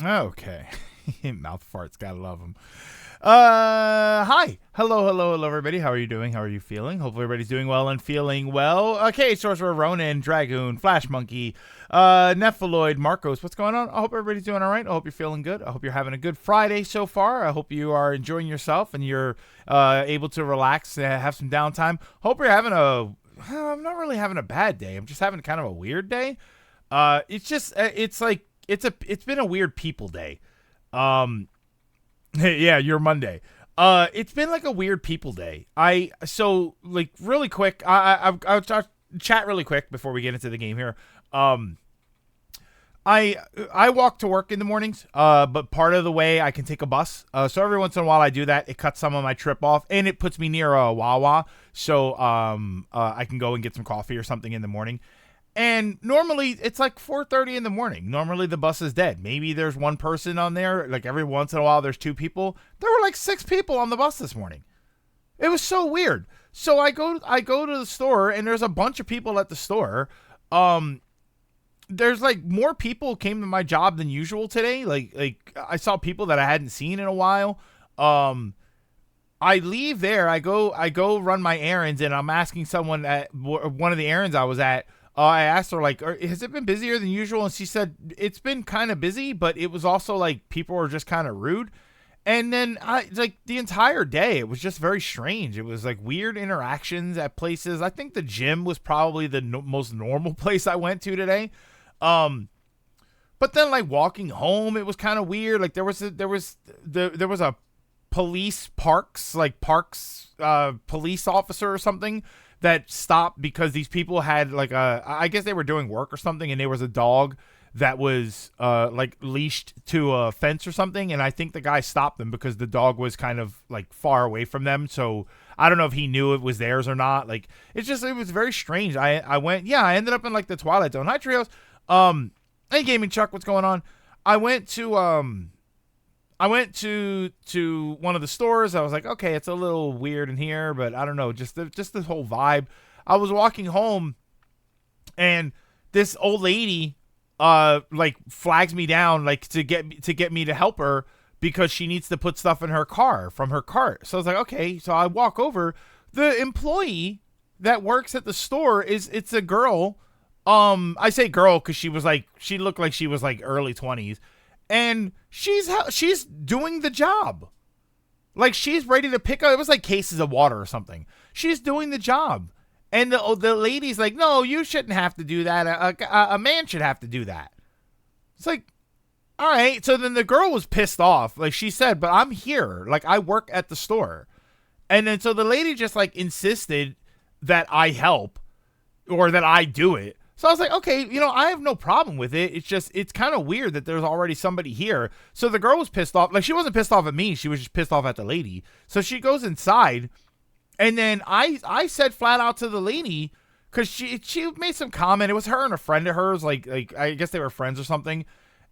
Okay. Mouth farts, gotta love them. Hi. Hello, everybody. How are you doing? How are you feeling? Hopefully everybody's doing well and feeling well. Okay, Sorcerer, Ronin, Dragoon, Flash Monkey, Nephaloid, Marcos. What's going on? I hope everybody's doing all right. I hope you're feeling good. I hope you're having a good Friday so far. I hope you are enjoying yourself and you're able to relax and have some downtime. Hope you're having I'm not really having a bad day. I'm just having kind of a weird day. It's been a weird people day. Yeah, your Monday. It's been like a weird people day. Really quick. I'll chat really quick before we get into the game here. I walk to work in the mornings. But part of the way I can take a bus. So every once in a while I do that. It cuts some of my trip off, and it puts me near a Wawa. So I can go and get some coffee or something in the morning. And normally it's like 4:30 in the morning. Normally the bus is dead. Maybe there's one person on there. Like every once in a while there's two people. There were like 6 people on the bus this morning. It was so weird. So I go to the store and there's a bunch of people at the store. there's like more people came to my job than usual today. Like I saw people that I hadn't seen in a while. I leave there. I go run my errands, and I'm asking someone at one of the errands I was at. I asked her, like, has it been busier than usual? And she said it's been kind of busy, but it was also like people were just kind of rude. And then like the entire day, it was just very strange. It was like weird interactions at places. I think the gym was probably the most normal place I went to today. But then like walking home, it was kind of weird. Like there was a police police officer or something that stopped because these people had like I guess they were doing work or something, and there was a dog that was like leashed to a fence or something, and I think the guy stopped them because the dog was kind of like far away from them. So I don't know if he knew it was theirs or not. Like it was very strange. I ended up in like the Twilight Zone. Hi Trios. Hey Gaming Chuck, what's going on? I went to one of the stores. I was like, okay, it's a little weird in here, but I don't know, just the whole vibe. I was walking home, and this old lady like flags me down, like to get me to help her because she needs to put stuff in her car from her cart. So I was like, okay. So I walk over. The employee that works at the store it's a girl. I say girl because she looked like she was like early 20s. And she's doing the job. Like she's ready to pick up. It was like cases of water or something. She's doing the job. And the lady's like, no, you shouldn't have to do that. A man should have to do that. It's like, all right. So then the girl was pissed off. Like she said, but I'm here. Like I work at the store. And then so the lady just like insisted that I help or that I do it. So I was like, okay, I have no problem with it. It's just, it's kind of weird that there's already somebody here. So the girl was pissed off. Like, she wasn't pissed off at me. She was just pissed off at the lady. So she goes inside. And then I said flat out to the lady, because she made some comment. It was her and a friend of hers. Like I guess they were friends or something.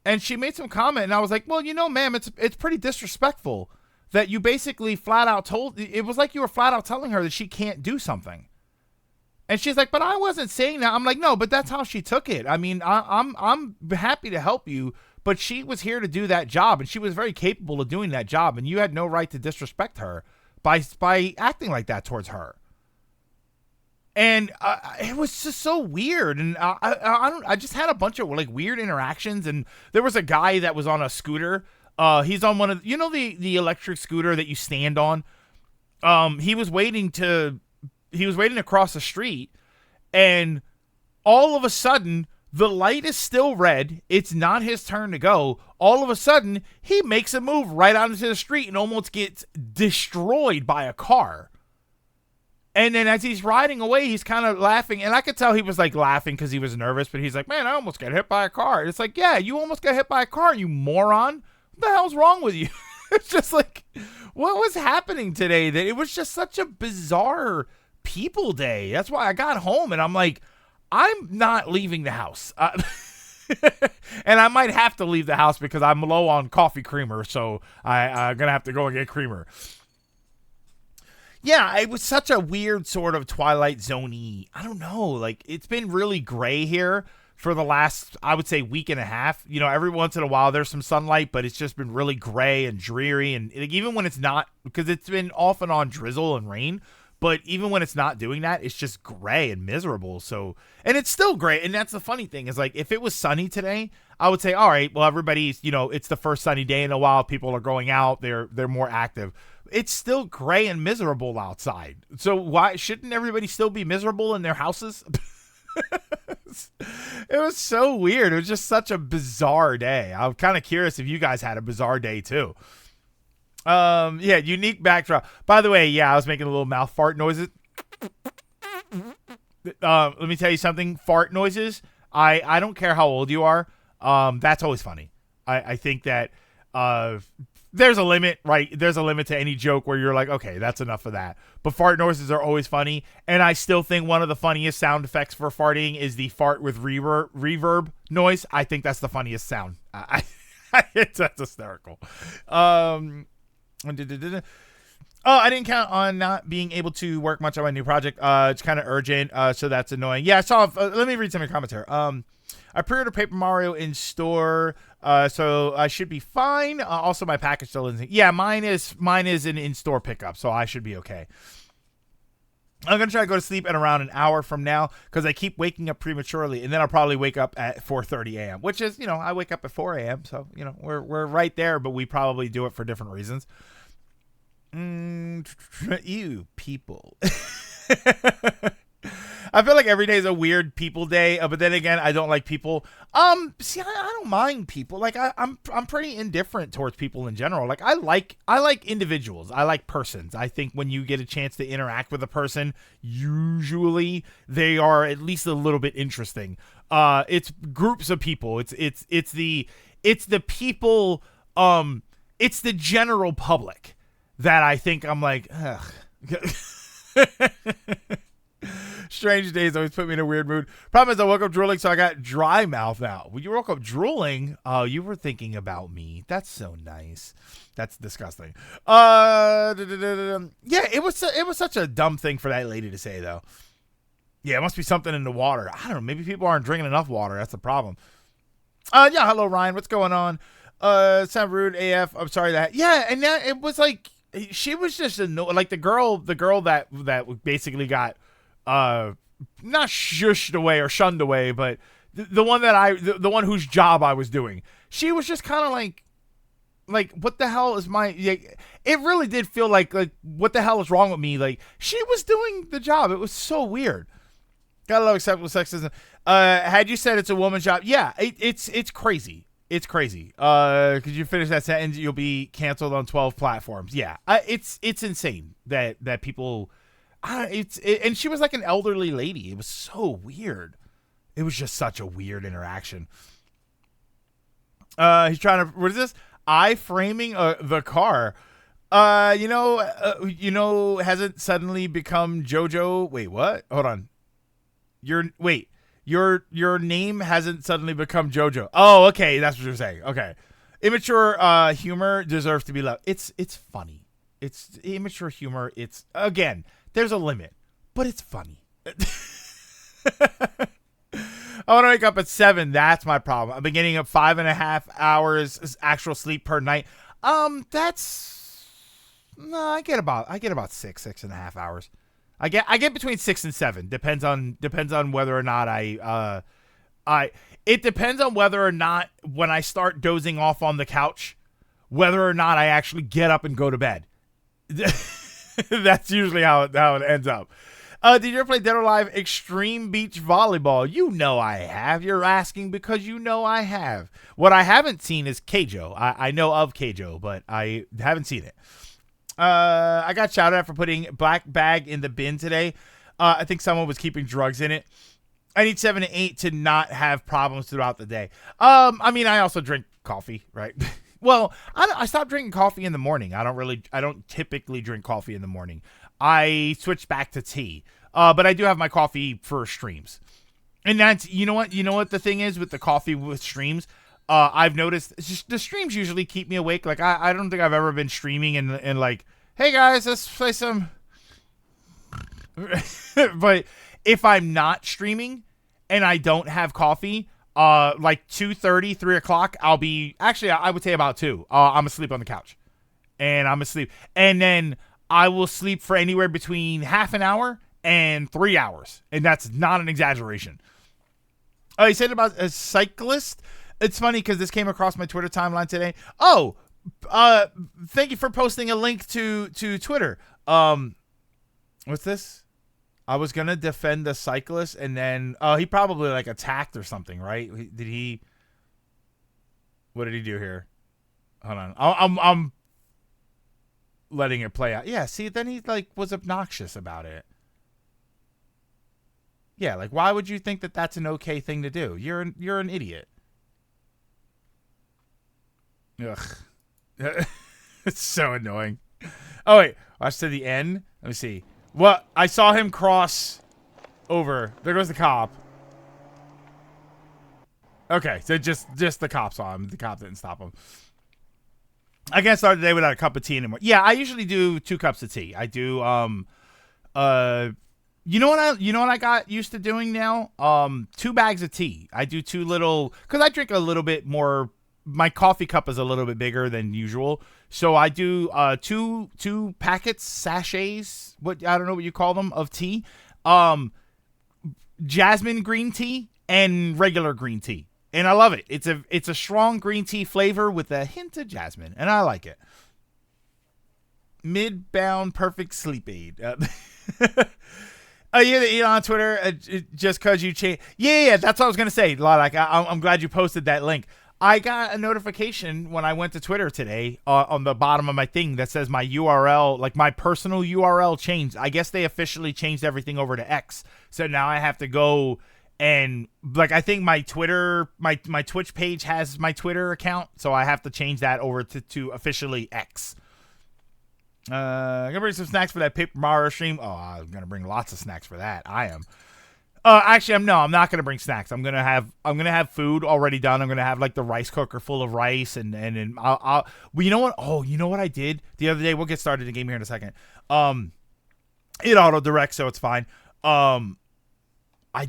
And she made some comment. And I was like, well, ma'am, it's pretty disrespectful that you basically flat out it was like you were flat out telling her that she can't do something. And she's like, but I wasn't saying that. I'm like, no, but that's how she took it. I mean, I'm happy to help you, but she was here to do that job, and she was very capable of doing that job, and you had no right to disrespect her by acting like that towards her. And it was just so weird, and I just had a bunch of like weird interactions, and there was a guy that was on a scooter. He's on one of the electric scooter that you stand on. He was waiting to cross the street, and all of a sudden the light is still red. It's not his turn to go. All of a sudden he makes a move right onto the street and almost gets destroyed by a car. And then as he's riding away, he's kind of laughing, and I could tell he was like laughing because he was nervous, but he's like, man, I almost got hit by a car. It's like, yeah, you almost got hit by a car, you moron. What the hell's wrong with you? It's just like, what was happening today? That it was just such a bizarre people day. That's why I got home and I'm like, I'm not leaving the house. And I might have to leave the house because I'm low on coffee creamer, so I'm gonna have to go and get creamer. Yeah, it was such a weird sort of Twilight Zone-y. I don't know, like it's been really gray here for the last, I would say, week and a half. Every once in a while there's some sunlight, but it's just been really gray and dreary, and even when it's not, because it's been off and on drizzle and rain. But even when it's not doing that, it's just gray and miserable. So, and it's still gray. And that's the funny thing is, like, if it was sunny today, I would say, all right, well, everybody's, it's the first sunny day in a while. People are going out. They're more active. It's still gray and miserable outside. So why shouldn't everybody still be miserable in their houses? It was so weird. It was just such a bizarre day. I'm kind of curious if you guys had a bizarre day too. Yeah, unique backdrop. By the way, yeah, I was making a little mouth fart noises. Let me tell you something. Fart noises, I don't care how old you are. That's always funny. I think that there's a limit, right? There's a limit to any joke where you're like, okay, that's enough of that. But fart noises are always funny. And I still think one of the funniest sound effects for farting is the fart with reverb noise. I think that's the funniest sound. That's hysterical. Oh, I didn't count on not being able to work much on my new project. It's kind of urgent, so that's annoying. Yeah, I saw. Let me read some of your comments here. I pre-ordered Paper Mario in store, so I should be fine. Also, my package still isn't. Yeah, mine is an in-store pickup, so I should be okay. I'm going to try to go to sleep at around an hour from now because I keep waking up prematurely, and then I'll probably wake up at 4:30 a.m., which is, I wake up at 4 a.m., so, we're right there, but we probably do it for different reasons. Ew, people. I feel like every day is a weird people day, but then again, I don't like people. See, I don't mind people. Like I'm pretty indifferent towards people in general. Like I like individuals. I like persons. I think when you get a chance to interact with a person, usually they are at least a little bit interesting. It's groups of people. It's the people. It's the general public that I think I'm like, ugh. Strange days always put me in a weird mood. Problem is I woke up drooling, so I got dry mouth now. When you woke up drooling, you were thinking about me. That's so nice. That's disgusting. Yeah, it was such a dumb thing for that lady to say, though. Yeah, it must be something in the water. I don't know. Maybe people aren't drinking enough water. That's the problem. Yeah, hello, Ryan. What's going on? Sound rude AF. I'm sorry that. Yeah, and that it was like she was just like the girl that basically got not shushed away or shunned away, but the one the one whose job I was doing, she was just kind of like what the hell is my, like, it really did feel like what the hell is wrong with me? Like she was doing the job. It was so weird. Gotta love acceptable sexism. Had you said it's a woman's job, yeah, it's crazy. It's crazy. Could you finish that sentence? You'll be canceled on 12 platforms. Yeah, it's insane that people. And she was like an elderly lady. It was so weird. It was just such a weird interaction. He's trying to. What is this? I-framing the car. Hasn't suddenly become JoJo. Wait, what? Hold on. Your name hasn't suddenly become JoJo. Oh, okay, that's what you're saying. Okay, immature humor deserves to be loved. It's funny. It's immature humor. It's, again, there's a limit, but it's funny. I want to wake up at 7. That's my problem. I'm getting up 5.5 hours actual sleep per night. I get about 6.5 hours. I get between 6 and 7. Depends on whether or not it depends on whether or not when I start dozing off on the couch, whether or not I actually get up and go to bed. That's usually how it ends up. Did you ever play Dead or Alive Extreme Beach Volleyball? You know I have. You're asking because you know I have. What I haven't seen is Keijo. I know of Keijo, but I haven't seen it. I got shouted at for putting black bag in the bin today. I think someone was keeping drugs in it. I need 7 to 8 to not have problems throughout the day. I mean, I also drink coffee, right? Well, I stopped drinking coffee in the morning. I don't typically drink coffee in the morning. I switched back to tea. But I do have my coffee for streams. And that's, you know what the thing is with the coffee with streams? I've noticed the streams usually keep me awake. Like I don't think I've ever been streaming and like, hey guys, let's play some. But if I'm not streaming and I don't have coffee, like 2:30, 3 o'clock, I'll be, actually I would say about 2. I'm asleep on the couch, and I'm asleep, and then I will sleep for anywhere between half an hour and 3 hours, and that's not an exaggeration. He said about a cyclist. It's funny because this came across my Twitter timeline today. Oh, thank you for posting a link to Twitter. What's this? I was going to defend the cyclist, and then he probably like attacked or something, right? What did he do here? Hold on. I'm letting it play out. Yeah, see, then he like was obnoxious about it. Yeah, like why would you think that that's an okay thing to do? You're an idiot. Ugh. It's so annoying. Oh, wait. Watch to the end. Let me see. Well, I saw him cross over. There goes the cop. Okay, so just the cop saw him. The cop didn't stop him. I can't start the day without a cup of tea anymore. Yeah, I usually do 2 cups of tea. I do You know what I got used to doing now? 2 bags of tea. I do 2 little, because I drink a little bit more. My coffee cup is a little bit bigger than usual, so I do two packets, sachets. What, I don't know what you call them, of tea. Jasmine green tea and regular green tea, and I love it. It's a strong green tea flavor with a hint of jasmine, and I like it. Midbound perfect sleep aid. Oh, yeah, on Twitter, just because you change. Yeah, that's what I was going to say. Like, I'm glad you posted that link. I got a notification when I went to Twitter today on the bottom of my thing that says my URL, like my personal URL changed. I guess they officially changed everything over to X. So now I have to go and, like, I think my Twitter, my Twitch page has my Twitter account. So I have to change that over to officially X. I'm gonna bring some snacks for that Paper Mario stream. Oh, I'm gonna bring lots of snacks for that. I am. Actually, I'm not gonna bring snacks. I'm gonna have food already done. I'm gonna have like the rice cooker full of rice, and I'll. Well, you know what? Oh, you know what I did the other day? We'll get started in the game here in a second. It auto directs, so it's fine. I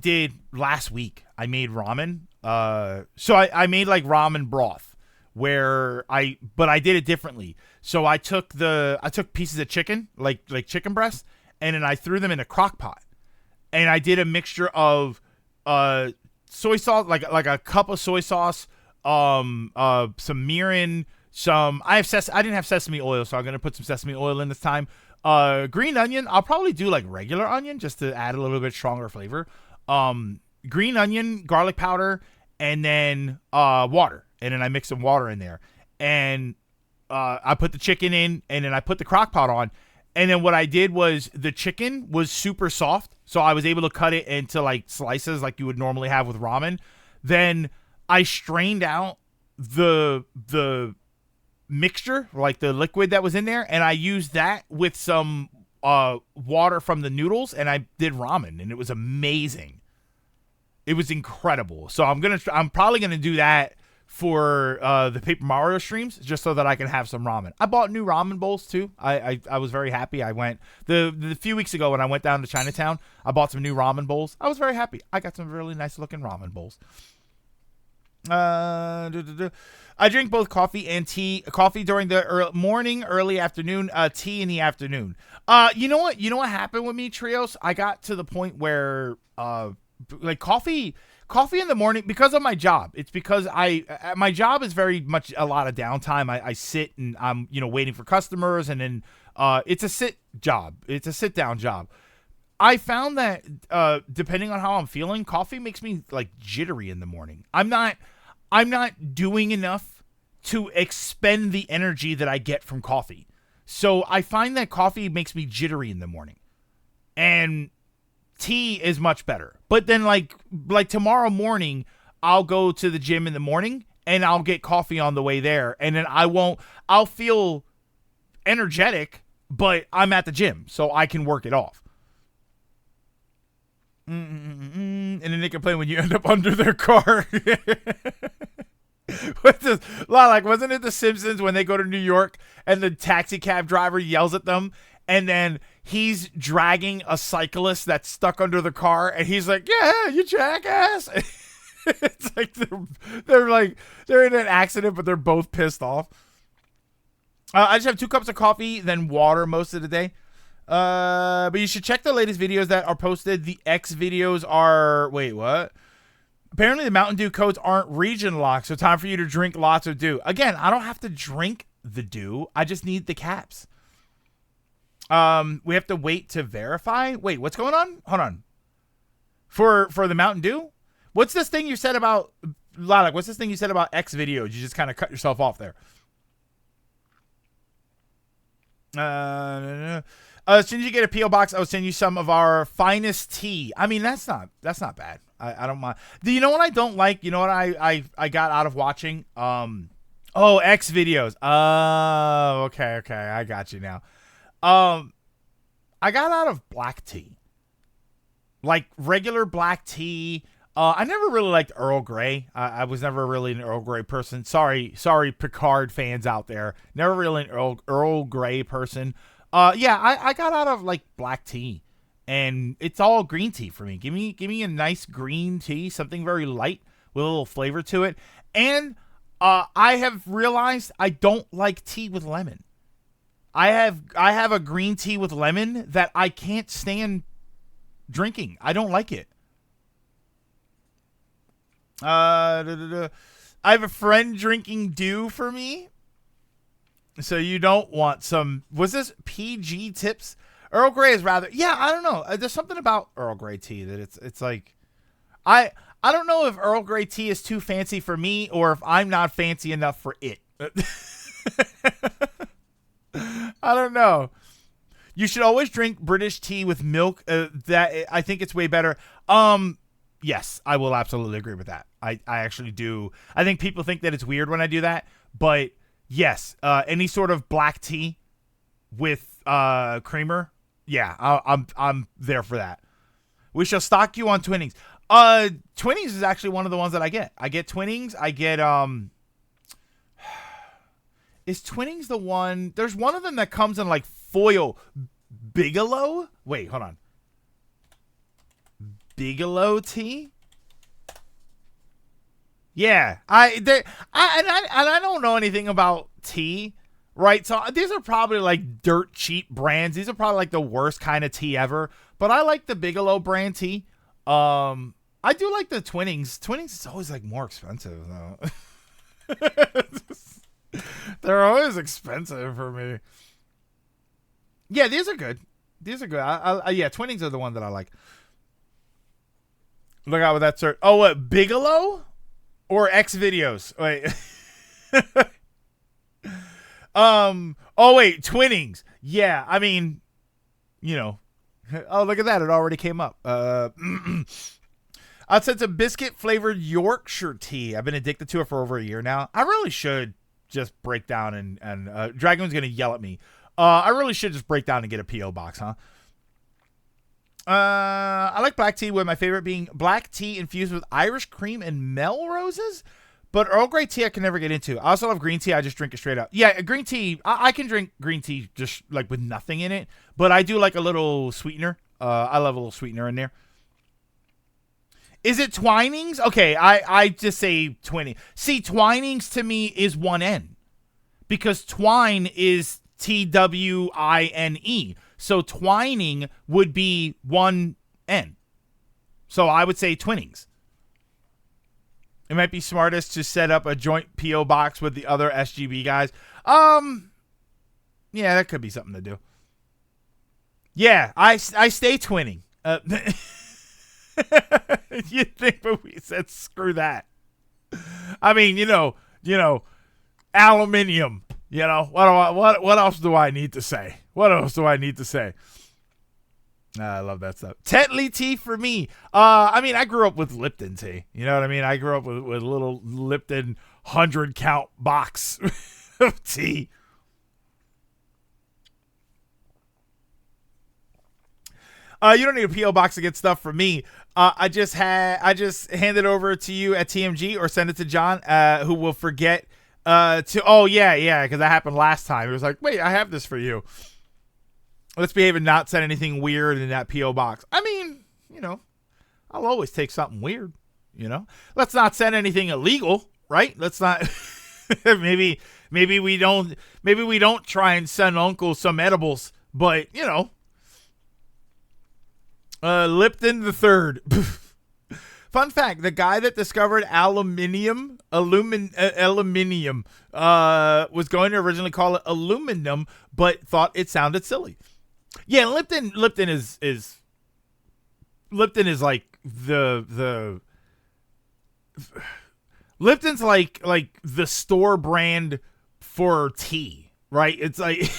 did last week. I made ramen. So I made like ramen broth. But I did it differently. So I took pieces of chicken, like chicken breast, and then I threw them in a crock pot. And I did a mixture of soy sauce, like a cup of soy sauce, some mirin, I didn't have sesame oil, so I'm gonna put some sesame oil in this time. Green onion, I'll probably do like regular onion just to add a little bit stronger flavor. Green onion, garlic powder, and then water. And then I mix some water in there. And I put the chicken in, and then I put the crock pot on. And then what I did was the chicken was super soft, so I was able to cut it into like slices like you would normally have with ramen. Then I strained out the mixture, like the liquid that was in there, and I used that with some water from the noodles, and I did ramen, and it was amazing. It was incredible. So I'm probably gonna do that for the Paper Mario streams, just so that I can have some ramen. I bought new ramen bowls too. I was very happy. I went the few weeks ago when I went down to Chinatown. I bought some new ramen bowls. I was very happy. I got some really nice looking ramen bowls. I drink both coffee and tea. Coffee during the morning, early afternoon. Tea in the afternoon. You know what? You know what happened with me, Trios? I got to the point where like coffee in the morning, because of my job. It's because my job is very much a lot of downtime. I sit and I'm waiting for customers, and then it's a sit job. It's a sit down job. I found that depending on how I'm feeling, coffee makes me like jittery in the morning. I'm not doing enough to expend the energy that I get from coffee. So I find that coffee makes me jittery in the morning. And tea is much better. But then like tomorrow morning, I'll go to the gym in the morning and I'll get coffee on the way there. And then I'll feel energetic, but I'm at the gym, so I can work it off. And then they complain when you end up under their car. What's this? Like, wasn't it The Simpsons when they go to New York and the taxi cab driver yells at them, and then he's dragging a cyclist that's stuck under the car, and he's like, "Yeah, you jackass!" It's like they're in an accident, but they're both pissed off. I just have 2 cups of coffee, then water most of the day. But you should check the latest videos that are posted. The X videos are... Wait, what? Apparently the Mountain Dew codes aren't region locked, so time for you to drink lots of dew. Again, I don't have to drink the dew. I just need the caps. We have to wait to verify. Wait, what's going on? Hold on. For the Mountain Dew? What's this thing you said about... Lilac, what's this thing you said about X videos? You just kind of cut yourself off there. As soon as you get a P.O. box, I'll send you some of our finest tea. I mean, that's not bad. I don't mind. You know what I don't like? You know what I got out of watching? X videos. Oh, okay. I got you now. I got out of black tea. Like regular black tea. I never really liked Earl Grey. I was never really an Earl Grey person. Sorry, Picard fans out there. Never really an Earl Grey person. I got out of like black tea, and it's all green tea for me. Give me a nice green tea, something very light with a little flavor to it. And I have realized I don't like tea with lemon. I have a green tea with lemon that I can't stand drinking. I don't like it. I have a friend drinking dew for me. So you don't want some, was this PG tips? Earl Grey is rather, yeah, I don't know. There's something about Earl Grey tea that it's like, I don't know if Earl Grey tea is too fancy for me or if I'm not fancy enough for it. I don't know. You should always drink British tea with milk. That I think it's way better. Yes, I will absolutely agree with that. I actually do. I think people think that it's weird when I do that, but yes, any sort of black tea with creamer, yeah, I'm there for that. We shall stock you on Twinnings. Twinnings is actually one of the ones that I get. I get Twinnings. I get Is Twinnings the one? There's one of them that comes in like foil. Bigelow? Wait, hold on. Bigelow tea? Yeah, I don't know anything about tea, right? So these are probably like dirt cheap brands. These are probably like the worst kind of tea ever. But I like the Bigelow brand tea. I do like the Twinnings. Twinnings is always like more expensive though. They're always expensive for me. Yeah, these are good. These are good. Yeah, Twinnings are the one that I like. Look out with that search. Oh, what? Bigelow or X videos? Wait. Oh wait, Twinnings. Yeah, I mean, you know. Oh, look at that. It already came up. I'd say it's a biscuit flavored Yorkshire tea. I've been addicted to it for over a year now. I really should just break down and Dragon's going to yell at me. I really should just break down and get a P.O. box, huh? I like black tea, with my favorite being black tea infused with Irish cream and Melroses. But Earl Grey tea I can never get into. I also love green tea. I just drink it straight up. Yeah, green tea. I can drink green tea just like with nothing in it. But I do like a little sweetener. I love a little sweetener in there. Is it Twinings? Okay, I just say Twinning. See, Twinings to me is one N. Because twine is Twine. So twining would be one N. So I would say Twinnings. It might be smartest to set up a joint P.O. box with the other SGB guys. Yeah, that could be something to do. Yeah, I stay twinning. You'd think, but we said screw that. I mean, you know, aluminium. You know, what else do I need to say? What else do I need to say? I love that stuff. Tetley tea for me. I mean, I grew up with Lipton tea. You know what I mean? I grew up with a little Lipton 100 count box of tea. You don't need a P.O. box to get stuff from me. I just hand it over to you at TMG or send it to John, who will forget because that happened last time. It was like, wait, I have this for you. Let's behave and not send anything weird in that P.O. box. I mean, you know, I'll always take something weird, you know. Let's not send anything illegal, right? Let's not maybe we don't try and send Uncle some edibles, but you know. Lipton the Third. Fun fact, the guy that discovered aluminium was going to originally call it aluminum, but thought it sounded silly. Yeah, Lipton is like the Lipton's like the store brand for tea, right? It's like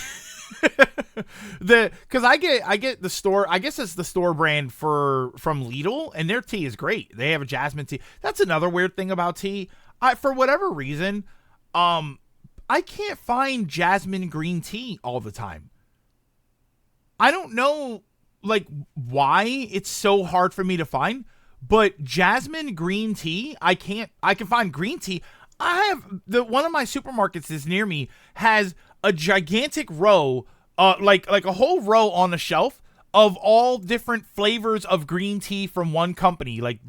because I get the store, I guess it's the store brand from Lidl, and their tea is great. They have a jasmine tea. That's another weird thing about tea. For whatever reason, I can't find jasmine green tea all the time. I don't know like why it's so hard for me to find, but jasmine green tea, I can find green tea. I have one of my supermarkets is near me has a gigantic row, like a whole row on the shelf of all different flavors of green tea from one company, like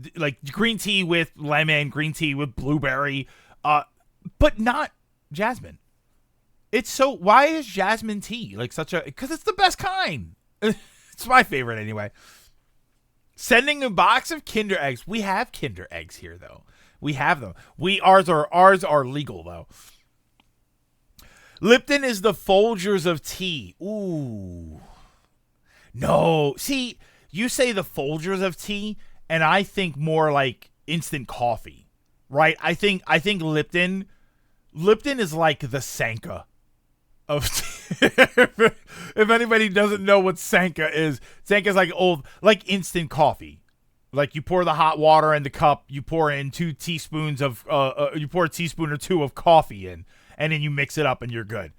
green tea with lemon, green tea with blueberry, but not jasmine. It's so, why is jasmine tea like such a, because it's the best kind. It's my favorite anyway. Sending a box of Kinder eggs. We have Kinder eggs here though. We have them. Ours are legal though. Lipton is the Folgers of tea. Ooh. No. See, you say the Folgers of tea, and I think more like instant coffee. Right? I think Lipton is like the Sanka of tea. If anybody doesn't know what Sanka is like old, like instant coffee. Like you pour the hot water in the cup, you pour in 2 teaspoons of you pour a teaspoon or 2 of coffee in, and then you mix it up and you're good.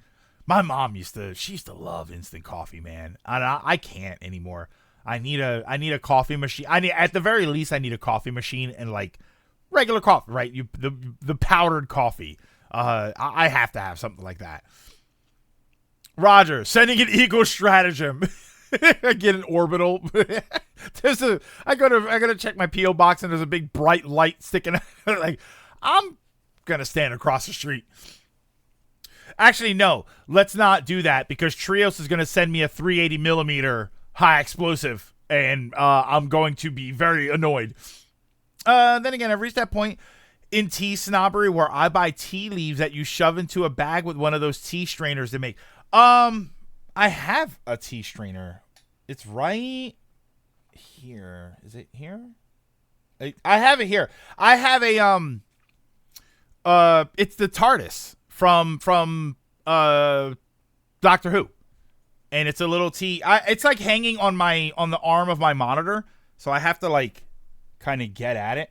My mom used to love instant coffee, man. I can't anymore. I need a coffee machine. At the very least I need a coffee machine and like regular coffee, right? The powdered coffee. I have to have something like that. Roger, sending an eco stratagem. I get an orbital. I gotta check my P.O. box and there's a big bright light sticking out. Like, I'm gonna stand across the street. Actually, no, let's not do that because Trios is gonna send me a 380 millimeter high explosive, and I'm going to be very annoyed. Then again, I've reached that point in tea snobbery where I buy tea leaves that you shove into a bag with one of those tea strainers to make. I have a tea strainer. It's right here. Is it here? I have it here. I have a it's the TARDIS from Doctor Who. And it's a little tea. It's like hanging on the arm of my monitor, so I have to like kind of get at it.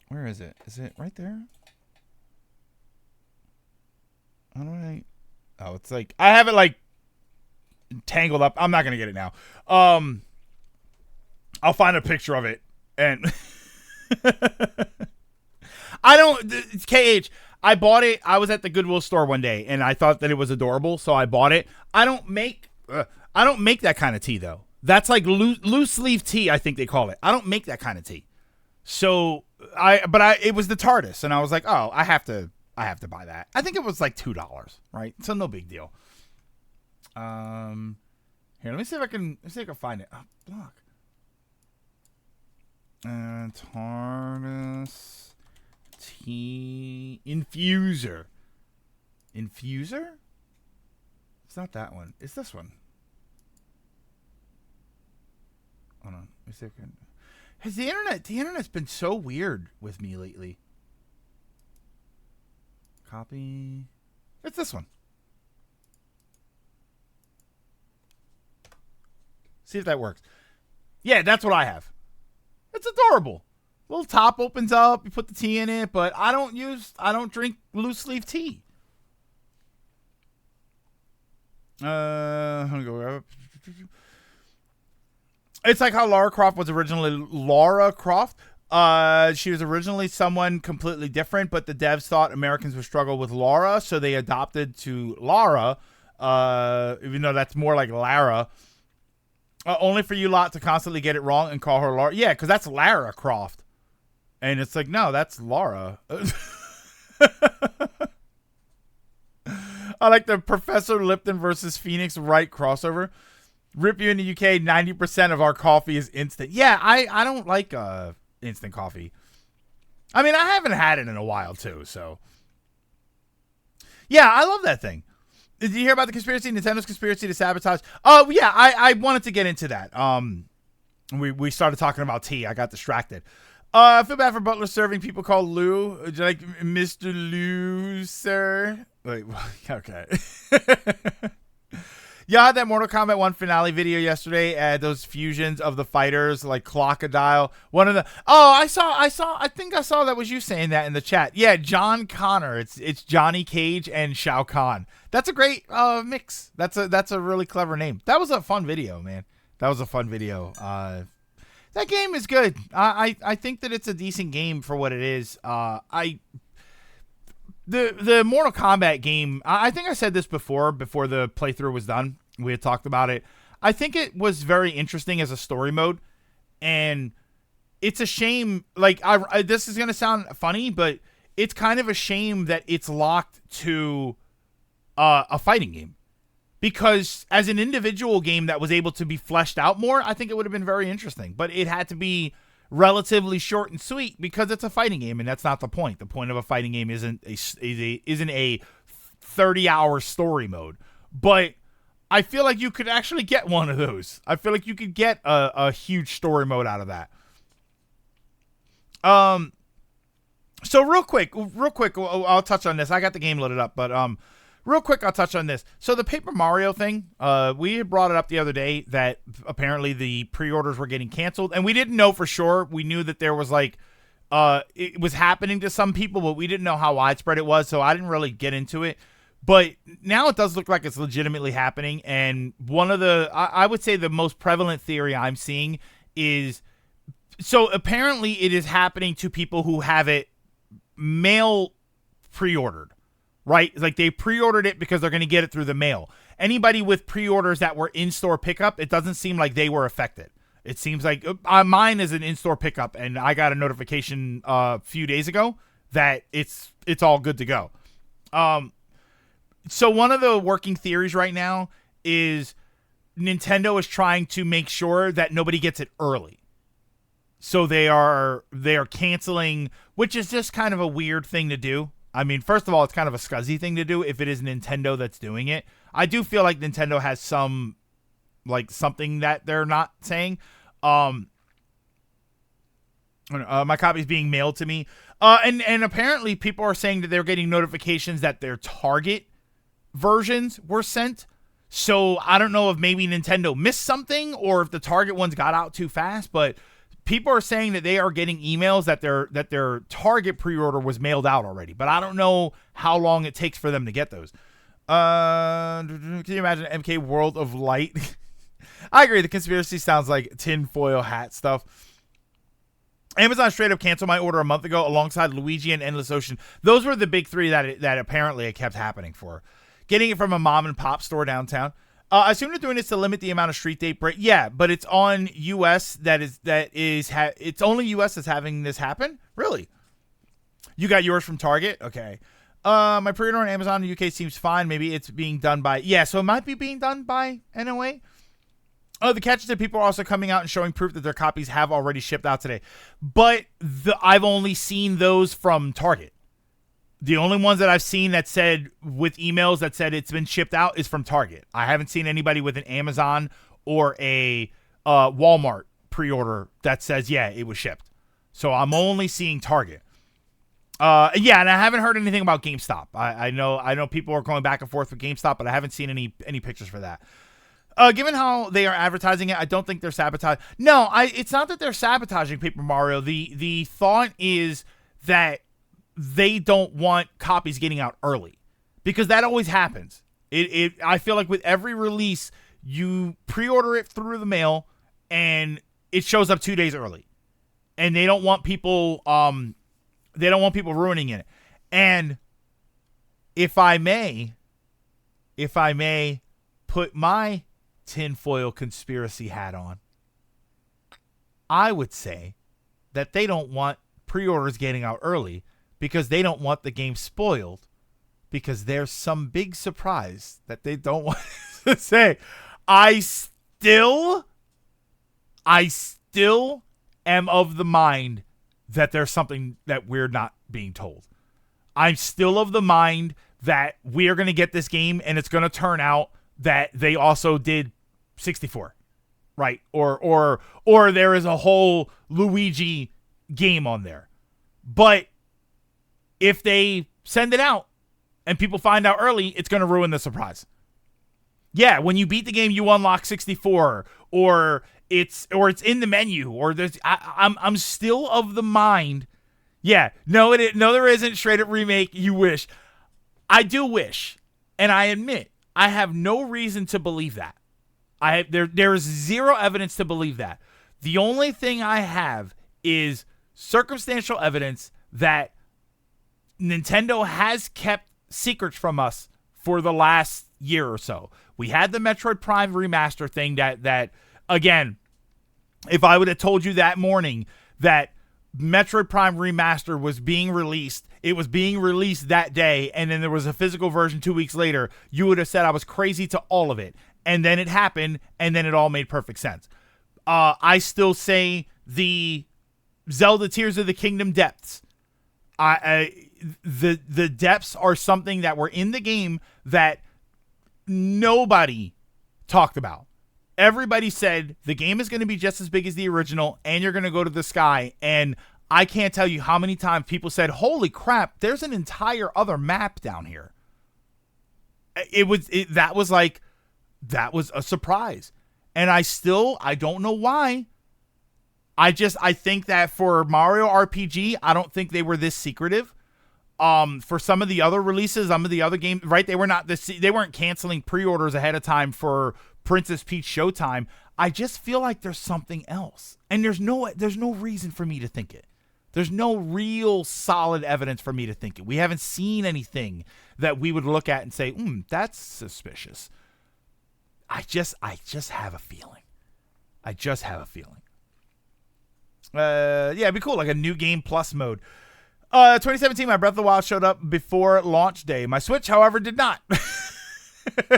Where is it? Is it right there? How do I? Oh, it's like I have it like tangled up. I'm not gonna get it now. I'll find a picture of it and I don't. KH. I bought it. I was at the Goodwill store one day and I thought that it was adorable, so I bought it. I don't make that kind of tea though. That's like loose leaf tea, I think they call it. I don't make that kind of tea. So it was the TARDIS, and I was like, oh, I have to buy that. I think it was like $2, right? So no big deal. Here, let me see if I can find it. Oh, block. TARDIS tea infuser. Infuser? It's not that one. It's this one. Hold on. Let me see if I can. Has the internet's been so weird with me lately. Copy. It's this one. See if that works. Yeah, that's what I have. It's adorable. Little top opens up, you put the tea in it, but I don't drink loose leaf tea. I'm gonna go up. It's like how Lara Croft was originally Laura Croft. She was originally someone completely different, but the devs thought Americans would struggle with Laura, so they adopted to Lara, even though that's more like Lara. Only for you lot to constantly get it wrong and call her Laura. Yeah, because that's Lara Croft. And it's like, no, that's Laura. I like the Professor Lipton versus Phoenix Wright crossover. Rip you in the UK, 90% of our coffee is instant. Yeah, I don't like instant coffee. I mean, I haven't had it in a while, too, so. Yeah, I love that thing. Did you hear about the conspiracy, Nintendo's conspiracy to sabotage? Oh, yeah, I wanted to get into that. We started talking about tea. I got distracted. I feel bad for Butler serving people called Lou. Like, Mr. Lou, sir. Wait, okay. Yeah, I had that Mortal Kombat 1 finale video yesterday. Those fusions of the fighters, like Crocodile. One of the. Oh, I think I saw that was you saying that in the chat. Yeah, John Connor. It's Johnny Cage and Shao Kahn. That's a great mix. That's a really clever name. That was a fun video, man. That was a fun video. That game is good. I think that it's a decent game for what it is. The Mortal Kombat game, I think I said this before the playthrough was done. We had talked about it. I think it was very interesting as a story mode, and it's a shame. Like, this is gonna sound funny, but it's kind of a shame that it's locked to a fighting game, because as an individual game that was able to be fleshed out more, I think it would have been very interesting. But it had to be relatively short and sweet because it's a fighting game, and that's not the point. The point of a fighting game isn't a 30-hour story mode. But I feel like you could actually get one of those. I feel like you could get a huge story mode out of that. So real quick, I'll touch on this. I got the game loaded up, but real quick, I'll touch on this. So the Paper Mario thing, we had brought it up the other day that apparently the pre-orders were getting canceled, and we didn't know for sure. We knew that there was like, it was happening to some people, but we didn't know how widespread it was, so I didn't really get into it. But now it does look like it's legitimately happening, and one of the, I would say the most prevalent theory I'm seeing is, so apparently it is happening to people who have it mail pre-ordered, right? Like they pre-ordered it because they're going to get it through the mail. Anybody with pre-orders that were in-store pickup, it doesn't seem like they were affected. It seems like mine is an in-store pickup, and I got a notification a few days ago that it's all good to go. So one of the working theories right now is Nintendo is trying to make sure that nobody gets it early. So they are canceling, which is just kind of a weird thing to do. I mean, first of all, it's kind of a scuzzy thing to do if it is Nintendo that's doing it. I do feel like Nintendo has some, like, something that they're not saying. My copy's being mailed to me. And apparently people are saying that they're getting notifications that their Target versions were sent. So I don't know if maybe Nintendo missed something or if the Target ones got out too fast, but people are saying that they are getting emails that their Target pre-order was mailed out already, but I don't know how long it takes for them to get those. Can you imagine MK World of Light? I agree. The conspiracy sounds like tinfoil hat stuff. Amazon straight up canceled my order a month ago alongside Luigi and Endless Ocean. Those were the big three that apparently it kept happening for. Getting it from a mom and pop store downtown. I assume they're doing this to limit the amount of street date break. Yeah, but it's on US it's only US that's having this happen? Really? You got yours from Target? Okay. My pre-order on Amazon in the UK seems fine. Maybe it's being done by, yeah, so it might be being done by NOA. Oh, the catch is that people are also coming out and showing proof that their copies have already shipped out today. But I've only seen those from Target. The only ones that I've seen that said with emails that said it's been shipped out is from Target. I haven't seen anybody with an Amazon or a Walmart pre-order that says, yeah, it was shipped. So I'm only seeing Target. Yeah, and I haven't heard anything about GameStop. I know people are going back and forth with GameStop, but I haven't seen any pictures for that. Given how they are advertising it, I don't think they're sabotaging. No, it's not that they're sabotaging Paper Mario. The thought is that they don't want copies getting out early, because that always happens. I feel like with every release, you pre-order it through the mail and it shows up 2 days early, and they don't want people ruining it. And if I may put my tinfoil conspiracy hat on, I would say that they don't want pre-orders getting out early because they don't want the game spoiled, because there's some big surprise that they don't want to say. I still am of the mind that there's something that we're not being told. I'm still of the mind that we are going to get this game and it's going to turn out that they also did 64, right? Or there is a whole Luigi game on there. But if they send it out and people find out early, it's going to ruin the surprise. Yeah, when you beat the game, you unlock 64, or it's in the menu, or there's. I'm still of the mind. Yeah, no, there isn't. Straight up remake. You wish. I do wish, and I admit I have no reason to believe that. There is zero evidence to believe that. The only thing I have is circumstantial evidence that Nintendo has kept secrets from us for the last year or so. We had the Metroid Prime remaster thing that again, if I would have told you that morning that Metroid Prime remaster was being released, it was being released that day, and then there was a physical version 2 weeks later, you would have said I was crazy to all of it. And then it happened, and then it all made perfect sense. I still say the Zelda Tears of the Kingdom depths. The depths are something that were in the game that nobody talked about. Everybody said the game is going to be just as big as the original, and you're going to go to the sky. And I can't tell you how many times people said, holy crap, there's an entire other map down here. That was a surprise. And I don't know why. I think that for Mario RPG, I don't think they were this secretive. For some of the other releases, some of the other games, right? They weren't canceling pre-orders ahead of time for Princess Peach Showtime. I just feel like there's something else. And there's no reason for me to think it. There's no real solid evidence for me to think it. We haven't seen anything that we would look at and say, that's suspicious. I just have a feeling. Yeah, it'd be cool, like a new game plus mode. 2017, my Breath of the Wild showed up before launch day. My Switch, however, did not.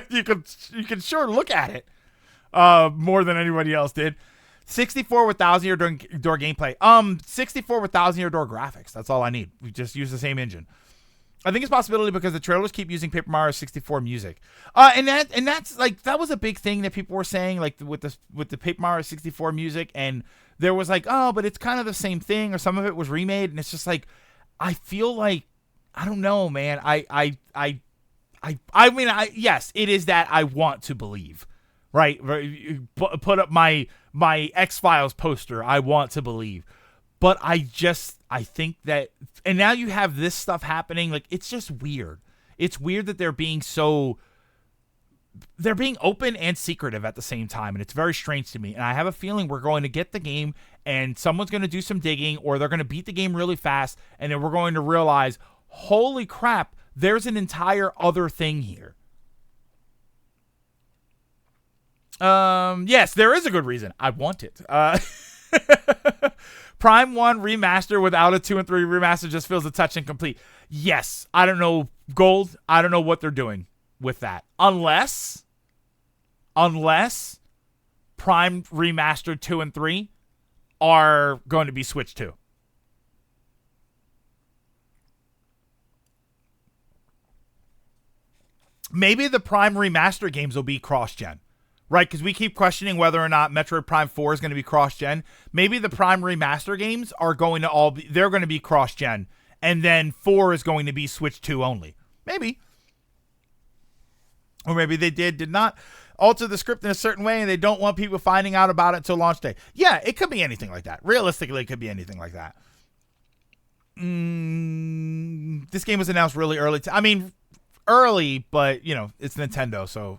You can sure look at it more than anybody else did. 64 with 1,000-year door gameplay. 64 with 1,000-year door graphics. That's all I need. We just use the same engine. I think it's a possibility because the trailers keep using Paper Mario 64 music. And that's like, that was a big thing that people were saying, like with the Paper Mario 64 music, and there was like, oh, but it's kind of the same thing, or some of it was remade, and it's just like, I feel like, I don't know, man. Yes, it is that I want to believe, right? Put up my X-Files poster. I want to believe, but I think that, and now you have this stuff happening. Like, it's just weird. It's weird that they're being open and secretive at the same time, and it's very strange to me. And I have a feeling we're going to get the game, and someone's going to do some digging, or they're going to beat the game really fast, and then we're going to realize, holy crap, there's an entire other thing here. Yes, there is a good reason. I want it. Prime 1 remaster without a 2 and 3 remaster just feels a touch incomplete. Yes, I don't know, Gold. I don't know what they're doing with that. Unless Prime Remastered 2 and 3 are going to be Switch 2. Maybe the Prime Remaster games will be cross-gen, right? Because we keep questioning whether or not Metroid Prime 4 is going to be cross-gen. Maybe the Prime Remaster games are going to they're going to be cross-gen, and then 4 is going to be Switch 2 only. Maybe. Or maybe they did not alter the script in a certain way, and they don't want people finding out about it until launch day. Yeah, it could be anything like that. Realistically, it could be anything like that. This game was announced really early. Early, but it's Nintendo, so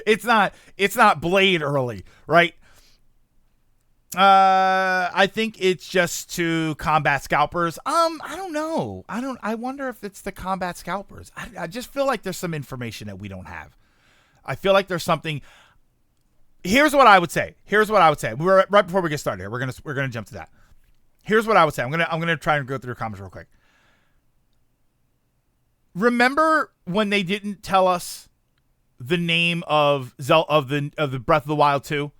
it's not Blade early, right? I think it's just to combat scalpers. I don't know. I wonder if it's the combat scalpers. I just feel like there's some information that we don't have. I feel like there's something. Here's what I would say. We're right before we get started here. We're gonna jump to that. Here's what I would say. I'm gonna try and go through your comments real quick. Remember when they didn't tell us the name of the Breath of the Wild 2,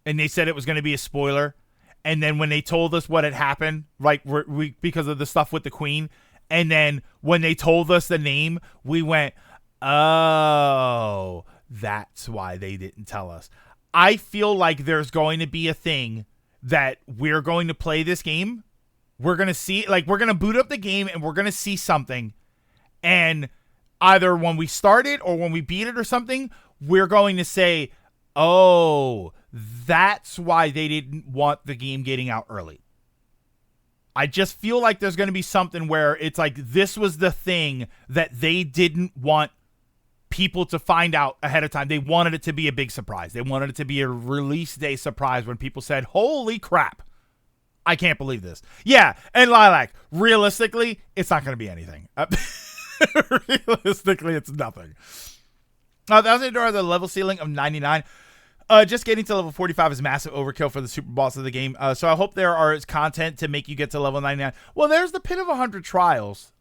and they said it was going to be a spoiler, and then when they told us what had happened, right, because of the stuff with the Queen, and then when they told us the name, we went, oh, that's why they didn't tell us. I feel like there's going to be a thing that we're going to play this game. We're going to see, like, we're going to boot up the game, and we're going to see something. And either when we start it or when we beat it or something, we're going to say, oh, that's why they didn't want the game getting out early. I just feel like there's going to be something where it's like this was the thing that they didn't want people to find out ahead of time. They wanted it to be a big surprise. They wanted it to be a release day surprise when people said, holy crap, I can't believe this. Yeah, and Lilac, realistically, it's not going to be anything. Realistically, it's nothing. 1,000 door has a level ceiling of 99. Just getting to level 45 is massive overkill for the super boss of the game. So I hope there are content to make you get to level 99. Well, there's the Pit of 100 Trials,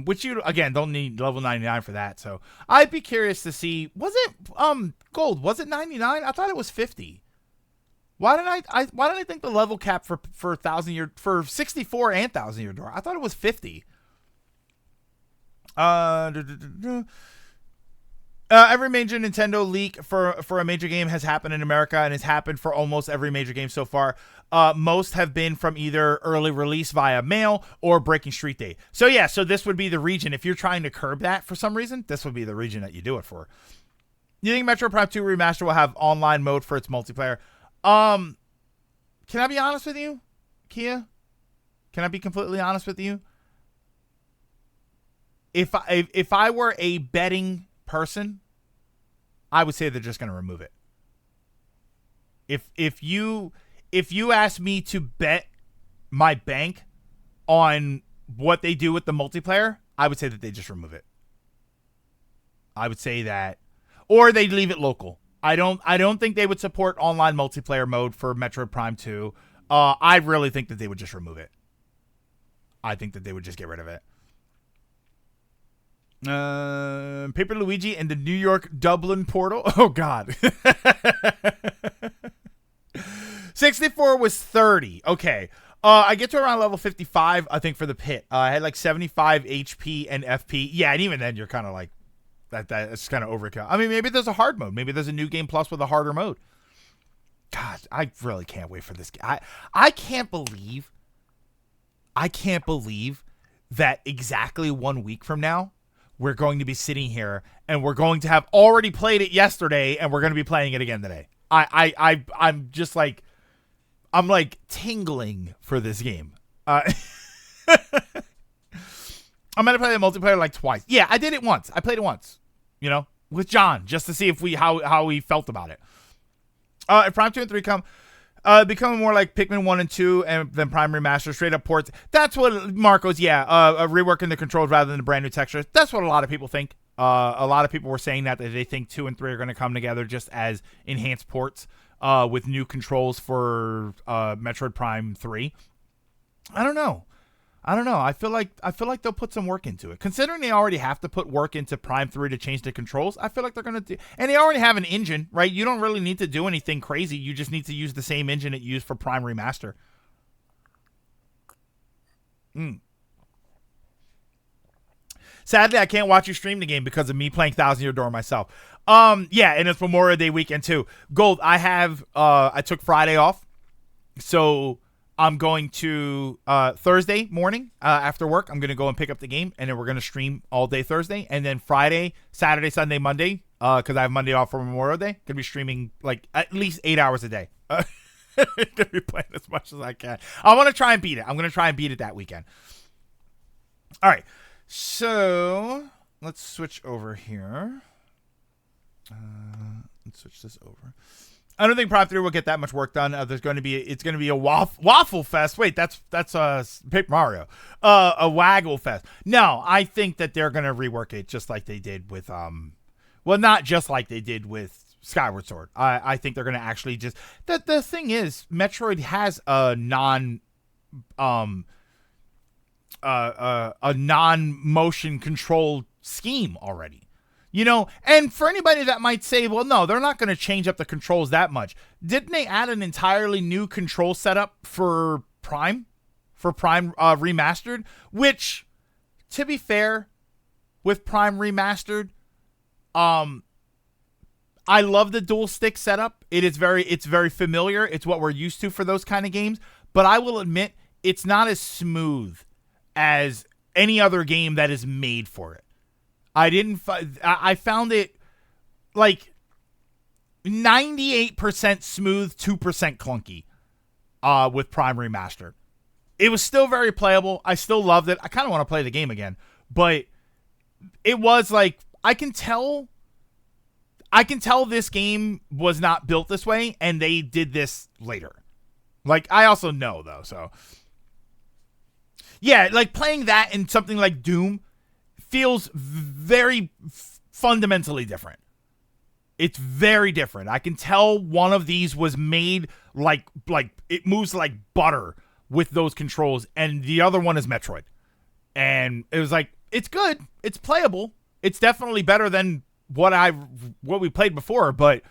which you, again, don't need level 99 for that. So I'd be curious to see, was it, Gold, was it 99? I thought it was 50. Why did I think the level cap for 1,000 year, for 64 and 1,000 year door? I thought it was 50. Every major Nintendo leak for a major game has happened in America, and it's happened for almost every major game so far. Most have been from either early release via mail or breaking street date. So yeah, so this would be the region. If you're trying to curb that for some reason, this would be the region that you do it for. You think Metro Prime 2 Remaster will have online mode for its multiplayer? Can I be honest with you, Kia? Can I be completely honest with you? If I were a betting person, I would say they're just going to remove it. If you ask me to bet my bank on what they do with the multiplayer, I would say that they just remove it. I would say that, or they'd leave it local. I don't think they would support online multiplayer mode for Metroid Prime 2. I really think that they would just remove it. I think that they would just get rid of it. Paper Luigi and the New York Dublin portal. Oh God. 64 was 30. Okay. I get to around level 55, I think, for the pit. I had like 75 HP and FP. Yeah, and even then you're kind of like, that's kind of overkill. I mean, maybe there's a hard mode. Maybe there's a new game plus with a harder mode. God, I really can't wait for this game. I can't believe that exactly 1 week from now, we're going to be sitting here and we're going to have already played it yesterday and we're going to be playing it again today. I'm just like, I'm like tingling for this game. I'm going to play the multiplayer like twice. Yeah, I did it once. I played it once, you know, with John, just to see if how he felt about it. If Prime 2 and 3 come, becoming more like Pikmin 1 and 2 and then Prime Remaster, straight up ports. That's what Marco's, reworking the controls rather than the brand new textures. That's what a lot of people think. A lot of people were saying that they think 2 and 3 are going to come together just as enhanced ports with new controls for Metroid Prime 3. I don't know. I feel like they'll put some work into it. Considering they already have to put work into Prime 3 to change the controls, I feel like they're going to do... And they already have an engine, right? You don't really need to do anything crazy. You just need to use the same engine it used for Prime Remaster. Sadly, I can't watch you stream the game because of me playing 1,000 Year Door myself. Yeah, and it's Memorial Day weekend too. Gold, I took Friday off. So... I'm going to Thursday morning after work. I'm going to go and pick up the game, and then we're going to stream all day Thursday. And then Friday, Saturday, Sunday, Monday, because I have Monday off for Memorial Day, going to be streaming like at least 8 hours a day. Going to be playing as much as I can. I want to try and beat it. I'm going to try and beat it that weekend. All right. So let's switch over here. Let's switch this over. I don't think Prime 3 will get that much work done. It's going to be a waffle fest. Wait, that's Paper Mario. A waggle fest. No, I think that they're going to rework it just like they did with well, not just like they did with Skyward Sword. I think they're going to actually just the thing is Metroid has a non-motion control scheme already. You know, and for anybody that might say, well, no, they're not going to change up the controls that much. Didn't they add an entirely new control setup for Prime? For Prime Remastered? Which, to be fair, with Prime Remastered, I love the dual stick setup. It's very familiar. It's what we're used to for those kind of games. But I will admit, it's not as smooth as any other game that is made for it. I found it like 98% smooth, 2% clunky with Prime Remastered. It was still very playable. I still loved it. I kind of want to play the game again. But it was like, I can tell this game was not built this way, and they did this later. Like, I also know, though, so. Yeah, like playing that in something like Doom feels very fundamentally different. It's very different. I can tell one of these was made like it moves like butter with those controls, and the other one is Metroid. And it was like, it's good. It's playable. It's definitely better than what we played before, but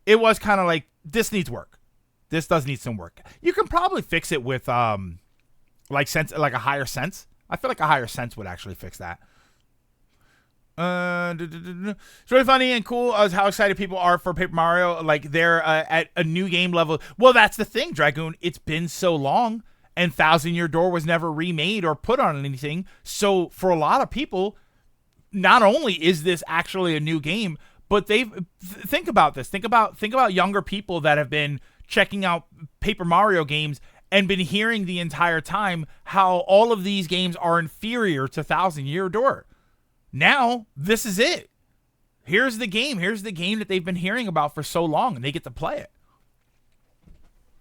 it was kind of like, this needs work. This does need some work. You can probably fix it with like a higher sense. I feel like a higher sense would actually fix that. It's really funny and cool as how excited people are for Paper Mario. Like they're at a new game level. Well, that's the thing, Dragoon. It's been so long, and Thousand Year Door was never remade or put on anything. So for a lot of people, not only is this actually a new game, but think about this. Think about younger people that have been checking out Paper Mario games and been hearing the entire time how all of these games are inferior to Thousand Year Door. Now, this is it. Here's the game. Here's the game that they've been hearing about for so long, and they get to play it.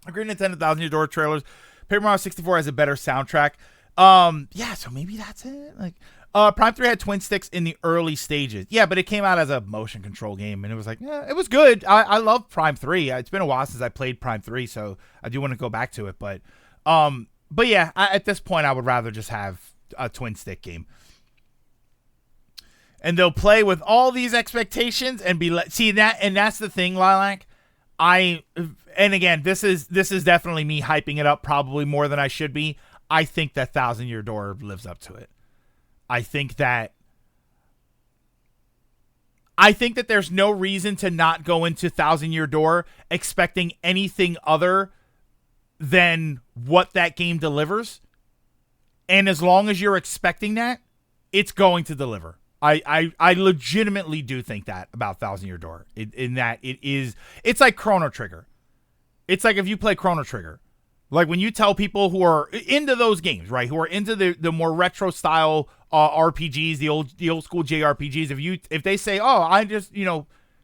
Agree, Nintendo Thousand Year Door trailers. Paper Mario 64 has a better soundtrack. Yeah, so maybe that's it. Like, Prime 3 had twin sticks in the early stages. Yeah, but it came out as a motion control game, and it was like, yeah, it was good. I love Prime 3. It's been a while since I played Prime 3, so I do want to go back to it. But yeah, at this point, I would rather just have a twin stick game. And they'll play with all these expectations and see that, and that's the thing, Lilac. And again, this is definitely me hyping it up probably more than I should be. I think that Thousand Year Door lives up to it. I think that there's no reason to not go into Thousand Year Door expecting anything other than what that game delivers. And as long as you're expecting that, it's going to deliver. I legitimately do think that about Thousand Year Door. In that it's like Chrono Trigger. It's like if you play Chrono Trigger. Like when you tell people who are into those games, right? Who are into the more retro style RPGs, the old school JRPGs. If they say, oh, I just,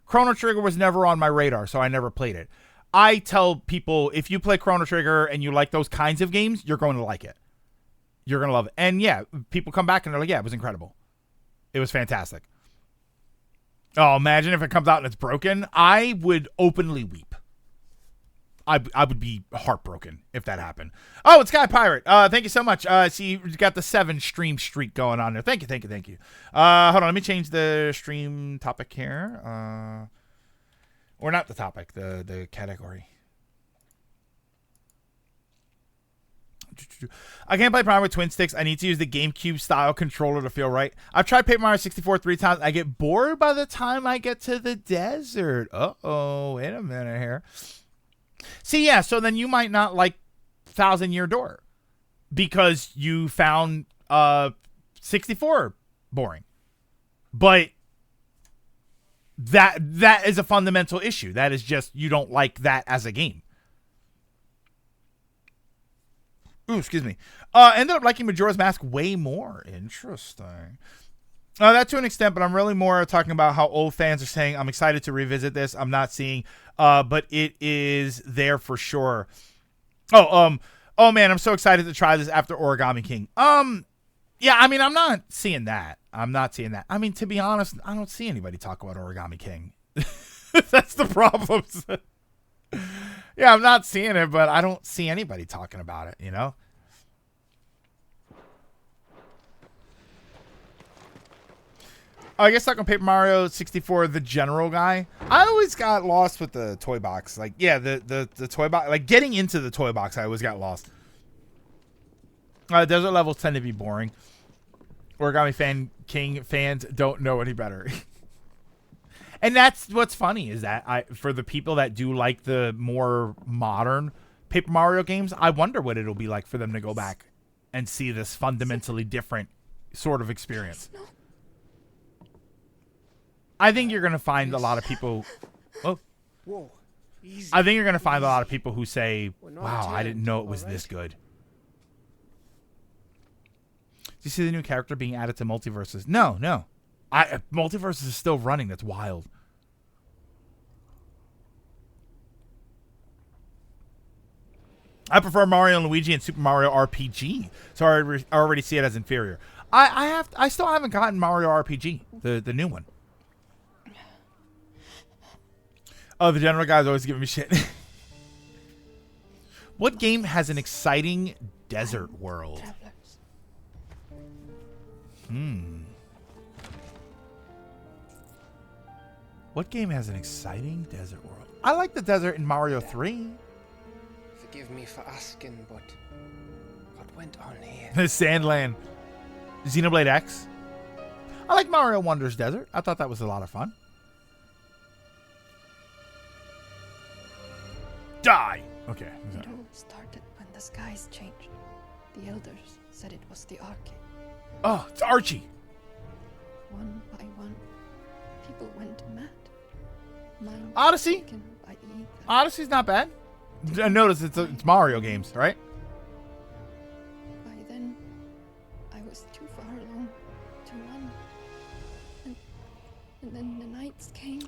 Chrono Trigger was never on my radar, so I never played it. I tell people, if you play Chrono Trigger and you like those kinds of games, you're going to like it. You're going to love it. And yeah, people come back and they're like, yeah, it was incredible. It was fantastic. Oh, imagine if it comes out and it's broken. I would openly weep. I would be heartbroken if that happened. Oh, it's Sky Pirate. Thank you so much. See, you got the 7 stream streak going on there. Thank you. Hold on, let me change the stream topic here. Or not the topic, the category. I can't play Prime with twin sticks. I need to use the GameCube style controller to feel right. I've tried Paper Mario 64 3 times. I get bored by the time I get to the desert. Uh-oh, wait a minute here. See, yeah, so then you might not like Thousand Year Door because you found 64 boring. But that is a fundamental issue. That is just, you don't like that as a game. Ooh, excuse me. Ended up liking Majora's Mask way more. Interesting. That to an extent, but I'm really more talking about how old fans are saying, I'm excited to revisit this. I'm not seeing, but it is there for sure. Oh man, I'm so excited to try this after Origami King. Yeah, I mean, I'm not seeing that. I mean, to be honest, I don't see anybody talk about Origami King. That's the problem. Yeah, I'm not seeing it, but I don't see anybody talking about it, I guess like on Paper Mario 64, the general guy, I always got lost with the toy box. Like, yeah, the toy box, like getting into the toy box, I always got lost. Desert levels tend to be boring. Origami King fans don't know any better. And that's what's funny is that for the people that do like the more modern Paper Mario games, I wonder what it'll be like for them to go back and see this fundamentally different sort of experience. I think you're going to find a lot of people. Oh, I think you're going to find a lot of people who say, wow, I didn't know it was this good. Do you see the new character being added to Multiverses? No. Multiverses is still running. That's wild. I prefer Mario and Luigi and Super Mario RPG, so I already see it as inferior. I still haven't gotten Mario RPG, the new one. Oh, the general guy's always giving me shit. What game has an exciting desert world? What game has an exciting desert world? I like the desert in Mario 3. Forgive me for asking, but what went on here? Sandland. Xenoblade X. I like Mario Wonder's desert. I thought that was a lot of fun. Die! Okay. It all started when the skies changed. The elders said it was the Arcade. Oh, it's Archie. One by one, people went mad. Minds Odyssey? taken by either. Odyssey's not bad. Notice it's Mario games, right? By then, I was too far along to run. And then the nights came.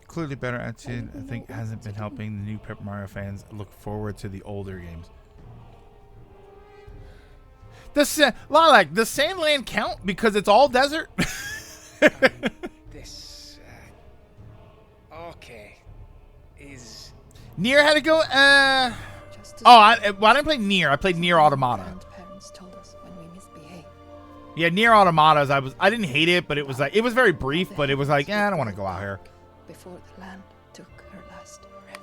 Clearly better attitude, I think, hasn't been helping the new Paper Mario fans look forward to the older games. Does Sandland count because it's all desert? This okay is Nier had to go. Just as I didn't play Nier. I played Nier Automata. grandparents told us when we misbehaved. Yeah, Nier Automata. I didn't hate it, but it was very brief. But it was like, I don't want to go out here. Before the land took her last breath.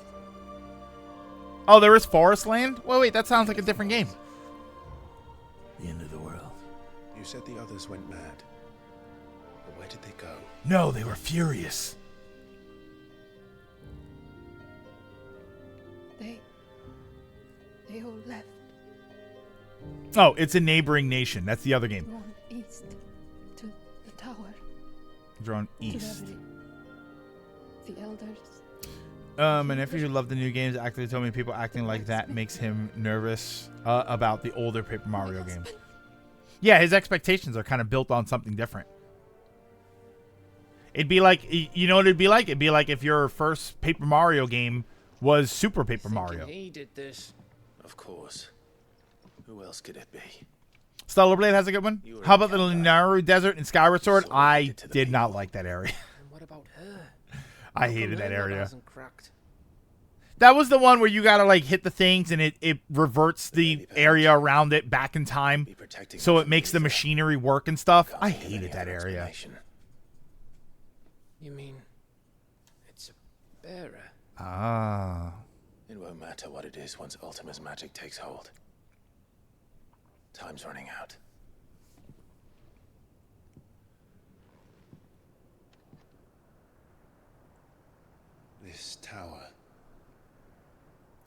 Oh, there is Forest Land. Well, wait, that sounds like a different game. The end of the world. You said the others went mad. But where did they go? No, they were furious. They all left. Oh, it's a neighboring nation. That's the other game. Drawn east to the tower. Drawn To east. the elders. And if you love the new games, actively told me people acting like that makes him nervous about the older Paper Mario games. Yeah, his expectations are kind of built on something different. It'd be like, you know what it'd be like? It'd be like if your first Paper Mario game was Super Paper Mario. He did this. Of course. Who else could it be? Stellar Blade has a good one. How about the Naru Desert in Skyward Sword? I did not like that area. And what about her? I hated that area. Hasn't cracked. That was the one where you gotta like hit the things and it reverts the area around it back in time, Be protecting so them it from makes the evil. machinery work and stuff. I Can't think of hated any that other area. explanation. You mean it's a bearer? Ah. It won't matter what it is once Ultima's magic takes hold. Time's running out. This tower.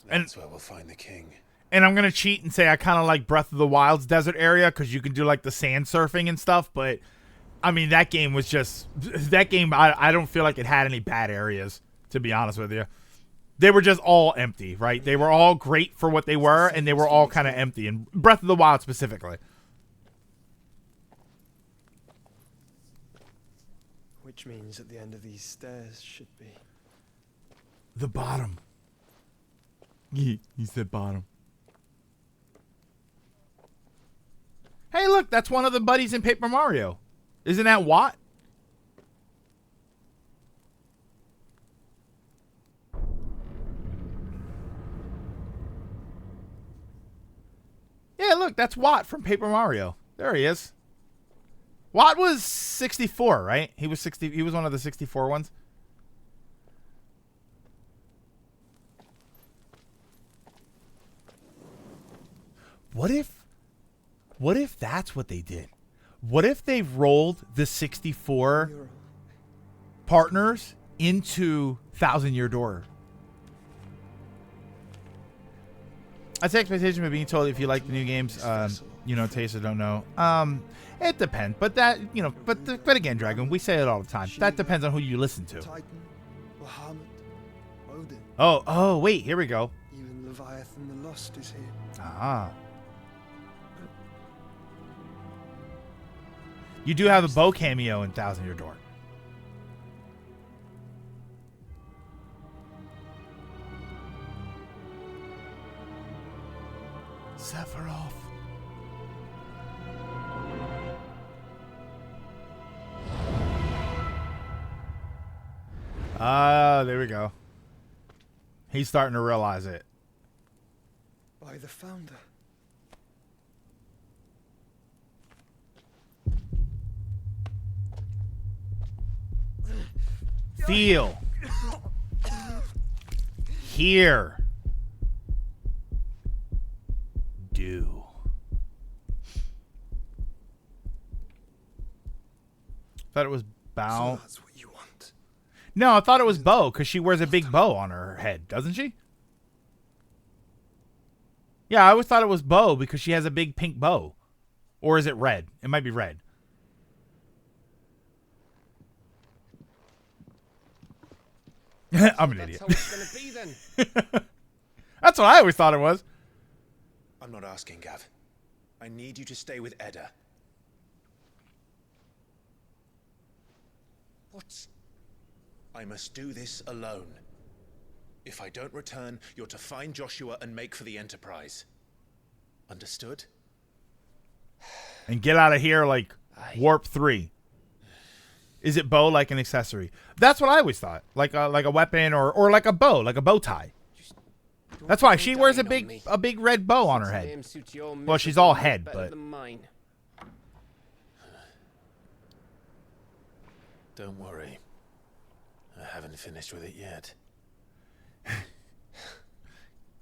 And- That's where we'll find the king. And I'm gonna cheat and say I kind of like Breath of the Wild's desert area because you can do like the sand surfing and stuff. But I mean, that game was just that game. I don't feel like it had any bad areas, to be honest with you. They were just all empty, right? They were all great for what they were, and they were all kind of empty. And Breath of the Wild specifically. Which means at the end of these stairs should be. The bottom. He said bottom. Hey, look, that's one of the buddies in Paper Mario. Isn't that Watt? Yeah, look, that's Watt from Paper Mario. There he is. Watt was 64, right? He was 60. He was one of the 64 ones. What if that's what they did? What if they rolled the 64 partners into Thousand Year Door? I'd say expectation of being told if you like the new games, you know, taste or don't know. It depends, but that, you know, but again, Dragon, we say it all the time. That depends on who you listen to. Titan, Bahamut, Odin, Oh, wait, here we go. even Leviathan the Lost is here. Ah. You do have a bow cameo in Thousand Year Door. Sephiroth. Ah, there we go. He's starting to realize it. By the founder. Feel. Hear. Do. Thought it was bow. So that's what you want. No, I thought it was bow because she wears a big bow on her head, doesn't she? Yeah, I always thought it was bow because she has a big pink bow. Or is it red? It might be red. I'm an idiot. That's how it's gonna be then. That's what I always thought it was. I'm not asking, Gav. I need you to stay with Edda. What? I must do this alone. If I don't return, you're to find Joshua and make for the Enterprise. Understood? And get out of here like warp 3. Is it bow like an accessory? That's what I always thought. Like a weapon or like a bow tie. That's why she wears a big red bow on her head. Well, she's all head, but Don't worry. I haven't finished with it yet.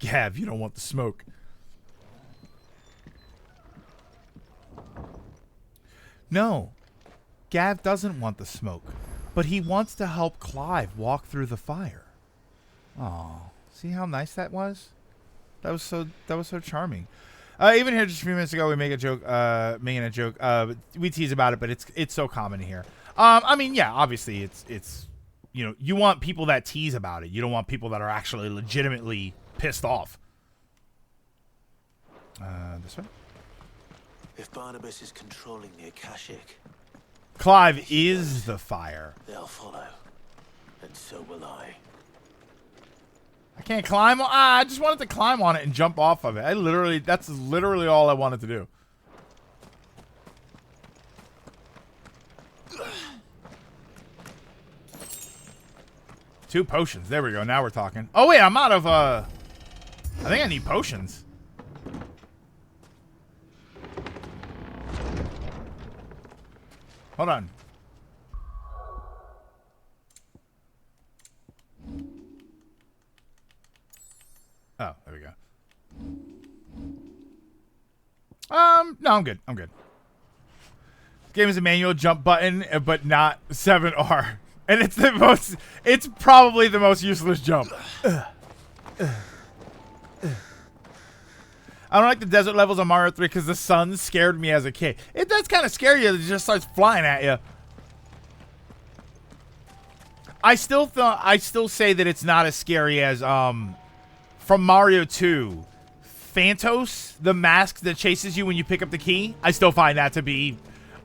Gav, you don't want the smoke. No. Gav doesn't want the smoke, but he wants to help Clive walk through the fire. Oh, see how nice that was? That was so charming. Even here just a few minutes ago, we make a joke, making a joke. We tease about it, but it's so common here. I mean, yeah, obviously it's you know, you want people that tease about it. You don't want people that are actually legitimately pissed off. This way. If Barnabas is controlling the Akashic, Clive is the fire. they'll follow. And so will I. I can't climb. I just wanted to climb on it and jump off of it. That's literally all I wanted to do. Two potions. There we go. Now we're talking. Oh, wait. I'm out of, I think I need potions. Hold on. Oh, there we go. No, I'm good. I'm good. This game is a manual jump button, but not 7R. And it's probably the most useless jump. I don't like the desert levels on Mario 3 because the sun scared me as a kid. It does kind of scare you. It just starts flying at you. I still say that it's not as scary as from Mario 2, Phantos, the mask that chases you when you pick up the key. I still find that to be,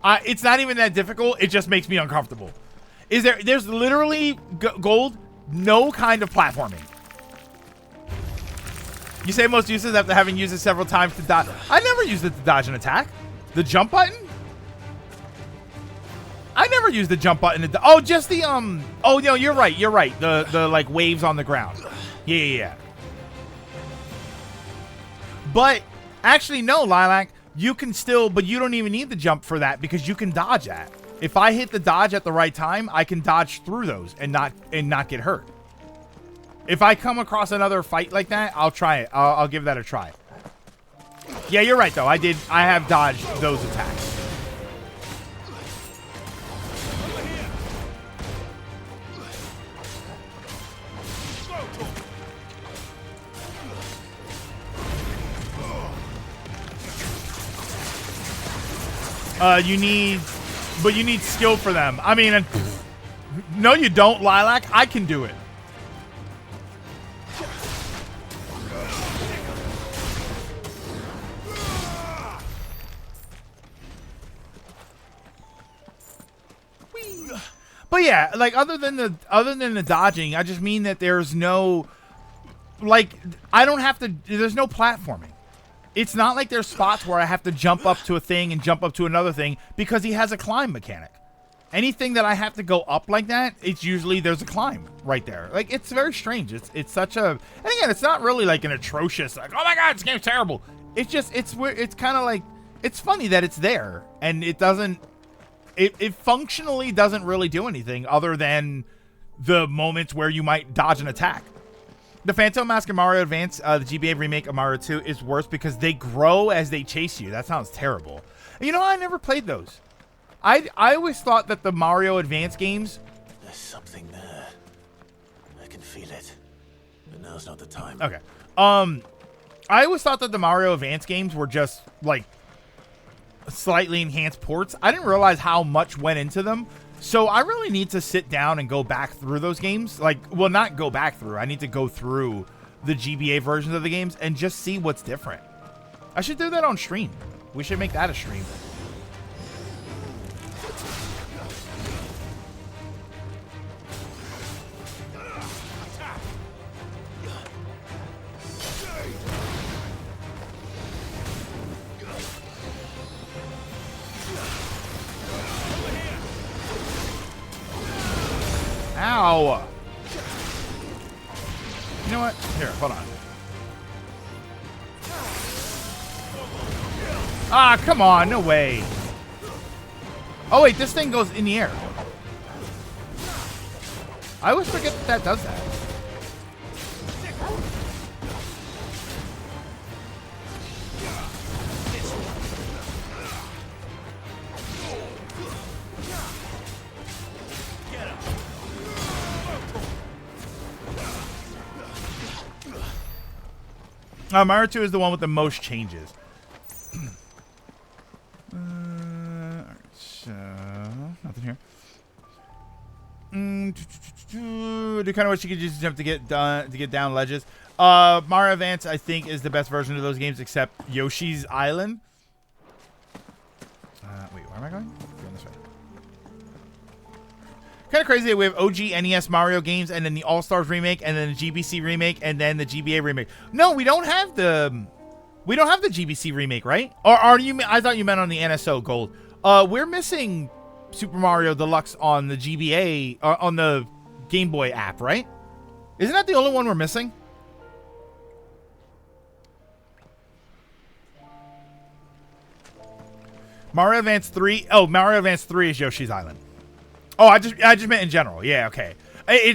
it's not even that difficult. It just makes me uncomfortable. There's literally gold, no kind of platforming. You say most uses after having used it several times to dodge. I never used it to dodge an attack. The jump button? I never used the jump button to oh, just the oh no, you're right. The like waves on the ground. Yeah. But actually no, Lilac, you can still, but you don't even need the jump for that because you can dodge that. If I hit the dodge at the right time, I can dodge through those and not get hurt. If I come across another fight like that, I'll try it. I'll give that a try. Yeah, you're right though. I have dodged those attacks. You need skill for them. I mean, no, you don't, Lilac. I can do it. But yeah, like other than the dodging, I just mean that there's no, like, I don't have to. There's no platforming. It's not like there's spots where I have to jump up to a thing and jump up to another thing because he has a climb mechanic. anything that I have to go up like that, it's usually there's a climb right there. Like, it's very strange. It's such a, and again, it's not really like an atrocious, like, oh my god, this game's terrible. It's just, it's weird. It's kind of like, it's funny that it's there, and it doesn't, it functionally doesn't really do anything other than the moments where you might dodge an attack. The Phantom Mask of Mario Advance, the GBA remake of Mario 2, is worse because they grow as they chase you. That sounds terrible. You know, I never played those. I always thought that the Mario Advance games... There's something there. I can feel it. But now's not the time. Okay. I always thought that the Mario Advance games were just, like, slightly enhanced ports. I didn't realize how much went into them. So I really need to sit down and go back through those games. Like, well, not go back through. I need to go through the GBA versions of the games and just see what's different. I should do that on stream. We should make that a stream. Ow! You know what? Here, hold on. Ah, come on, no way. Oh wait, this thing goes in the air. I always forget that that does that. Mario 2 is the one with the most changes. Alright, so nothing here. Do kind of wish you could just jump to get down ledges. Mario Advance, I think, is the best version of those games, except Yoshi's Island. Wait, where am I going? Going this way. Kind of crazy that we have OG NES Mario games, and then the All Stars remake, and then the GBC remake, and then the GBA remake. No, we don't have the GBC remake, right? Or are you? I thought you meant on the NSO Gold. We're missing Super Mario Deluxe on the GBA on the Game Boy app, right? Isn't that the only one we're missing? Mario Advance 3. Oh, Mario Advance 3 is Yoshi's Island. Oh, I just meant in general. Yeah, okay.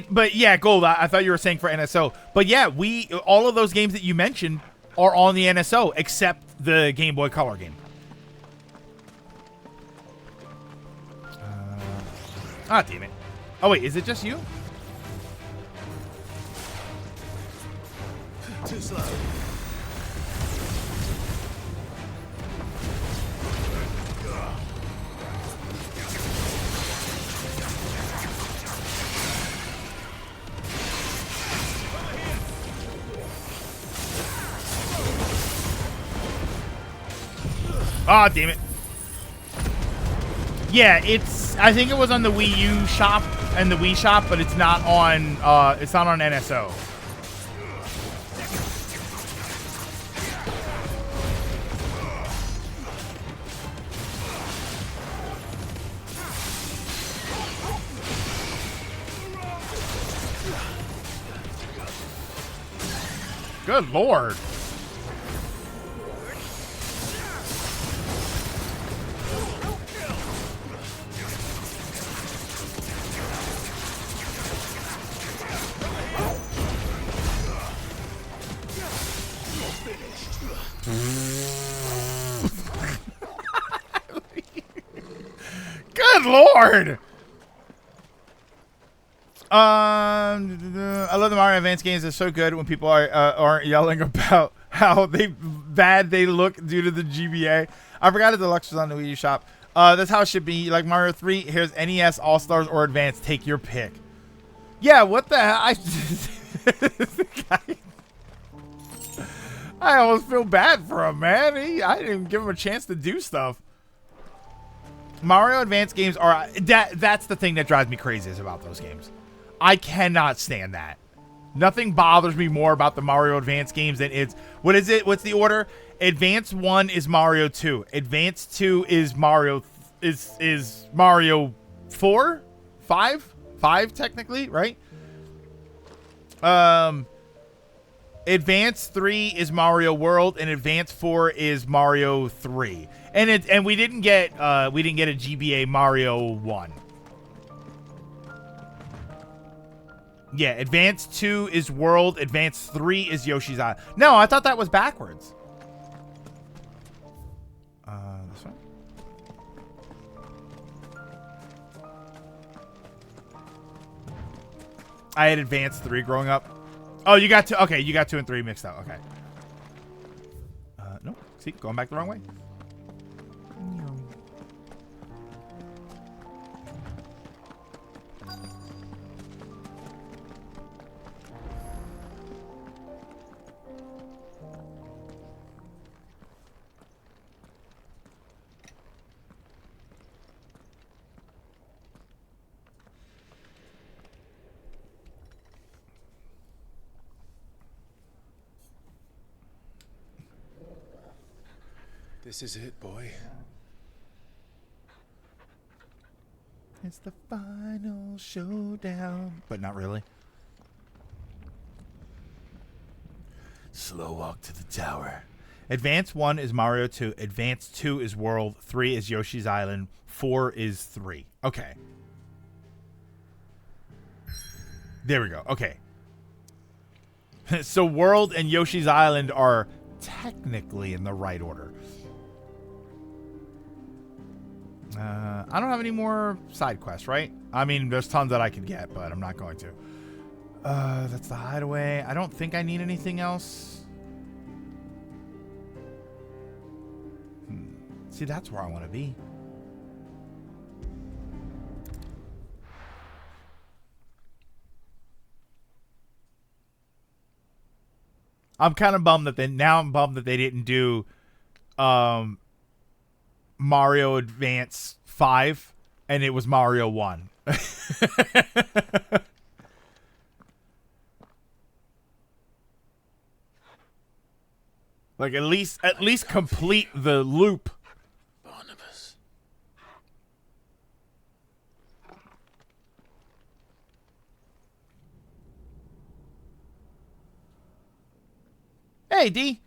But yeah, Gold, I thought you were saying for NSO. But yeah, all of those games that you mentioned are on the NSO, except the Game Boy Color game. Damn it. Oh, wait, is it just you? Too slow. Ah, damn it. Yeah, I think it was on the Wii U shop and the Wii shop, but it's not on NSO. Good Lord. Good Lord. I love the Mario Advance games. They're so good when people aren't yelling about how bad they look due to the GBA. I forgot the Deluxe was on the Wii U shop. That's how it should be. Like Mario 3, here's NES, All Stars, or Advance. Take your pick. Yeah, what the hell? I almost feel bad for him, man. I didn't even give him a chance to do stuff. Mario Advance games are that's the thing that drives me crazy is about those games. I cannot stand that. Nothing bothers me more about the Mario Advance games than what is it? What's the order? Advance 1 is Mario 2. Advance 2 is Mario 4, 5 technically, right? Advance 3 is Mario World, and Advance 4 is Mario 3. And we didn't get a GBA Mario 1. Yeah, Advance 2 is World, Advance 3 is Yoshi's Island. No, I thought that was backwards. This one. I had Advance 3 growing up. Oh, you got 2. Okay, you got 2 and 3 mixed up. Okay. No. See, going back the wrong way. This is it, boy. It's the final showdown. But not really. Slow walk to the tower. Advance 1 is Mario 2. Advance 2 is World. 3 is Yoshi's Island. 4 is 3. Okay. There we go. Okay. So World and Yoshi's Island are technically in the right order. I don't have any more side quests, right? I mean, there's tons that I could get, but I'm not going to. That's the hideaway. I don't think I need anything else. See, that's where I want to be. I'm kind of bummed that they didn't do Mario Advance 5 and it was Mario 1. Like at least complete the loop. Barnabas. Hey, D.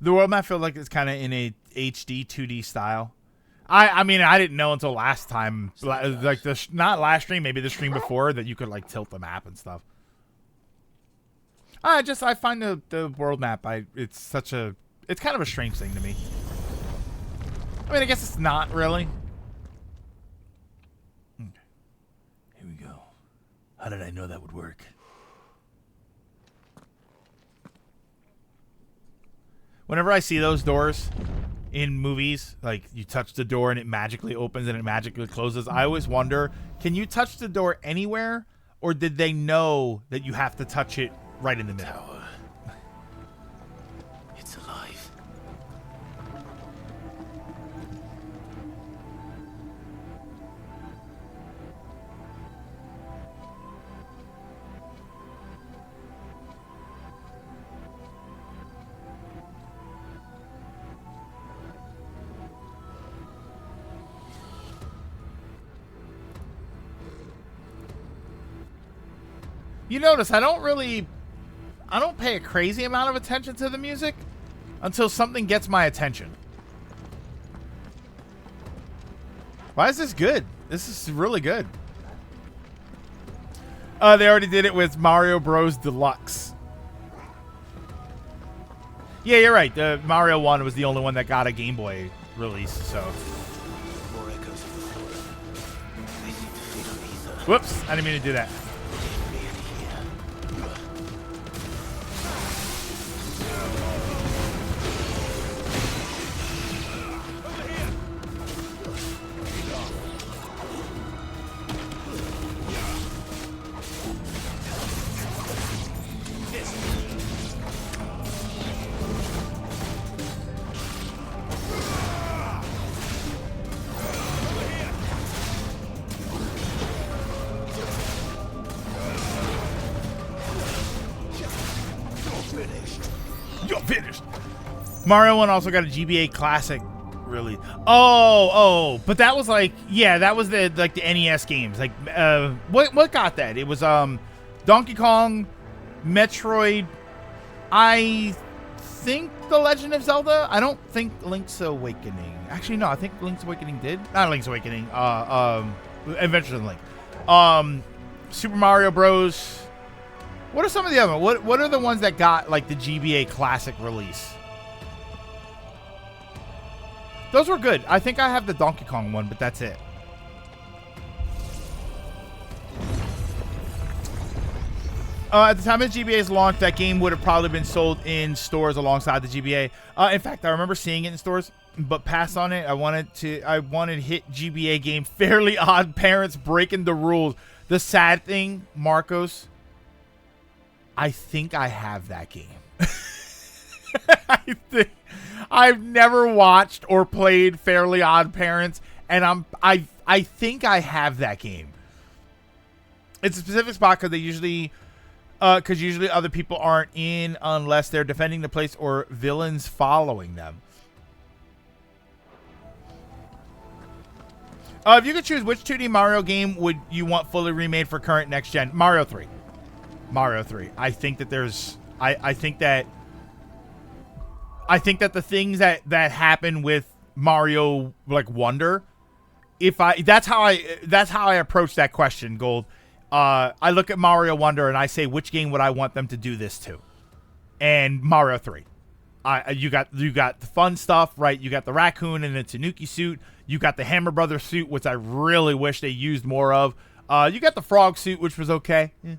The world map feels like it's kind of in a HD 2D style. I mean, I didn't know until last time, like not last stream, maybe the stream before, that you could like tilt the map and stuff. I find the world map, it's kind of a strange thing to me. I mean, I guess it's not really. Here we go. How did I know that would work? Whenever I see those doors in movies, like you touch the door and it magically opens and it magically closes, I always wonder, can you touch the door anywhere, or did they know that you have to touch it right in the middle? Tower. It's alive. You notice I don't pay a crazy amount of attention to the music until something gets my attention. Why is this good? This is really good. They already did it with Mario Bros. Deluxe. Yeah, you're right. The Mario 1 was the only one that got a Game Boy release, so. More echoes of the floor. They seem to feed on ether. Whoops, I didn't mean to do that. Mario 1 also got a GBA Classic release. Oh, but that was like, yeah, that was the NES games. Like, what got that? It was Donkey Kong, Metroid, I think The Legend of Zelda. I don't think Link's Awakening. Actually, no, I think Link's Awakening did. Not Link's Awakening. Adventures in Link. Super Mario Bros. What are some of the other ones? What are the ones that got like the GBA Classic release? Those were good. I think I have the Donkey Kong one, but that's it. At the time of the GBA's launch, that game would have probably been sold in stores alongside the GBA. In fact, I remember seeing it in stores, but passed on it. I wanted hit GBA game Fairly Odd Parents breaking the rules. The sad thing, Marcos, I think I have that game. I've never watched or played Fairly Odd Parents, and I think I have that game. It's a specific spot because usually other people aren't in unless they're defending the place or villains following them. If you could choose which 2D Mario game would you want fully remade for current next gen, Mario 3. Mario 3. I think that the things that happen with Mario like Wonder, that's how I approach that question, Gold. I look at Mario Wonder and I say, which game would I want them to do this to? And Mario 3. You got the fun stuff, right? You got the raccoon in the Tanuki suit. You got the Hammer Brothers suit, which I really wish they used more of. You got the frog suit, which was okay. Yeah.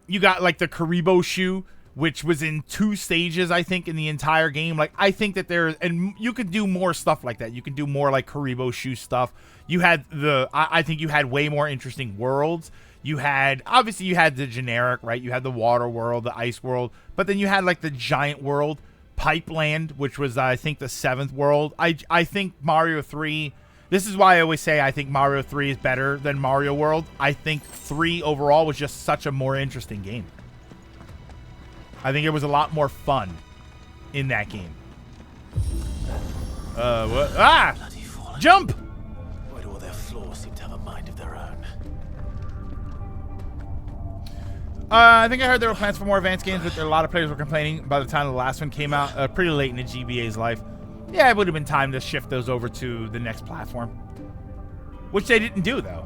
You got like the Karibo shoe, which was in 2 stages, I think, in the entire game. Like, I think that and you could do more stuff like that. You can do more like Karibo shoe stuff. You had I think you had way more interesting worlds. Obviously you had the generic, right? You had the water world, the ice world, but then you had like the giant world, Pipeland, which was, I think, the 7th world. I think Mario 3, this is why I always say I think Mario 3 is better than Mario World. I think 3 overall was just such a more interesting game. I think it was a lot more fun in that game. What? Ah! Jump! Why do all their floors seem to have a mind of their own? I think I heard there were plans for more advanced games, but a lot of players were complaining by the time the last one came out, pretty late in the GBA's life. Yeah, it would have been time to shift those over to the next platform. Which they didn't do, though.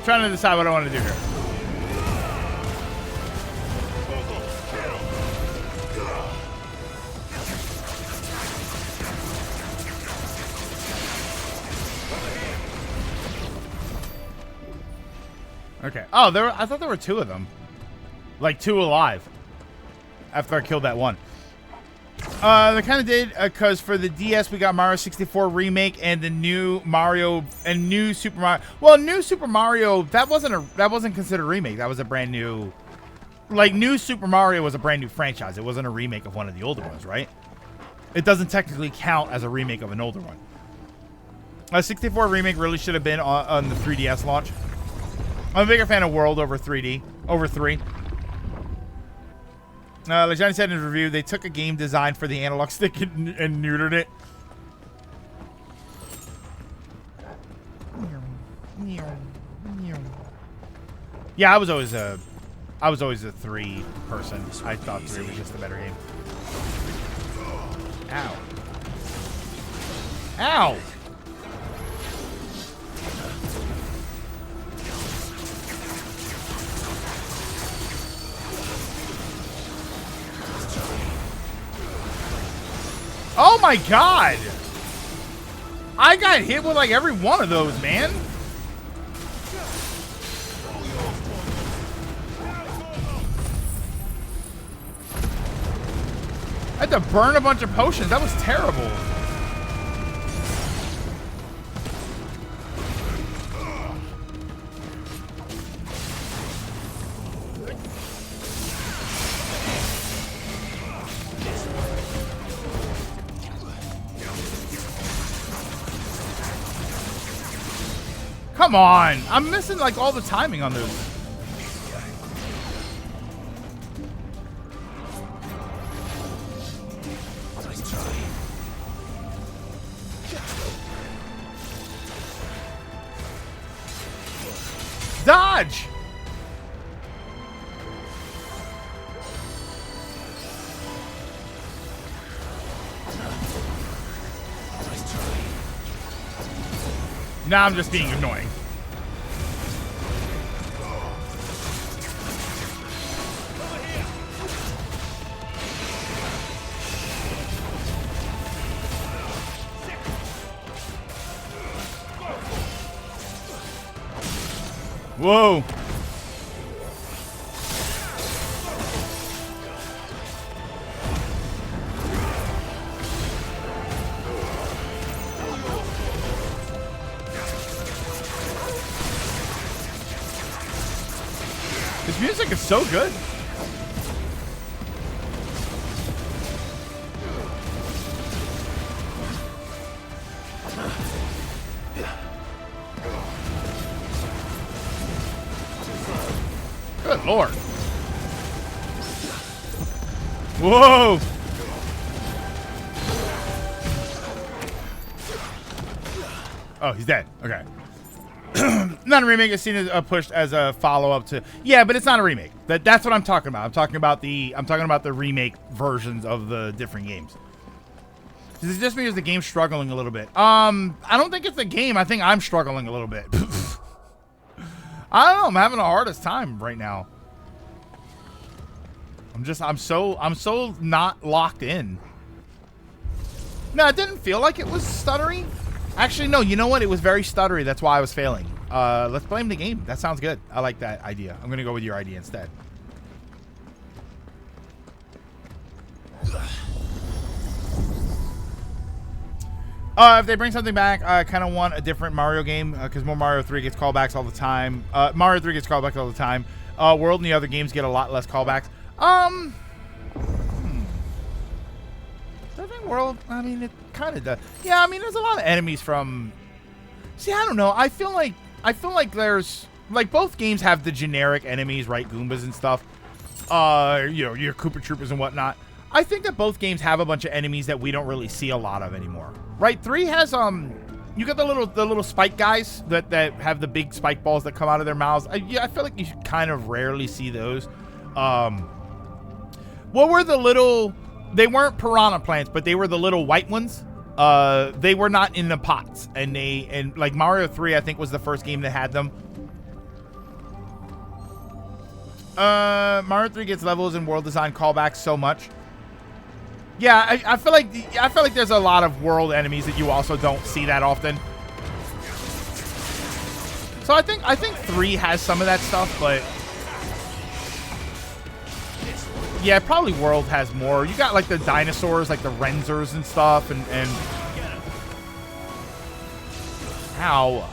Trying to decide what I want to do here. Okay. Oh, I thought there were 2 of them. Like 2 alive. After I killed that one. They kind of did, because for the DS we got Mario 64 remake and the new Mario and new Super Mario. Well, new Super Mario, that wasn't considered a remake. That was a brand new, like, new Super Mario was a brand new franchise. It wasn't a remake of one of the older ones, right? It doesn't technically count as a remake of an older one. A 64 remake really should have been on the 3DS launch. I'm a bigger fan of World over 3D, over 3. Like Johnny said in his review, they took a game designed for the analog stick and neutered it. Yeah, I was always a 3 person. I thought 3 was just the better game. Ow. Ow! my god! I got hit with like every one of those, man. I had to burn a bunch of potions. That was terrible. Come on. I'm missing like all the timing on those. Dodge! Now I'm just being annoying. Whoa. This music is so good. Good lord. Whoa. Oh, he's dead. Okay. Not a remake. It's seen as pushed as a follow-up to. Yeah, but it's not a remake. That's what I'm talking about. I'm talking about the remake versions of the different games. This is just because the game's struggling a little bit. I don't think it's the game. I think I'm struggling a little bit. I don't know. I'm having the hardest time right now. I'm so not locked in. No, it didn't feel like it was stuttery. Actually, no. You know what? It was very stuttery. That's why I was failing. Let's blame the game. That sounds good. I like that idea. I'm gonna go with your idea instead. If they bring something back, I kind of want a different Mario game because more Mario 3 gets callbacks all the time. Mario 3 gets callbacks all the time. World and the other games get a lot less callbacks. I think World, I mean, it kind of does. Yeah, I mean, there's a lot of enemies from... See, I don't know. I feel like there's... Like, both games have the generic enemies, right? Goombas and stuff. You know, your Koopa Troopers and whatnot. I think that both games have a bunch of enemies that we don't really see a lot of anymore. Right? 3 has, you got the little spike guys that have the big spike balls that come out of their mouths. Yeah, I feel like you kind of rarely see those. What were the little... They weren't piranha plants, but they were the little white ones. They were not in the pots. And like Mario 3, I think, was the first game that had them. Mario 3 gets levels and world design callbacks so much. Yeah, I feel like there's a lot of world enemies that you also don't see that often. So I think 3 has some of that stuff, but yeah, probably World has more. You got like the dinosaurs, like the Renzers and stuff, and ow.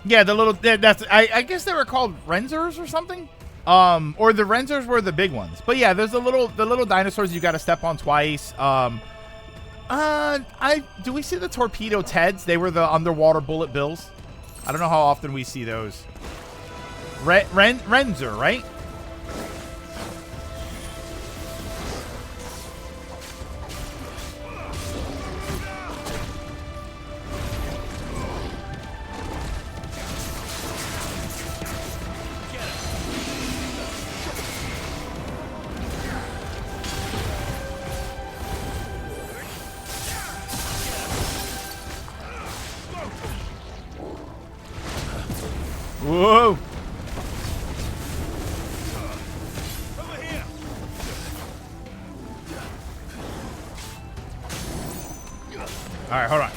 Yeah, the little that's I guess they were called Renzers or something. Or the Renzers were the big ones. But yeah, there's the little dinosaurs you got to step on twice. Do we see the Torpedo Teds? They were the underwater bullet bills. I don't know how often we see those. Renzer, right? Whoa. All right, hold on.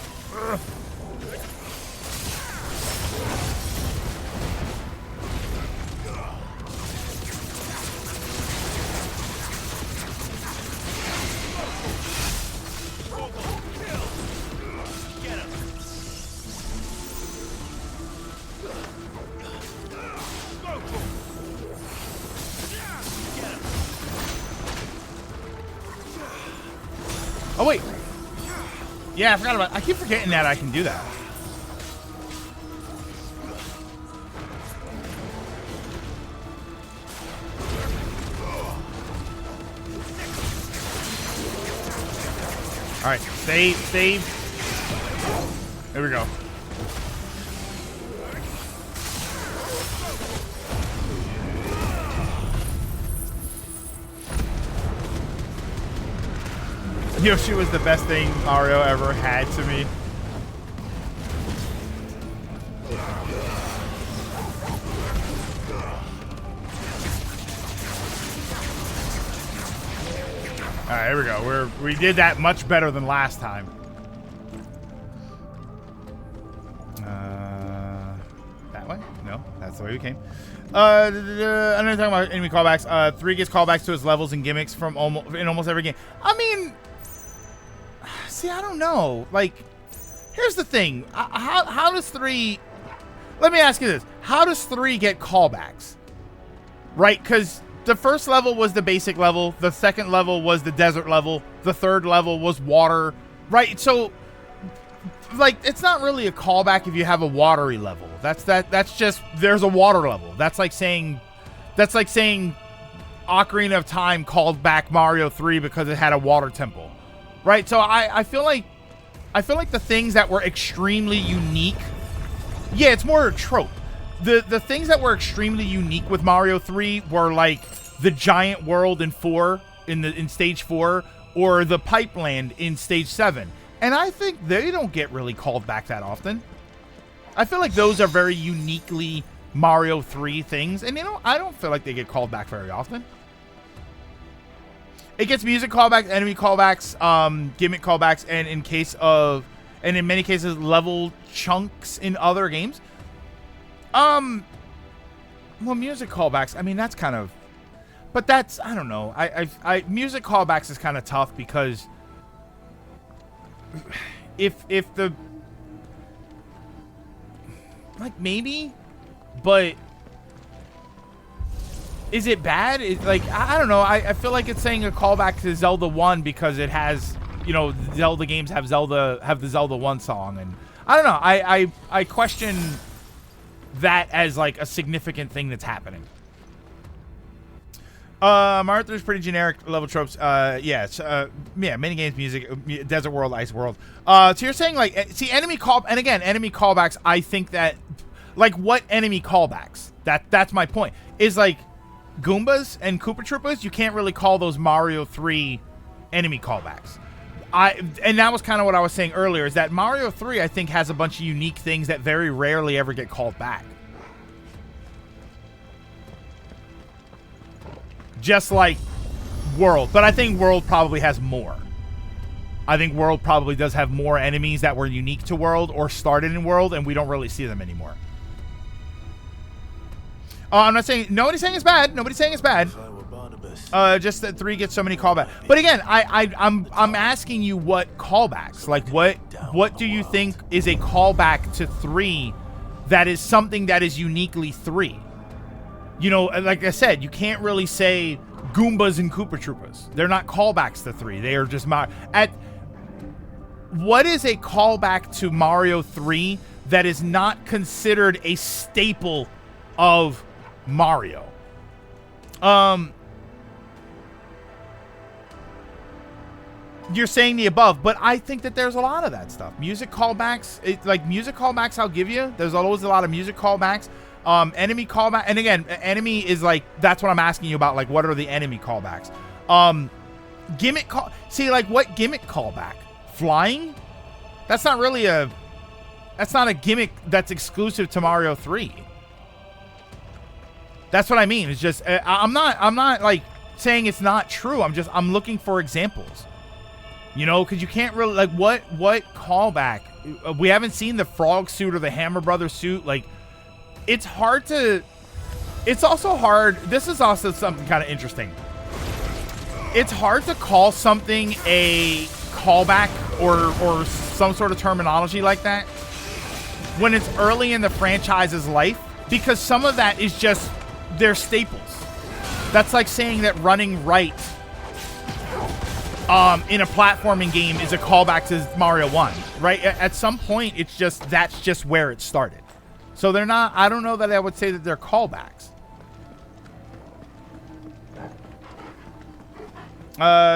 Oh wait. Yeah, I forgot about. I keep forgetting that I can do that. All right, save. There we go. Yoshi was the best thing Mario ever had to me. All right, here we go. We did that much better than last time. That way? No, that's the way we came. I'm not talking about enemy callbacks. 3 gets callbacks to his levels and gimmicks from almost every game. I mean, see, I don't know. Like, here's the thing. How does 3... Let me ask you this. How does 3 get callbacks? Right? Because the first level was the basic level. The second level was the desert level. The third level was water. Right? So, like, it's not really a callback if you have a watery level. That's just, there's a water level. That's like saying Ocarina of Time called back Mario 3 because it had a water temple. Right? So I feel like the things that were extremely unique, yeah, it's more a trope. The things that were extremely unique with Mario 3 were like the giant world in stage 4 or the pipeland in stage 7. And I think they don't get really called back that often. I feel like those are very uniquely Mario 3 things. And, you know, I don't feel like they get called back very often. It gets music callbacks, enemy callbacks, gimmick callbacks, and in many cases, level chunks in other games. Well, music callbacks, I mean, that's kind of... But that's, I don't know. Music callbacks is kind of tough because... If the... Like, maybe, but is it bad? Like, I don't know. I feel like it's saying a callback to Zelda 1 because it has, you know, Zelda games have the Zelda 1 song, and I don't know. I question that as like a significant thing that's happening. Mario 3 is pretty generic level tropes. Yeah, mini games, music, desert world, ice world. So you're saying like, see, enemy callbacks. I think that, like, what enemy callbacks? That's my point. Is like Goombas and Koopa Troopas. You can't really call those Mario 3 enemy callbacks. And that was kind of what I was saying earlier. Is that Mario 3 I think has a bunch of unique things that very rarely ever get called back. Just like World. But I think World probably has more. I think World probably does have more enemies that were unique to World or started in World, and we don't really see them anymore. I'm not saying... Nobody's saying it's bad. Nobody's saying it's bad. Just that 3 gets so many callbacks. But again, I'm asking you what callbacks. Like, what do you think is a callback to 3 that is something that is uniquely 3? You know, like I said, you can't really say Goombas and Koopa Troopas. They're not callbacks to 3. They are just what is a callback to Mario 3 that is not considered a staple of Mario? You're saying the above, but I think that there's a lot of that stuff. Music callbacks, music callbacks I'll give you. There's always a lot of music callbacks. Enemy callback, and again, enemy is like, that's what I'm asking you about, like, what are the enemy callbacks? Gimmick like, what gimmick callback? Flying? That's not really that's not a gimmick that's exclusive to Mario 3. That's what I mean. It's just, I'm not like saying it's not true. I'm looking for examples. You know, because you can't really, like, what callback? We haven't seen the Frog suit or the Hammer Brothers suit. Like, it's hard to, it's also hard, this is also something kind of interesting. It's hard to call something a callback or some sort of terminology like that when it's early in the franchise's life, because some of that is just their staples. That's like saying that running right in a platforming game is a callback to Mario 1, right? At some point, it's just, that's just where it started. So they're not, I don't know that I would say that they're callbacks.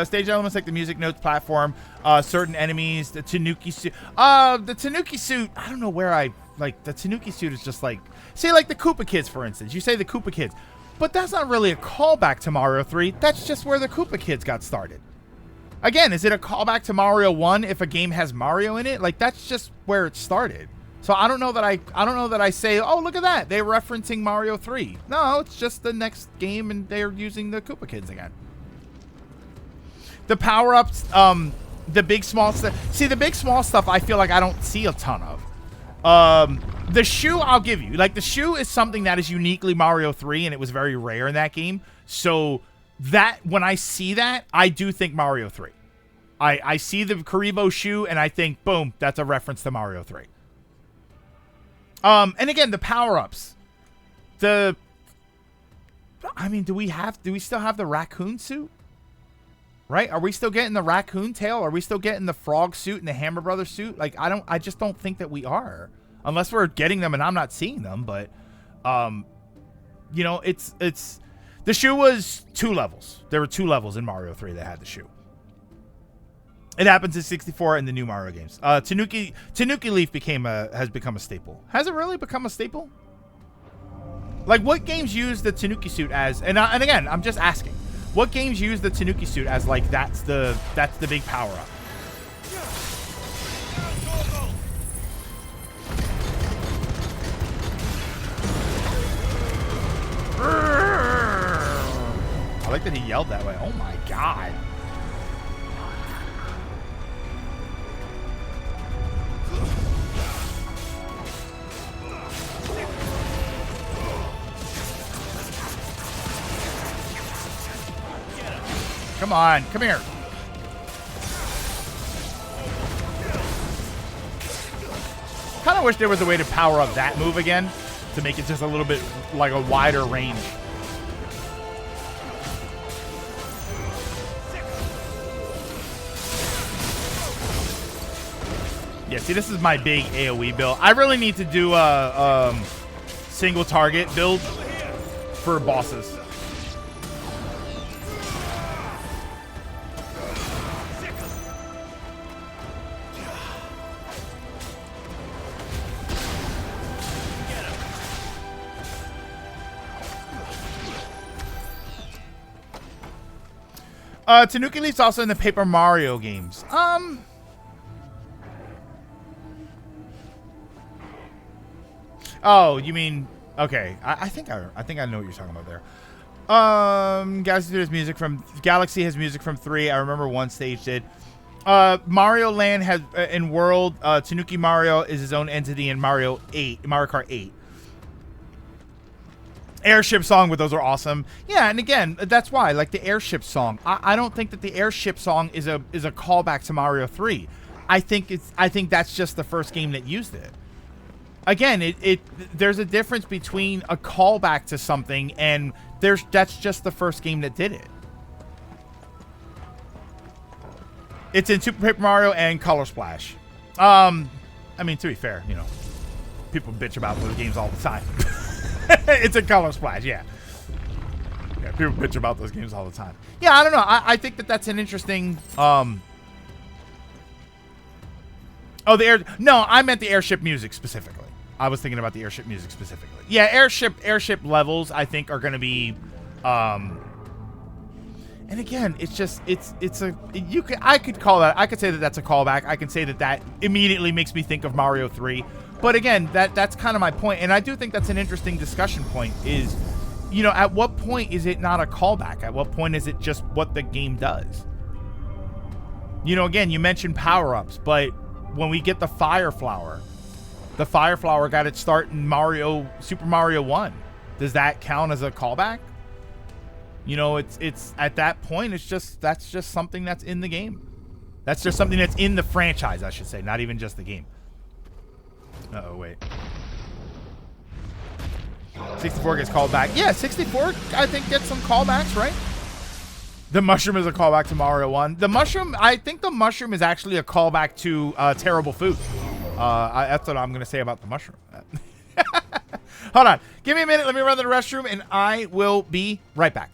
Stage elements like the music notes platform, certain enemies, the Tanuki suit. The Tanuki suit, I don't know where I, like, the Tanuki suit is just like, say like the Koopa Kids, for instance. You say the Koopa Kids, but that's not really a callback to Mario 3. That's just where the Koopa Kids got started. Again, is it a callback to Mario 1 if a game has Mario in it? Like, that's just where it started. So I don't know that I say, oh, look at that, they're referencing Mario 3. No, it's just the next game and they're using the Koopa Kids again. The power-ups, the big small stuff. See, the big small stuff I feel like I don't see a ton of. The shoe I'll give you. Like, the shoe is something that is uniquely Mario 3 and it was very rare in that game. So that, when I see that, I do think Mario 3. I see the Karibo shoe and I think, boom, that's a reference to Mario 3. And again, the power-ups. I mean, do we still have the raccoon suit? Right? Are we still getting the raccoon tail? Are we still getting the frog suit and the Hammer Brothers suit? Like, I just don't think that we are. Unless we're getting them and I'm not seeing them, but you know, it's the shoe was 2 levels. There were 2 levels in Mario 3 that had the shoe. It happens in 64 and the new Mario games. Tanuki Leaf has become a staple. Has it really become a staple? Like, what games use the Tanuki suit as? And again, I'm just asking. What games use the Tanuki suit as, like, that's the big power up? I like that he yelled that way. Oh my god. Come on, come here. Kind of wish there was a way to power up that move again to make it just a little bit like a wider range. Yeah, see, this is my big AoE build. I really need to do a single target build for bosses. Tanuki Leaf's also in the Paper Mario games. Oh, you mean, okay. I think I know what you're talking about there. Galaxy has music from 3. I remember one stage did. Mario Land has in World, Tanuki Mario is his own entity in Mario Kart 8. Airship song, but those are awesome. Yeah, and again, that's why, like the airship song. I don't think that the airship song is a callback to Mario 3. I think that's just the first game that used it. Again, there's a difference between a callback to something and that's just the first game that did it. It's in Super Paper Mario and Color Splash. I mean, to be fair, you know, people bitch about those games all the time. It's a Color Splash, yeah. Yeah, people bitch about those games all the time. Yeah, I don't know. I think that's an interesting. Oh, no, I meant the airship music specifically. I was thinking about the airship music specifically. Yeah, airship levels I think are going to be. And again, it's just I could call that. I could say that that's a callback. I can say that immediately makes me think of Mario 3. But again, that's kind of my point, and I do think that's an interesting discussion point. Is, you know, at what point is it not a callback? At what point is it just what the game does? You know, again, you mentioned power-ups, but when we get the Fire Flower got its start in Super Mario 1. Does that count as a callback? You know, it's at that point, that's just something that's in the game. That's just something that's in the franchise, I should say, not even just the game. Uh-oh, wait. 64 gets called back. Yeah, 64, I think, gets some callbacks, right? The mushroom is a callback to Mario 1. The mushroom, I think the mushroom is actually a callback to Terrible Food. That's what I'm going to say about the mushroom. Hold on. Give me a minute. Let me run to the restroom, and I will be right back.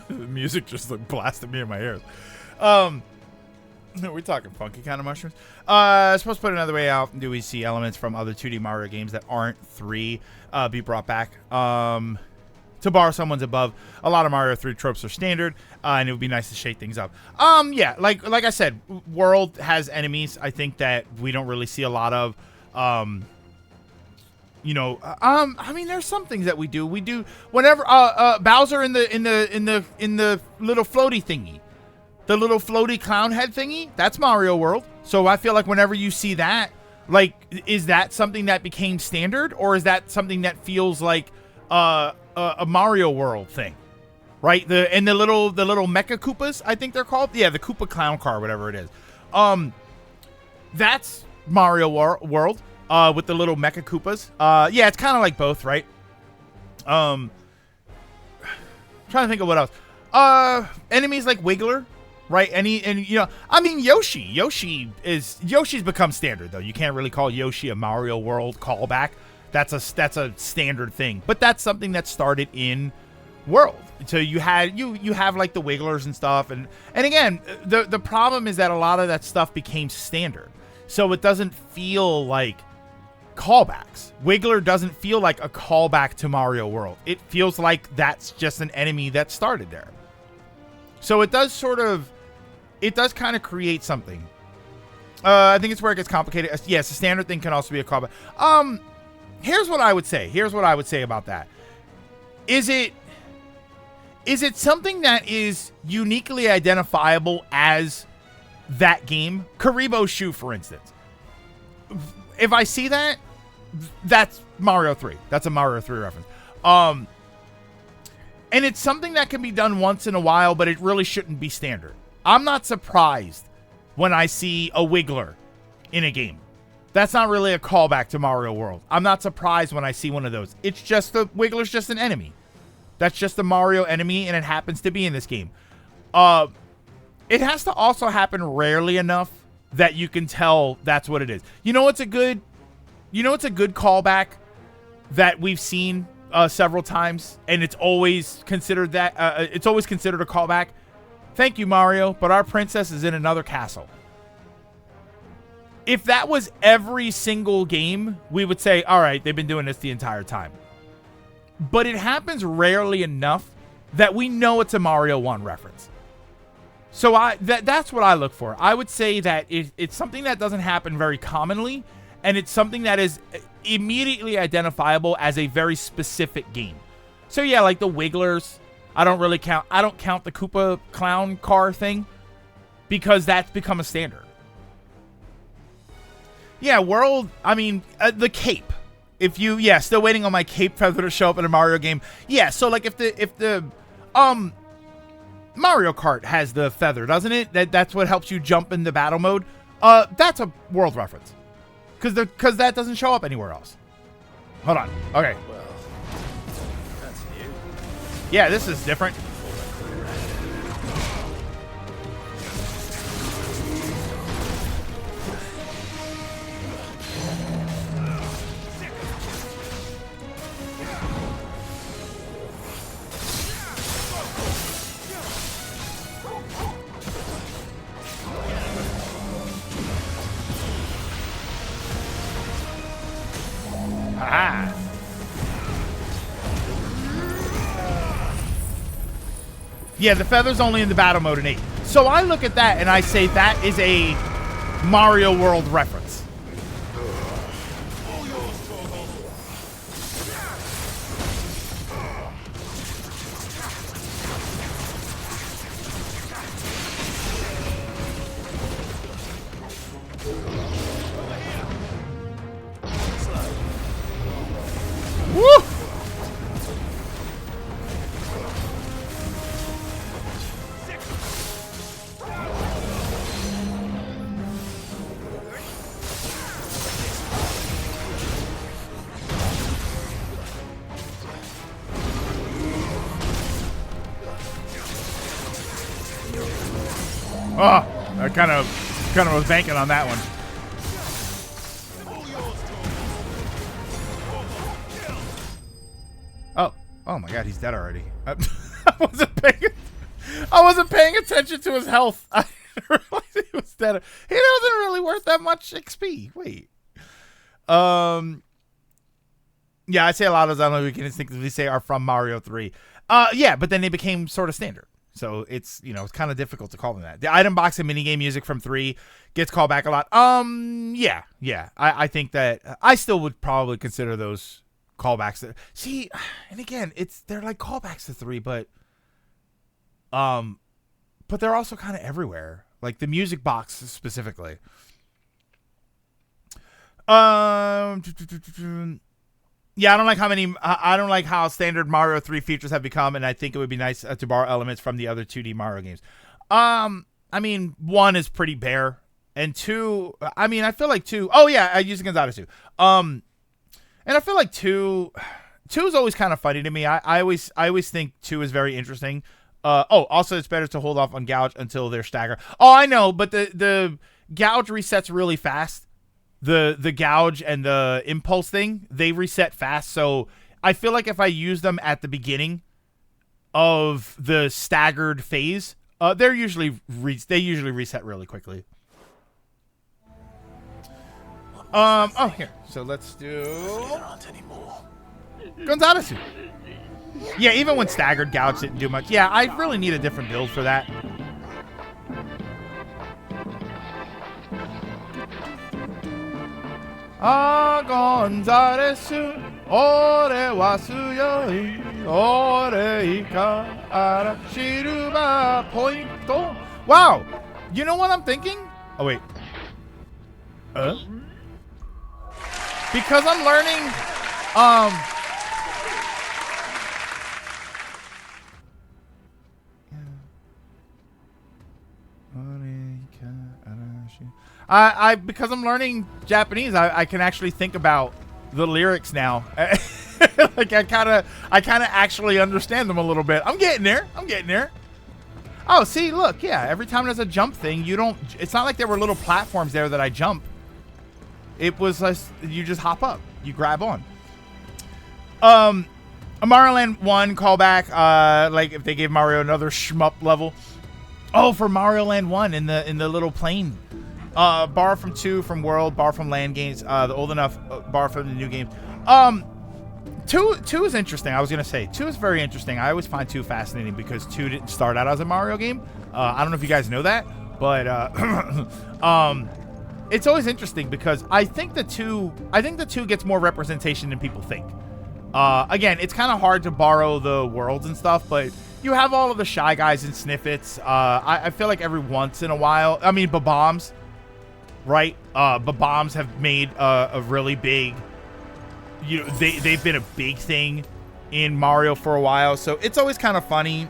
Music just like blasted me in my ears. We're talking funky kind of mushrooms. Supposed to put it another way out. Do we see elements from other 2D Mario games that aren't 3 be brought back? To borrow someone's above, a lot of Mario 3 tropes are standard, and it would be nice to shake things up. Yeah, like I said, world has enemies. I think that we don't really see a lot of. I mean, there's some things that we do. We do whenever Bowser in the little floaty thingy, the little floaty clown head thingy. That's Mario World. So I feel like whenever you see that, like, is that something that became standard, or is that something that feels like a Mario World thing, right? The little Mecha Koopas, I think they're called. Yeah, the Koopa Clown Car, whatever it is. That's Mario World with the little Mecha Koopas. Yeah, it's kind of like both, right? Trying to think of what else. Enemies like Wiggler, right? Yoshi's become standard though. You can't really call Yoshi a Mario World callback. That's a standard thing. But that's something that started in World. So you have like the Wigglers and stuff, and again, the problem is that a lot of that stuff became standard. So it doesn't feel like callbacks. Wiggler doesn't feel like a callback to Mario World. It feels like that's just an enemy that started there. So it does kind of create something. I think it's where it gets complicated. Yes, a standard thing can also be a callback. Here's what I would say about that. Is it something that is uniquely identifiable as that game? Karibo's shoe, for instance. If I see that, that's Mario 3. That's a Mario 3 reference. And it's something that can be done once in a while, but it really shouldn't be standard. I'm not surprised when I see a Wiggler in a game. That's not really a callback to Mario World. I'm not surprised when I see one of those. It's just Wiggler's just an enemy. That's just a Mario enemy, and it happens to be in this game. It has to also happen rarely enough that you can tell that's what it is. You know what's a good callback that we've seen several times, and it's always considered a callback? Thank you, Mario, but our princess is in another castle. If that was every single game, we would say, all right, they've been doing this the entire time. But it happens rarely enough that we know it's a Mario 1 reference. So that's what I look for. I would say that it's something that doesn't happen very commonly, and it's something that is immediately identifiable as a very specific game. So yeah, like the Wigglers, I don't count the Koopa Clown Car thing because that's become a standard. Yeah, World, the cape. Still waiting on my cape feather to show up in a Mario game. Yeah, so like if the Mario Kart has the feather, doesn't it? That's what helps you jump in the battle mode. That's a World reference. Cause that doesn't show up anywhere else. Hold on. Okay. Well, that's new. Yeah, this is different. Ah. Yeah, the feather's only in the battle mode in 8. So I look at that and I say that is a Mario World reference. Woo! Oh, I kind of was banking on that one. Oh my God, he's dead already. I wasn't paying attention to his health. I didn't realize he was dead. He wasn't really worth that much XP. Wait. Yeah, I say a lot of those we can instinctively say are from Mario 3. Yeah, but then they became sort of standard. So it's kind of difficult to call them that. The item box and minigame music from 3 gets called back a lot. Yeah. I think that I still would probably consider those callbacks. See, and again, they're like callbacks to 3, but they're also kind of everywhere. Like the music box specifically. Yeah, I don't like how many. I don't like how standard Mario 3 features have become, and I think it would be nice to borrow elements from the other 2D Mario games. I mean, 1 is pretty bare, and 2. I mean, I feel like 2. Oh yeah, I use Gonzalez 2. And I feel like 2 is always kind of funny to me. I always think 2 is very interesting. Also it's better to hold off on gouge until they're staggered. Oh, I know, but the gouge resets really fast. The gouge and the impulse thing, they reset fast. So I feel like if I use them at the beginning of the staggered phase, they usually reset really quickly. Oh, here. So let's do There aren't any more. Gonzalez. Yeah, even when staggered, gouge didn't do much. Yeah, I really need a different build for that. Gonzalez, ore wa suyoi, ore ika ara shiruba pointo. Wow, you know what I'm thinking? Oh wait, because I'm learning, because I'm learning Japanese, I can actually think about the lyrics now. Like I kind of actually understand them a little bit. I'm getting there. Oh, see, look, yeah. Every time there's a jump thing, you don't. It's not like there were little platforms there that I jump. It was you just hop up, you grab on. A Mario Land 1 callback. Like if they gave Mario another shmup level. Oh, for Mario Land 1 in the little plane. Borrow from 2 from World, borrow from Land games. The old enough, borrow from the new games. 2 is interesting. I was gonna say 2 is very interesting. I always find 2 fascinating because 2 didn't start out as a Mario game. I don't know if you guys know that, but it's always interesting because I think the 2 gets more representation than people think. Again, it's kind of hard to borrow the worlds and stuff, but you have all of the Shy Guys and Snippets. I feel like every once in a while, I mean, Bob-ombs, right? Bob-ombs have made a really big, you know, they've been a big thing in Mario for a while, so it's always kind of funny.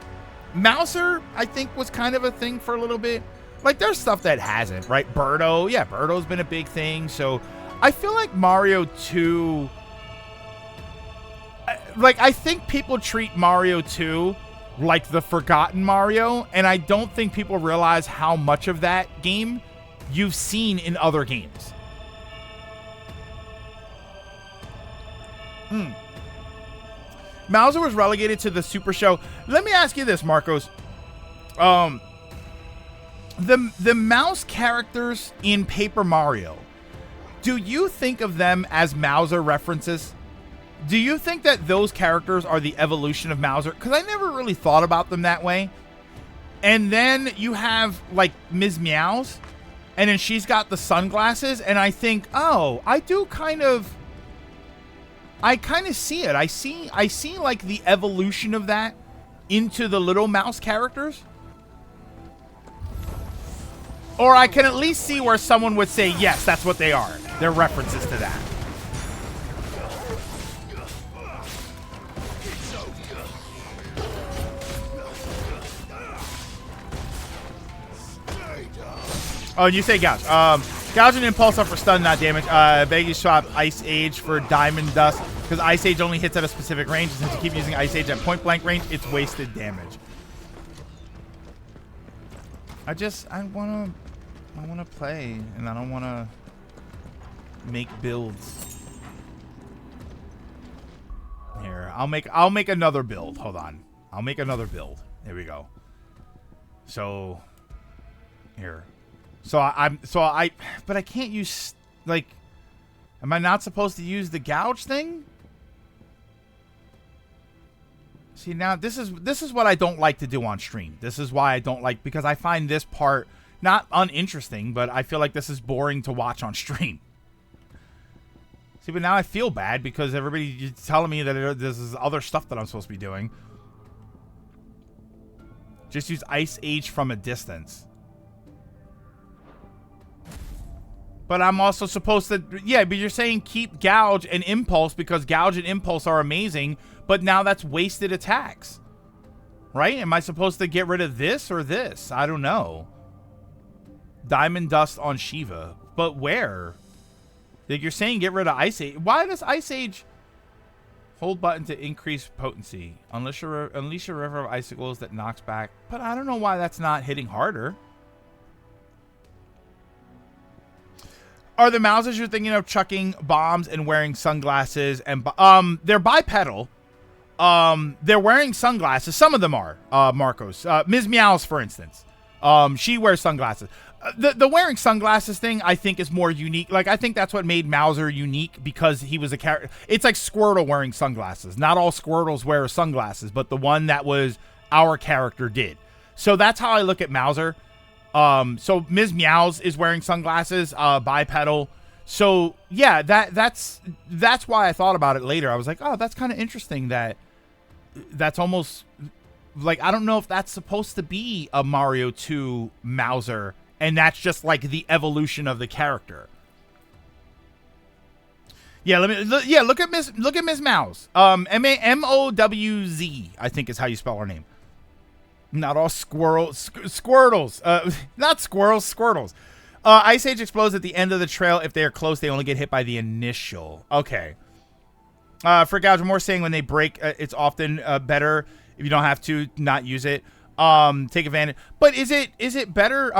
Mouser, I think, was kind of a thing for a little bit. Like, there's stuff that hasn't, right? Birdo, yeah, Birdo's been a big thing, so I feel like Mario 2... Like, I think people treat Mario 2 like the forgotten Mario, and I don't think people realize how much of that game you've seen in other games. Mouser was relegated to the Super Show. Let me ask you this, Marcos. The mouse characters in Paper Mario, do you think of them as Mouser references? Do you think that those characters are the evolution of Mouser? Because I never really thought about them that way. And then you have, like, Ms. Meows, and then she's got the sunglasses, and I think, oh, I kind of see it. I see, like, the evolution of that into the little mouse characters. Or I can at least see where someone would say, yes, that's what they are. They're references to that. Oh, and you say gouge. Gouge and impulse up for stun, not damage. Beg you swap Ice Age for Diamond Dust because Ice Age only hits at a specific range. And since you keep using Ice Age at point blank range, it's wasted damage. I wanna play, and I don't wanna make builds. Here, I'll make another build. Hold on, I'll make another build. There we go. So here. But I can't use, like, am I not supposed to use the gouge thing? See, now this is what I don't like to do on stream. This is why I don't like, because I find this part not uninteresting, but I feel like this is boring to watch on stream. See, but now I feel bad because everybody's telling me that this is other stuff that I'm supposed to be doing. Just use Ice Age from a distance. But I'm also supposed to, yeah, but you're saying keep Gouge and Impulse because Gouge and Impulse are amazing, but now that's wasted attacks. Right? Am I supposed to get rid of this or this? I don't know. Diamond Dust on Shiva. But where? Like you're saying get rid of Ice Age. Why does Ice Age hold button to increase potency? Unleash a river of icicles that knocks back. But I don't know why that's not hitting harder. Are the Mousers you're thinking of chucking bombs and wearing sunglasses? And they're bipedal. They're wearing sunglasses. Some of them are, Marcos. Ms. Meows, for instance. She wears sunglasses. The wearing sunglasses thing, I think, is more unique. Like, I think that's what made Mouser unique because he was a character. It's like Squirtle wearing sunglasses. Not all Squirtles wear sunglasses, but the one that was our character did. So that's how I look at Mouser. So Ms. Meows is wearing sunglasses, bipedal. So yeah, that's why I thought about it later. I was like, oh, that's kind of interesting that's almost like, I don't know if that's supposed to be a Mario 2 Mouser, and that's just like the evolution of the character. Yeah, look at Ms. Mouse. Mowz, I think is how you spell her name. Not all Squirtles. Not squirrels, Squirtles. Ice Age explodes at the end of the trail. If they are close, they only get hit by the initial. Okay. For Gouge, more saying when they break, it's often better if you don't have to not use it. Take advantage. But is it better?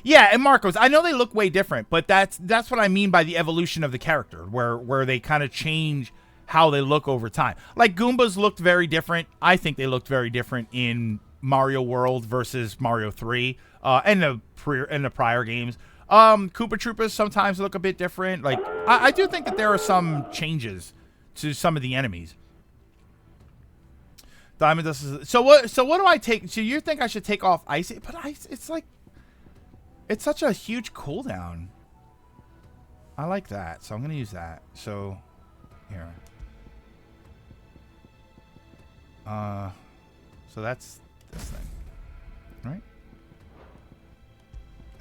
Yeah, and Marcos, I know they look way different, but that's what I mean by the evolution of the character, where they kind of change how they look over time. Like Goombas looked very different. I think they looked very different in Mario World versus Mario 3 and the prior games. Koopa Troopas sometimes look a bit different. Like I do think that there are some changes to some of the enemies. Diamond Dust is, so what do I take? So you think I should take off Ice? But Ice, it's like, it's such a huge cooldown. I like that, so I'm gonna use that. So here. So that's this thing, right?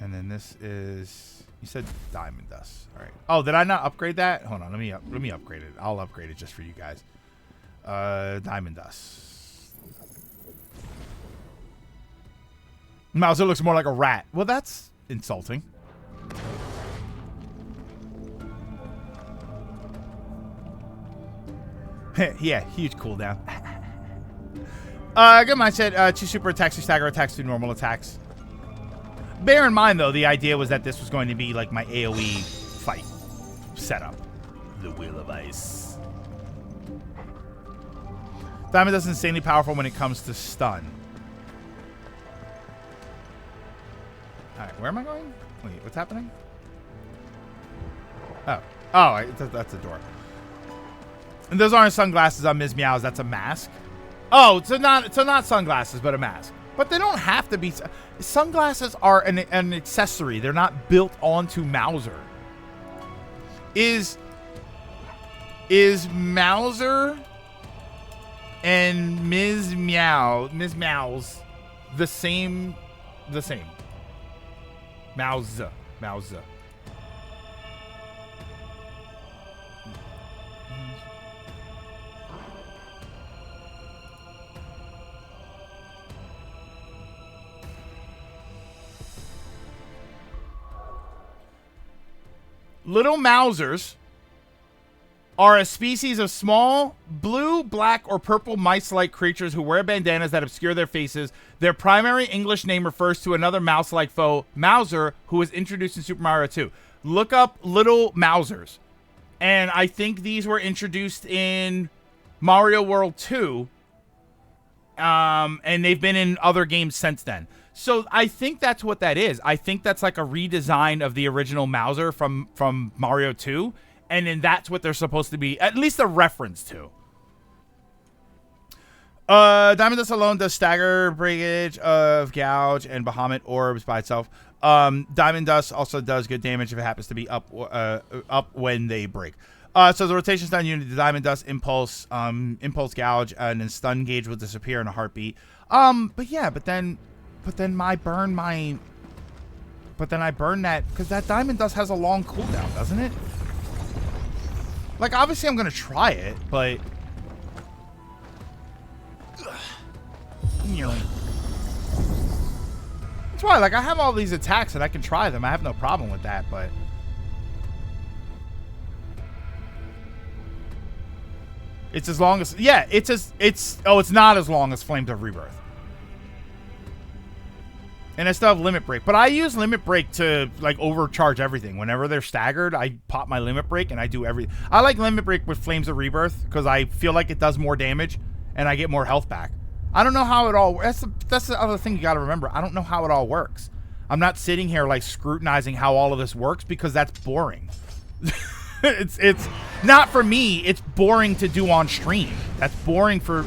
And then this is, you said Diamond Dust. All right. Oh, did I not upgrade that? Hold on, let me upgrade it. I'll upgrade it just for you guys. Diamond Dust. Mouser looks more like a rat. Well, that's insulting. Yeah, huge cooldown. Good mindset. 2 super attacks, 2 stagger attacks, 2 normal attacks. Bear in mind, though, the idea was that this was going to be like my AoE fight setup. The Wheel of Ice. Diamond Dust is insanely powerful when it comes to stun. Alright, where am I going? Wait, what's happening? Oh. Oh, that's a door. And those aren't sunglasses on Ms. Meows, that's a mask. Oh, so not sunglasses, but a mask. But they don't have to be. Sunglasses are an accessory. They're not built onto Mouser. Is Mouser and Ms. Meows the same? Mouser. Little Mousers are a species of small blue, black, or purple mice-like creatures who wear bandanas that obscure their faces. Their primary English name refers to another mouse-like foe, Mouser, who was introduced in Super Mario 2. Look up Little Mousers. And I think these were introduced in Mario World 2. And they've been in other games since then. So I think that's what that is. I think that's like a redesign of the original Mouser from Mario 2. And then that's what they're supposed to be, at least a reference to. Diamond Dust alone does stagger, breakage of Gouge, and Bahamut orbs by itself. Diamond Dust also does good damage if it happens to be up when they break. So the rotation stun unit, the Diamond Dust, Impulse, Impulse Gouge, and then Stun Gauge will disappear in a heartbeat. But then my burn, my but then I burn that because that diamond dust has a long cooldown, doesn't it? Like, obviously I'm gonna try it, but you know, that's why, like, I have all these attacks and I can try them. I have no problem with that, but it's as long as, yeah, it's not as long as Flames of Rebirth. And I still have Limit Break. But I use Limit Break to, like, overcharge everything. Whenever they're staggered, I pop my Limit Break and I do everything. I like Limit Break with Flames of Rebirth because I feel like it does more damage and I get more health back. I don't know how it all... That's the other thing you got to remember. I don't know how it all works. I'm not sitting here, like, scrutinizing how all of this works because that's boring. It's not for me. It's boring to do on stream. That's boring for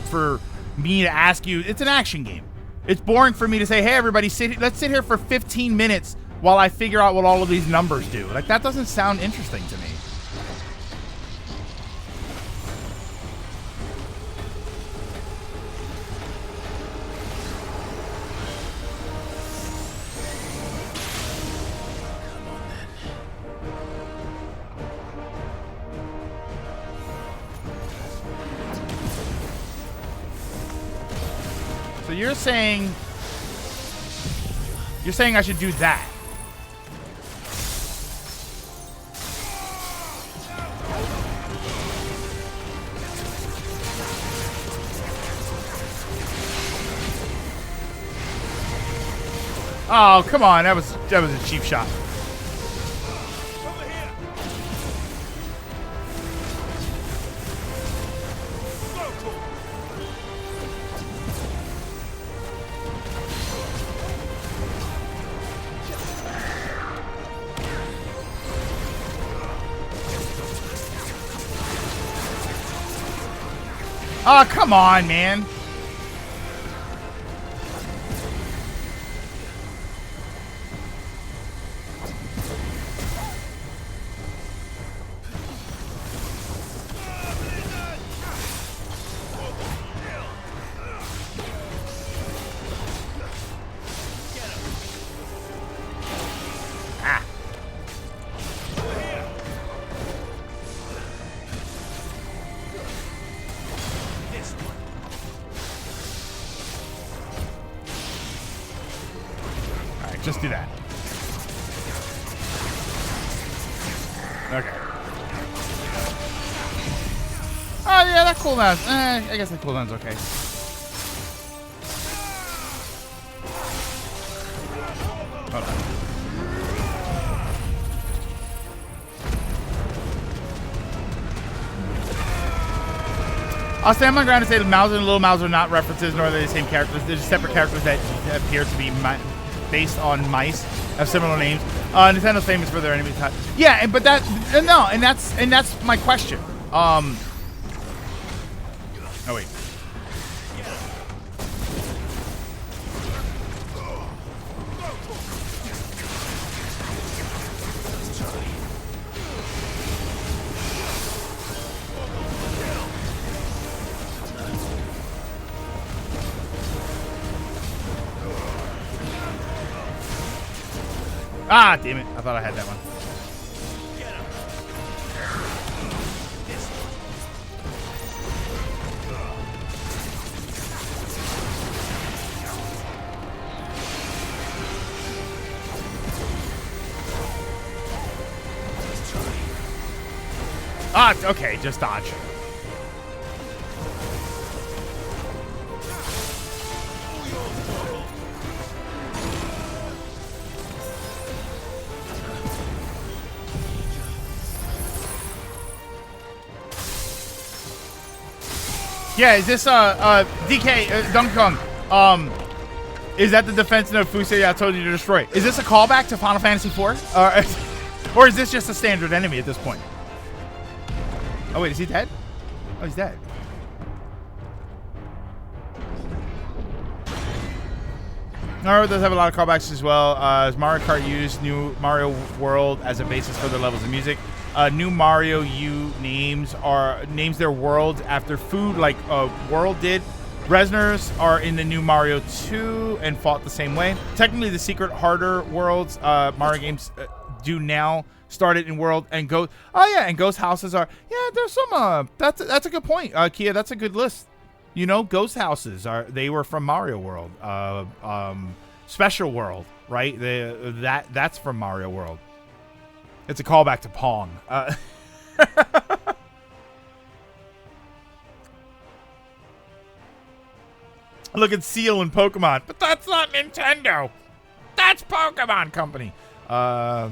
me to ask you. It's an action game. It's boring for me to say, hey, everybody, let's sit here for 15 minutes while I figure out what all of these numbers do. Like, that doesn't sound interesting to me. So you're saying I should do that. Oh, come on. That was a cheap shot. Oh, come on, man. Ah. Just do that. Okay. Oh, yeah, that cooldown. I guess that cooldown's okay. Hold on. I'll stand my ground and say that Mauser and Little Mauser are not references, nor are they the same characters. They're just separate characters that appear to be based on mice, have similar names. Nintendo's famous for their enemy type. Yeah, but that no, and that's my question. Oh wait. Ah, damn it. I thought I had that one. Ah, okay. Just dodge. Yeah, is this DK Donkey Kong? Is that the defense of Fusei I told you to destroy? Is this a callback to Final Fantasy IV? Or is this just a standard enemy at this point? Oh wait, is he dead? Oh, he's dead. Mario does have a lot of callbacks as well. As Mario Kart used New Mario World as a basis for the levels of music. New Mario U names their worlds after food, like World did, Resners are in the new Mario 2 and fought the same way. Technically, the secret harder worlds Mario games do now started in world and ghost. Oh yeah, and ghost houses are. Yeah, there's some. That's a good point, Kia. That's a good list. You know, ghost houses they were from Mario World. Special World, right? That's from Mario World. It's a callback to Pong. Look at Seal in Pokemon, but that's not Nintendo. That's Pokemon Company. I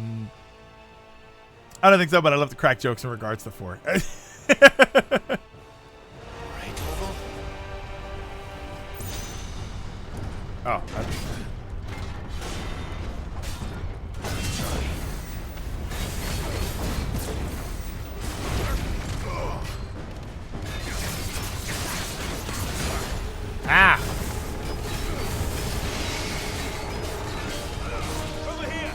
don't think so, but I love to crack jokes in regards to 4. Oh. Ah. Over here.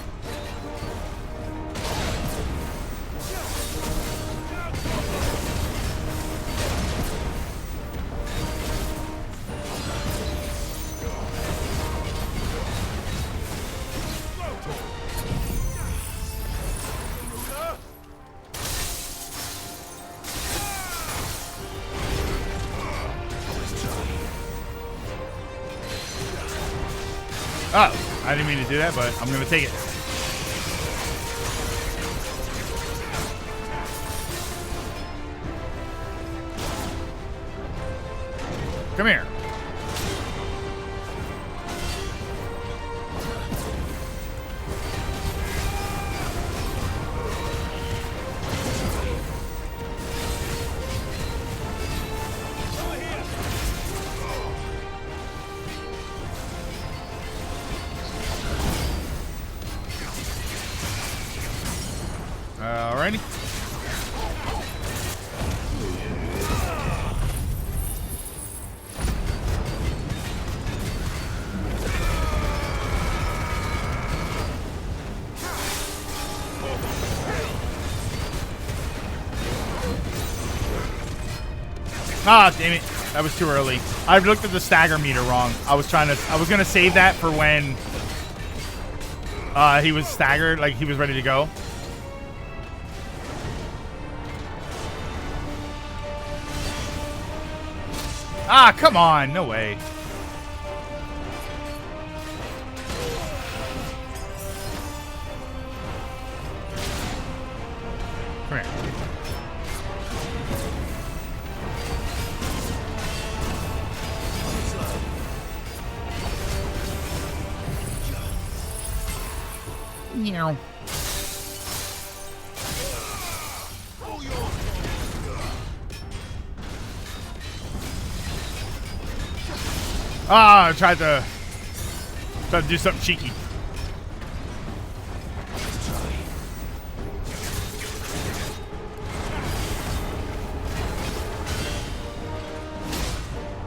Oh, I didn't mean to do that, but I'm going to take it. Come here. Alrighty. Ah, damn it. That was too early. I looked at the stagger meter wrong. I was gonna save that for when he was staggered, like he was ready to go. Ah, come on. No way. Come here. Meow. Ah, I tried to do something cheeky.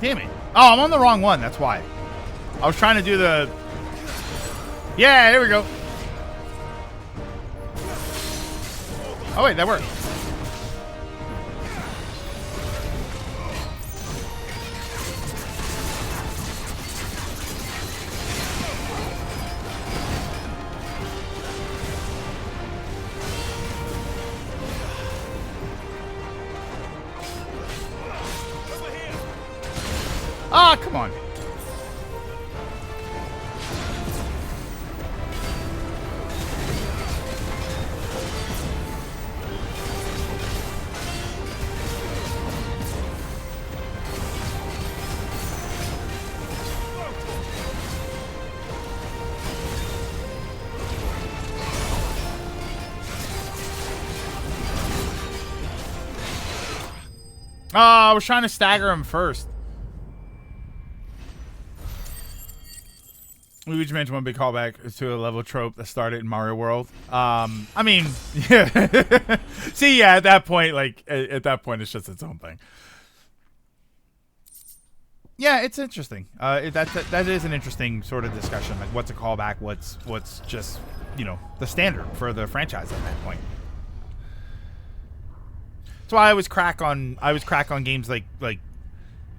Damn it. Oh, I'm on the wrong one. That's why. I was trying to do the... Yeah, there we go. Oh, wait, that worked. Ah, come on. Oh, I was trying to stagger him first. Luigi mentioned one big callback to a level trope that started in Mario World. I mean, yeah. See, yeah, at that point, it's just its own thing. Yeah, it's interesting. That is an interesting sort of discussion. Like, what's a callback? What's just, you know, the standard for the franchise at that point. That's why I was crack on games like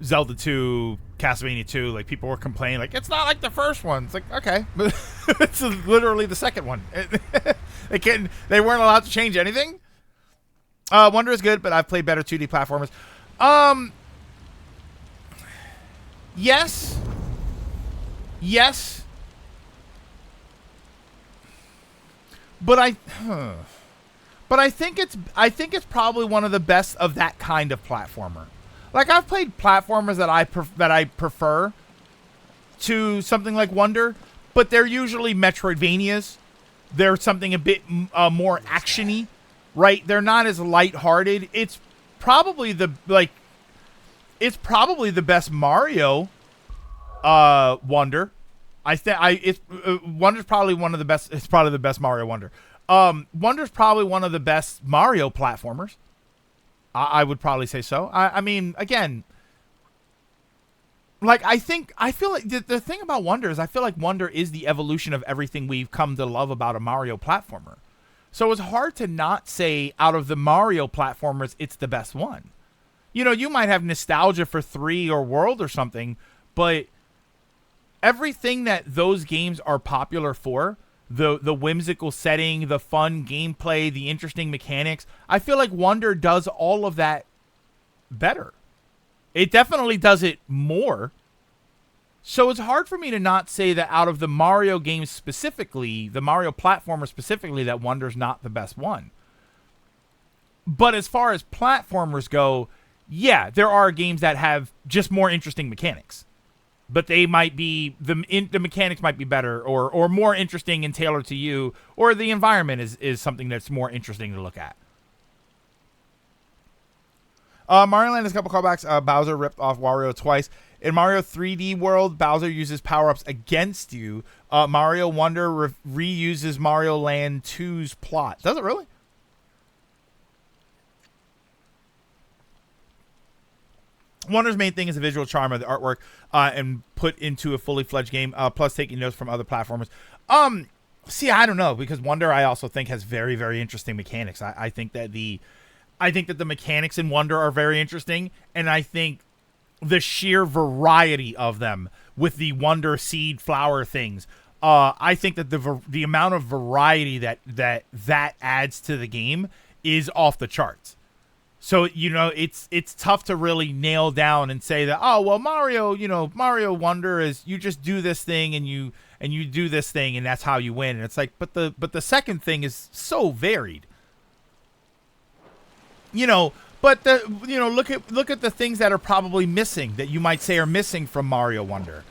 Zelda 2, Castlevania 2, like people were complaining, like it's not like the first one. It's like, okay, but it's literally the second one. They weren't allowed to change anything. Wonder is good, but I've played better 2D platformers. Yes. But I think it's probably one of the best of that kind of platformer. Like I've played platformers that I prefer to something like Wonder, but they're usually Metroidvanias. They're something a bit more actiony, right? They're not as lighthearted. It's probably the best Mario Wonder. Wonder's probably one of the best. It's probably the best Mario Wonder. Wonder's probably one of the best Mario platformers. I would probably say so. I mean, again, like I feel like the thing about Wonder is I feel like Wonder is the evolution of everything we've come to love about a Mario platformer. So it's hard to not say out of the Mario platformers, it's the best one. You know, you might have nostalgia for 3 or World or something, but everything that those games are popular for, the whimsical setting, the fun gameplay, the interesting mechanics, I feel like Wonder does all of that better. It definitely does it more. So it's hard for me to not say that out of the Mario games specifically, the Mario platformer specifically, that Wonder's not the best one. But as far as platformers go, yeah, there are games that have just more interesting mechanics. But they might be the mechanics might be better or more interesting and tailored to you, or the environment is something that's more interesting to look at. Mario Land has a couple callbacks. Bowser ripped off Wario twice. In Mario 3D World, Bowser uses power-ups against you. Mario Wonder reuses Mario Land 2's plot. Does it really? Wonder's main thing is the visual charm of the artwork and put into a fully fledged game, plus taking notes from other platformers. See, I don't know, because Wonder I also think has very, very interesting mechanics. I think that the mechanics in Wonder are very interesting, and I think the sheer variety of them with the Wonder seed flower things, I think that the amount of variety that adds to the game is off the charts. So, you know, it's tough to really nail down and say that, oh, well, Mario Wonder is you just do this thing and you do this thing and that's how you win. And it's like, but the second thing is so varied. You know, but look at the things that are probably missing that you might say are missing from Mario Wonder.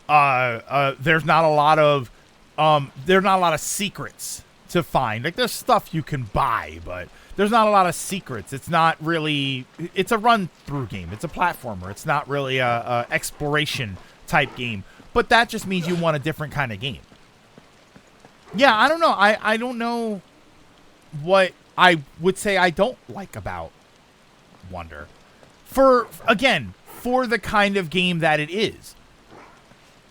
There's not a lot of secrets to find. Like there's stuff you can buy, but there's not a lot of secrets. It's not really. It's a run-through game. It's a platformer. It's not really a exploration type game. But that just means you want a different kind of game. Yeah, I don't know. I don't know what I would say I don't like about Wonder. For the kind of game that it is.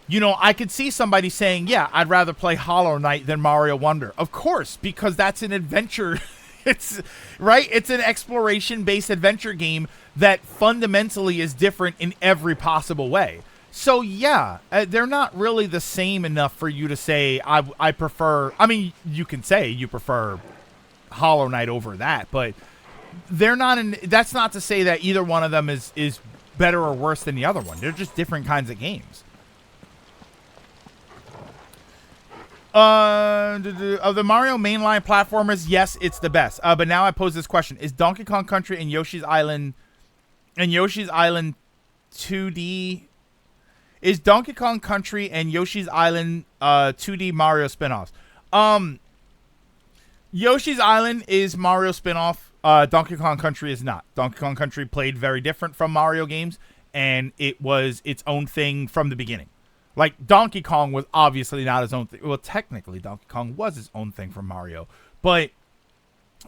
You know, I could see somebody saying, yeah, I'd rather play Hollow Knight than Mario Wonder. Of course, because that's an adventure. It's an exploration-based adventure game that fundamentally is different in every possible way. So yeah, they're not really the same enough for you to say I prefer. I mean, you can say you prefer Hollow Knight over that, but they're not. That's not to say that either one of them is better or worse than the other one. They're just different kinds of games. Of the Mario mainline platformers, yes, it's the best. But now I pose this question: is Donkey Kong Country and Yoshi's Island 2D? Is Donkey Kong Country and Yoshi's Island 2D Mario spinoffs? Yoshi's Island is Mario spinoff. Donkey Kong Country is not. Donkey Kong Country played very different from Mario games, and it was its own thing from the beginning. Like, Donkey Kong was obviously not his own thing. Well, technically, Donkey Kong was his own thing from Mario. But,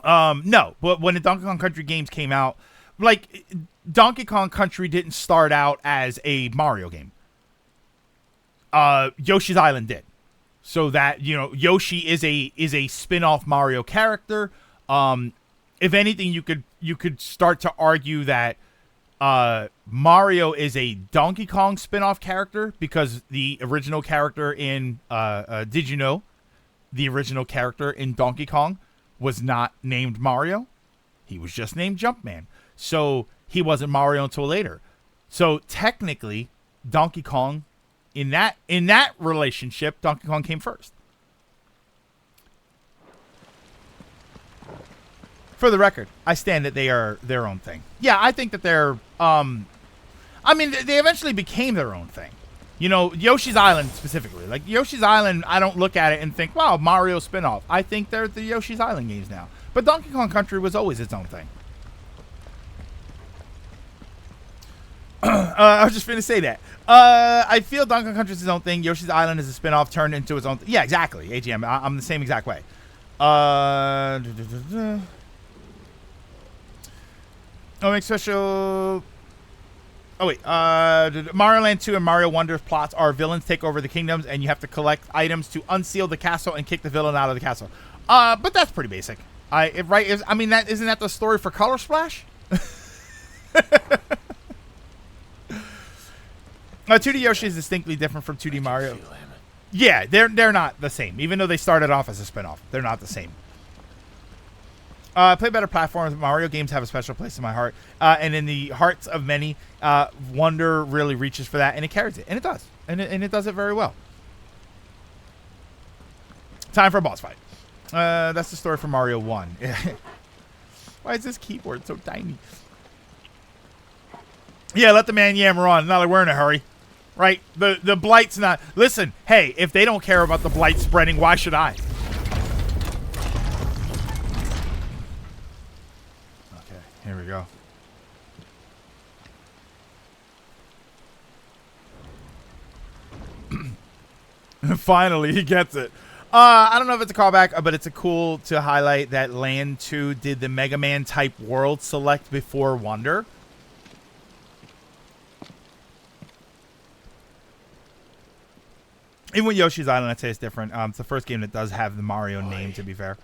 no. But when the Donkey Kong Country games came out, like, Donkey Kong Country didn't start out as a Mario game. Yoshi's Island did. So that, you know, Yoshi is a spin-off Mario character. If anything, you could start to argue that Mario is a Donkey Kong spin-off character because the original character in did you know the original character in Donkey Kong was not named Mario? He was just named Jumpman. So he wasn't Mario until later. So technically, Donkey Kong in that relationship, Donkey Kong came first. For the record, I stand that they are their own thing. Yeah, I think that they're I mean, they eventually became their own thing. You know, Yoshi's Island specifically. Like, Yoshi's Island, I don't look at it and think, wow, Mario spinoff. I think they're the Yoshi's Island games now. But Donkey Kong Country was always its own thing. I was just going to say that. I feel Donkey Kong Country is its own thing. Yoshi's Island is a spinoff turned into its own thing. Yeah, exactly. AGM. I'm the same exact way. Make special... Oh, wait. Mario Land 2 and Mario Wonder's plots are villains take over the kingdoms, and you have to collect items to unseal the castle and kick the villain out of the castle. But that's pretty basic. Isn't that the story for Color Splash? 2D Yoshi is distinctly different from 2D Mario. Yeah, they're not the same. Even though they started off as a spinoff, they're not the same. Play better platforms. Mario games have a special place in my heart. And in the hearts of many, Wonder really reaches for that, and it carries it. And it does. And it does it very well. Time for a boss fight. That's the story for Mario 1. Why is this keyboard so tiny? Yeah, let the man yammer on. Not like we're in a hurry. Right? The blight's not... Listen, hey, if they don't care about the blight spreading, why should I? Here we go. Finally, he gets it. I don't know if it's a callback, but it's a cool to highlight that Land 2 did the Mega Man type world select before Wonder. Even with Yoshi's Island, I'd say it's different. It's the first game that does have the Mario name, to be fair.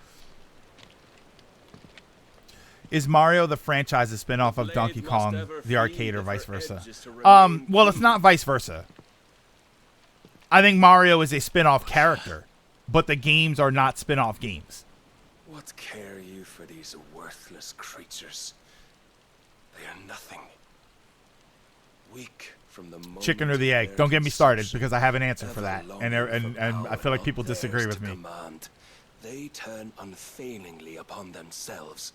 Is Mario the franchise a spinoff of Donkey Kong, the arcade, or vice versa? Well, it's not vice versa. I think Mario is a spinoff character, but the games are not spinoff games. What care you for these worthless creatures? They are nothing. Weak from the moment Chicken or the egg? Don't get me started because I have an answer for that, and I feel like people disagree with me. They turn unfailingly upon themselves.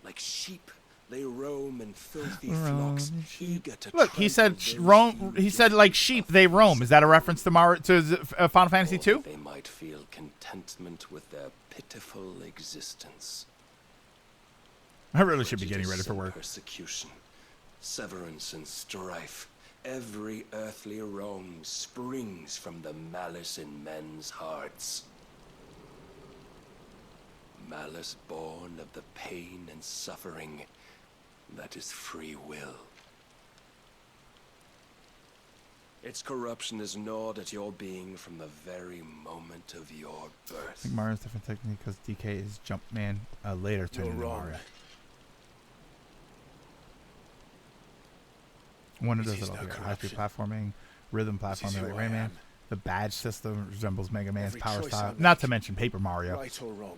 Like sheep, they roam in filthy flocks, eager to look. He said roam. He said like sheep, they roam. Is that a reference to Final Fantasy 2? They might feel contentment with their pitiful existence. I really should be getting ready for work. Persecution, severance, and strife. Every earthly wrong springs from the malice in men's hearts. Malice born of the pain and suffering that is free will. Its corruption is gnawed at your being from the very moment of your birth. I think Mario's different technique because DK is Jumpman later turned into Mario. Wonder does it all here. High-speed platforming, rhythm platforming like Rayman. The badge system resembles Mega Man's power style. Not to mention Paper Mario. Right or wrong,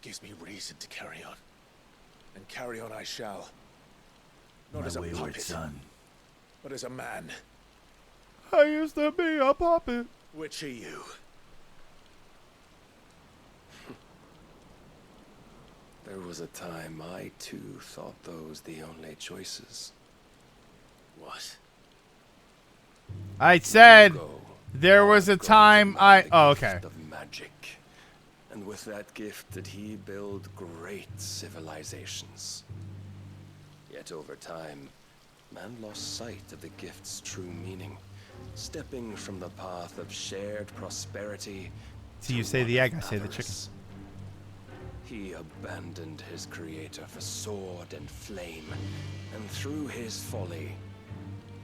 gives me reason to carry on. And carry on I shall. Not as a puppet, son, but as a man. I used to be a puppet. Which are you? There was a time I too thought those the only choices. What? I said there was a time I... Oh, okay. Of magic. And with that gift did he build great civilizations. Yet over time, man lost sight of the gift's true meaning, stepping from the path of shared prosperity. So you say the egg, I say the chicken. He abandoned his creator for sword and flame, and through his folly,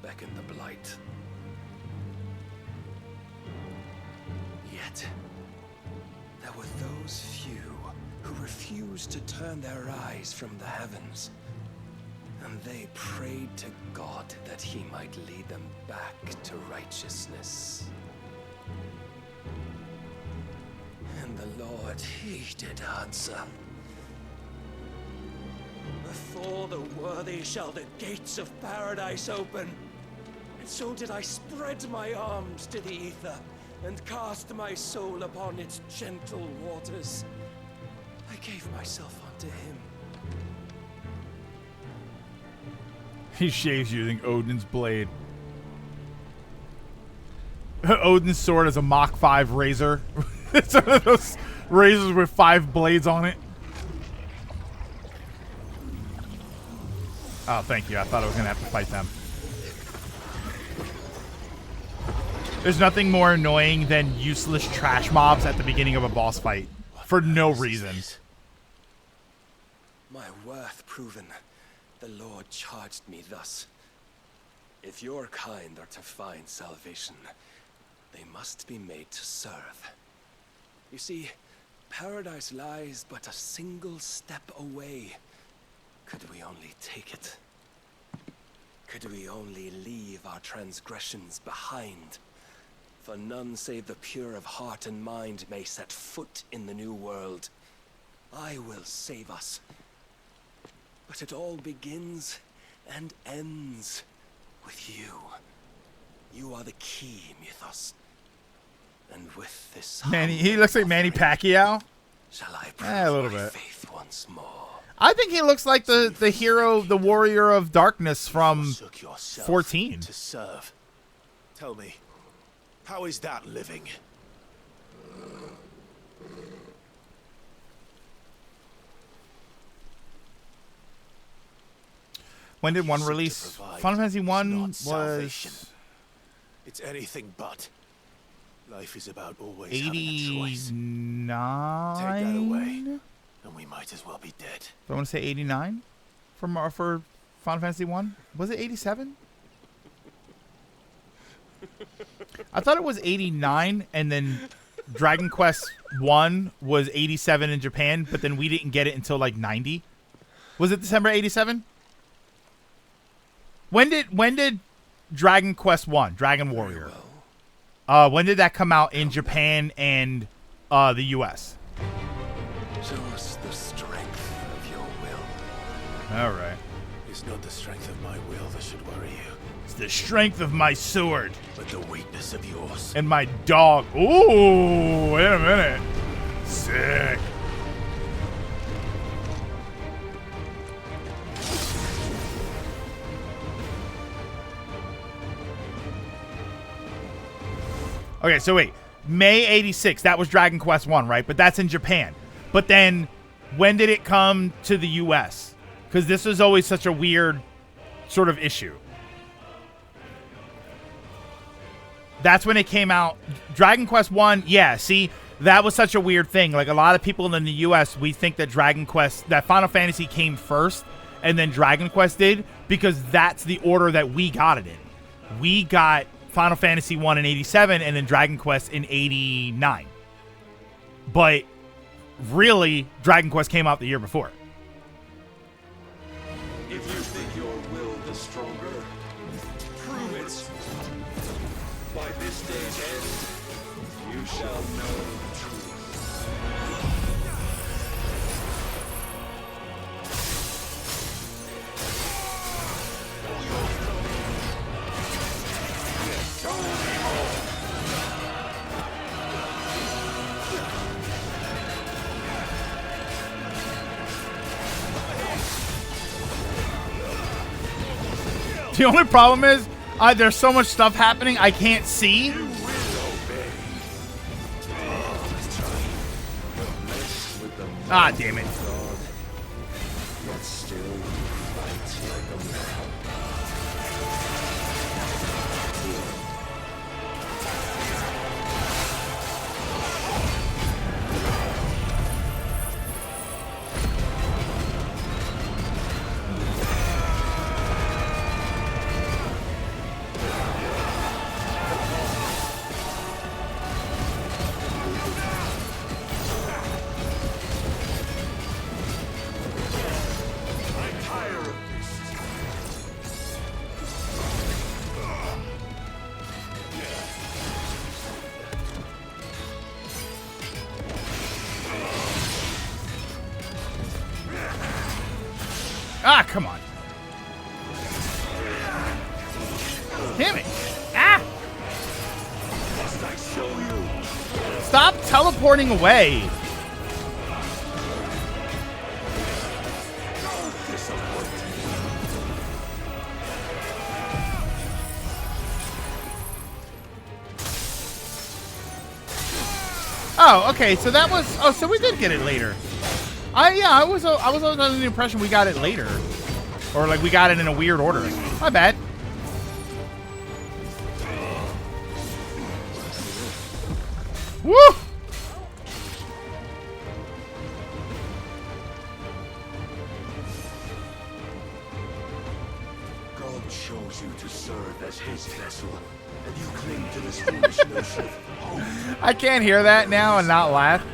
beckoned the blight. Yet, there were those few who refused to turn their eyes from the heavens. And they prayed to God that he might lead them back to righteousness. And the Lord, he did answer. Before the worthy shall the gates of paradise open. And so did I spread my arms to the ether, and cast my soul upon its gentle waters. I gave myself unto him. He shaves using Odin's blade. Odin's sword is a Mach 5 razor. It's one of those razors with 5 blades on it. Oh, thank you. I thought I was going to have to fight them. There's nothing more annoying than useless trash mobs at the beginning of a boss fight. For no reason. My worth proven, the Lord charged me thus. If your kind are to find salvation, they must be made to serve. You see, paradise lies but a single step away. Could we only take it? Could we only leave our transgressions behind? For none save the pure of heart and mind may set foot in the new world. I will save us. But it all begins and ends with you. You are the key, Mythos. And with this Manny, he looks like Manny Pacquiao. shall I prove A little my bit. faith once more. I think he looks like the hero, the warrior of darkness from Forsook yourself 14. to serve. Tell me, how is that living? When did one Seek to release? provide, Final Fantasy 1 not was salvation. It's anything but. Life is about always having a choice. 89. Take that away, and we might as well be dead. Do I want to say 89 for Final Fantasy 1? Was it 87? I thought it was 89, and then Dragon Quest 1 was 87 in Japan, but then we didn't get it until like 90. Was it December 87? When did Dragon Quest 1, Dragon Warrior? When did that come out in Japan and the US? Show us the strength of your will. All right. It's not the strength of my will that should worry you, It's the strength of my sword but the weakness of yours. and my dog. Ooh, wait a minute. Sick. Okay, so wait. May 86, that was Dragon Quest 1, right? But that's in Japan. But then, when did it come to the US? Because this was always such a weird sort of issue. That's when it came out. Dragon Quest 1, yeah, see, that was such a weird thing. Like, a lot of people in the US, we think that that Final Fantasy came first, and then Dragon Quest did, because that's the order that we got it in. We got Final Fantasy 1 in 87 and then Dragon Quest in 89. But really, Dragon Quest came out the year before. If you think your will the stronger, prove it. By this day's end, you shall know the truth. The only problem is there's so much stuff happening I can't see. Ah, damn it. Yet still fight like a man. Ah, come on. Damn it. Ah! Stop teleporting away. Oh, okay. So that was. Oh, so we did get it later. I was always under the impression we got it later, or like we got it in a weird order. My bad. Woo! God chose you to serve as his vessel, and you cling to this foolish notion of hope. I can't hear that now and not laugh.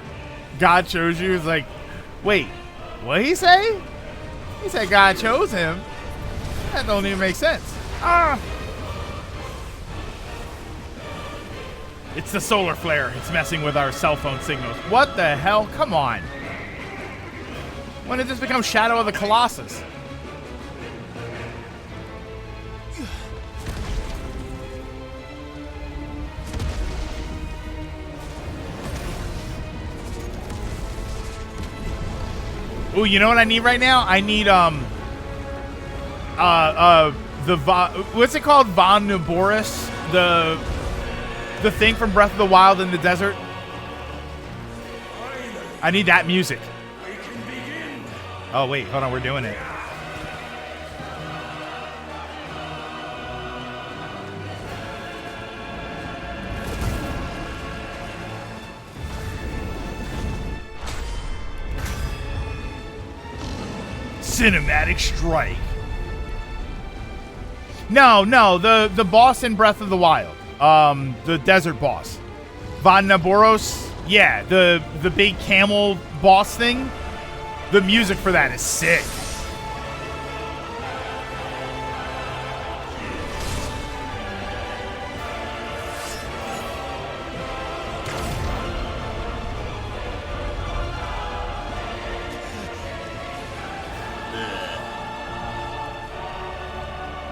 God chose you. It's like, wait, what'd he say? He said God chose him. That don't even make sense. Ah! It's the solar flare. It's messing with our cell phone signals. What the hell? Come on. When did this become Shadow of the Colossus? Ooh, you know what I need right now? I need what's it called? Von Nuboris, the thing from Breath of the Wild in the desert. I need that music. Oh wait, hold on, we're doing it. Cinematic strike. No, the boss in Breath of the Wild. The desert boss. Von Naboros. Yeah, the big camel boss thing. The music for that is sick.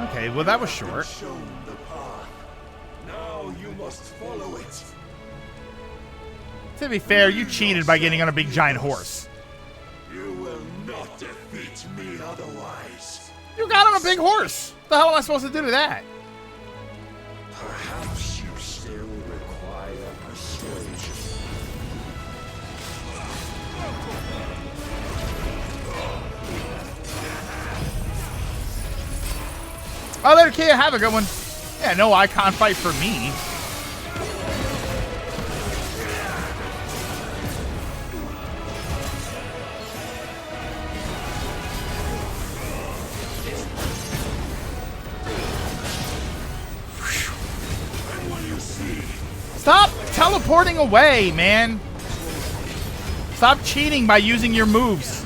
Okay, well that was short. Shown the path. Now you must follow it. To be fair, you cheated by getting on a big giant horse. You will not defeat me otherwise. You got on a big horse. What the hell am I supposed to do to that? Perhaps you still require persuasion. Oh, later, Kia. Have a good one. Yeah, no icon fight for me. Stop teleporting away, man. Stop cheating by using your moves.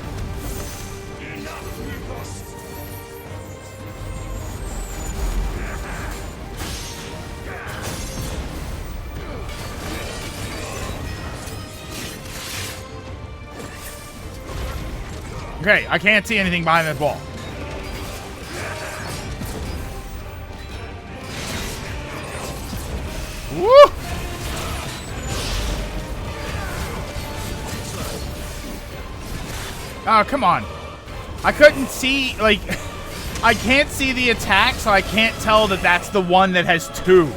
Okay, I can't see anything behind that wall. Woo! Oh, come on. I couldn't see, like, I can't see the attack, so I can't tell that that's the one that has two.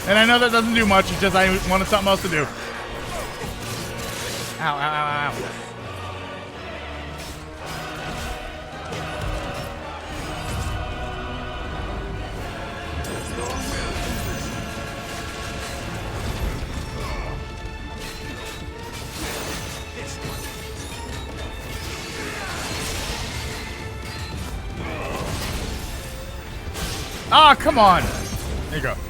And I know that doesn't do much, it's just I wanted something else to do. Ow, ow, ow, ow. Ah, come on. There you go.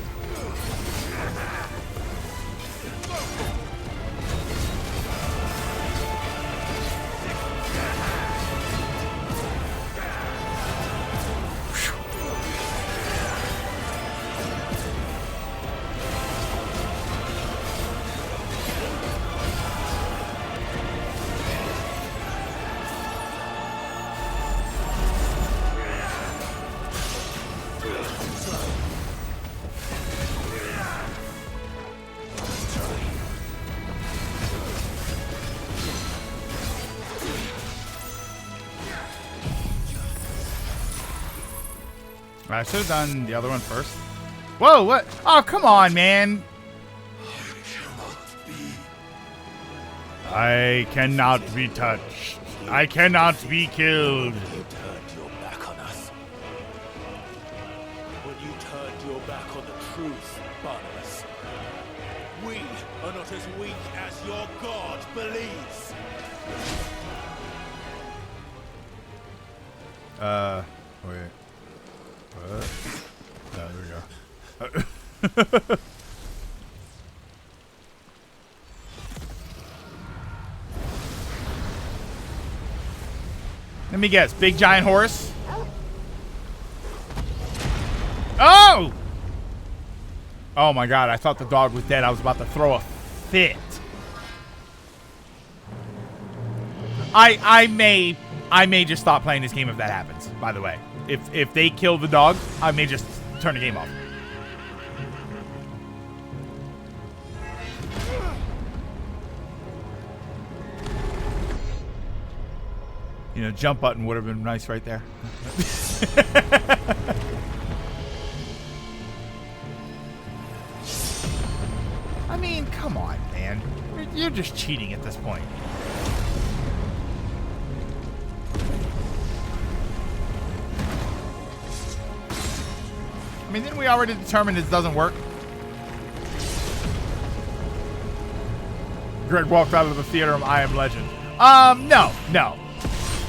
I should have done the other one first. Whoa, what? Oh, come on, man. I cannot be touched. I cannot be killed. You turned your back on us. When you turned your back on the truth, Barnabas. We are not as weak as your God believes. Wait. What? Oh, there we go. Let me guess. Big giant horse? Oh! Oh my god, I thought the dog was dead. I was about to throw a fit. I may just stop playing this game if that happens, by the way. If they kill the dog, I may just turn the game off. You know, jump button would have been nice right there. I mean, come on, man. You're just cheating at this point. I mean, didn't we already determine this doesn't work? Greg walked out of the theater of I Am Legend. No.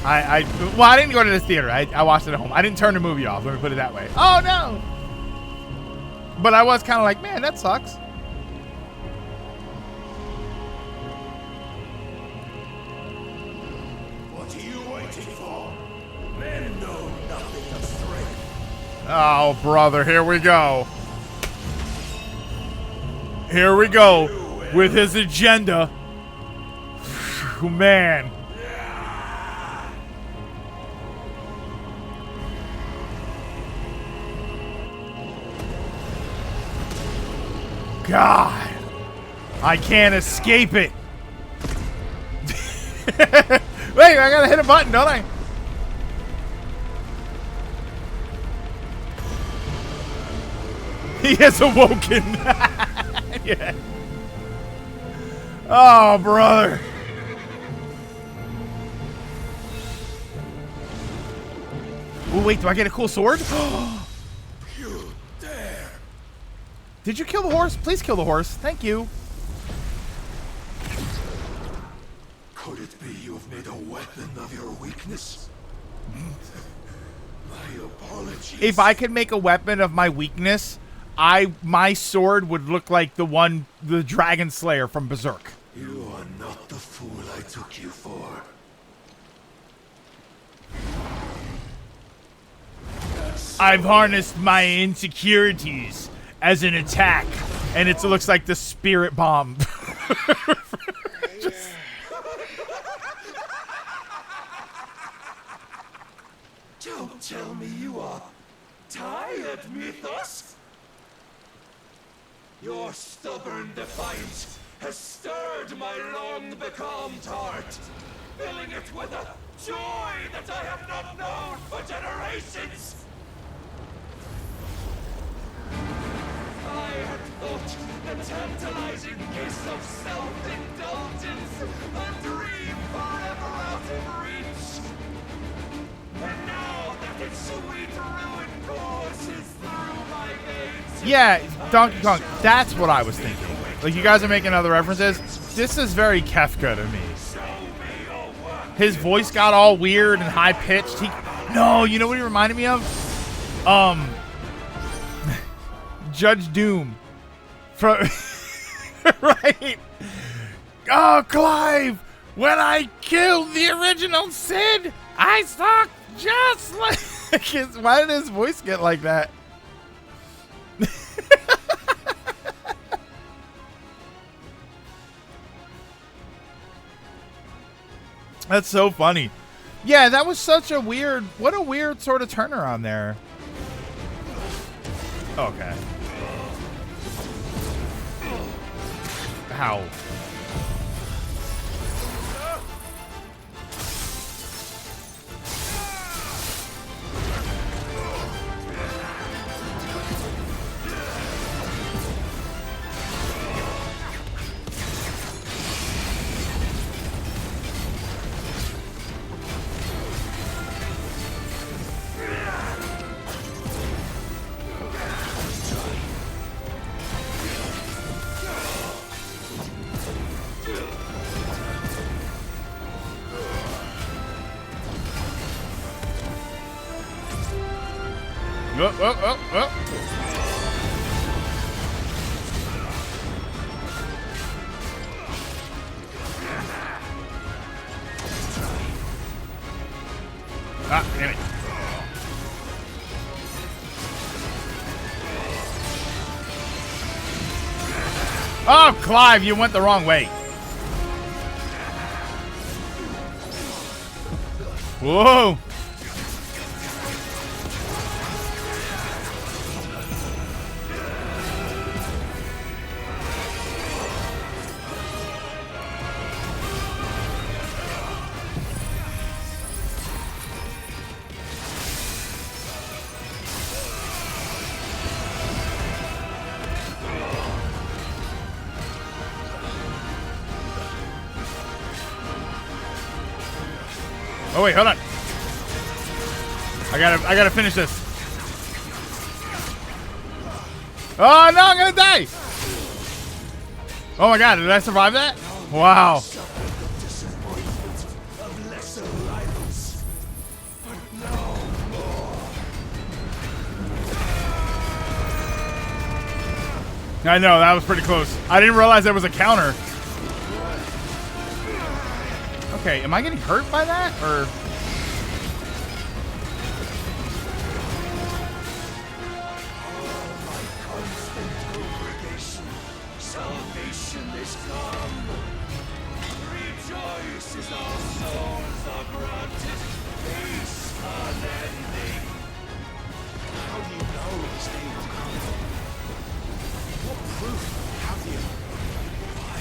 Well, I didn't go to this theater. I watched it at home. I didn't turn the movie off. Let me put it that way. Oh, no. But I was kind of like, man, that sucks. What are you waiting for? Men know nothing of strength. Oh, brother, here we go. Here we go with his agenda. Man. God. I can't escape it. Wait, I gotta hit a button, don't I? He has awoken. Yeah. Oh, brother. Oh, wait, do I get a cool sword? You dare! Did you kill the horse? Please kill the horse. Thank you. Could it be you have made a weapon of your weakness? My apologies. If I could make a weapon of my weakness, my sword would look like the Dragon Slayer from Berserk. You are not the fool I took you for. I've harnessed my insecurities as an attack, and it looks like the spirit bomb. Don't tell me you are tired, Mythos. Your stubborn defiance has stirred my long-becalmed heart, filling it with a joy that I have not known for generations. I had thought the tantalizing kiss of self-indulgence a dream forever out of reach. And now that its sweet ruin courses through my veins. Yeah, Donkey Kong, that's what I was thinking. Like, you guys are making other references. This is very Kefka to me. His voice got all weird and high-pitched. No, you know what he reminded me of? Judge Doom. From right. Oh, Clive! When I killed the original Sid, I sucked just like his. Why did his voice get like that? That's so funny. Yeah, that was such a weird. What a weird sort of turnaround there. Okay. Ow. Oh, oh, oh, oh. Ah, damn it. Oh, Clive, you went the wrong way. Whoa. Oh wait, hold on. I gotta finish this. Oh no, I'm gonna die! Oh my god, did I survive that? Wow. I know, that was pretty close. I didn't realize there was a counter. Okay, am I getting hurt by that, or? Salvation is come. Rejoice as our souls are granted peace unending. How do you know this day will come? What proof have you? Why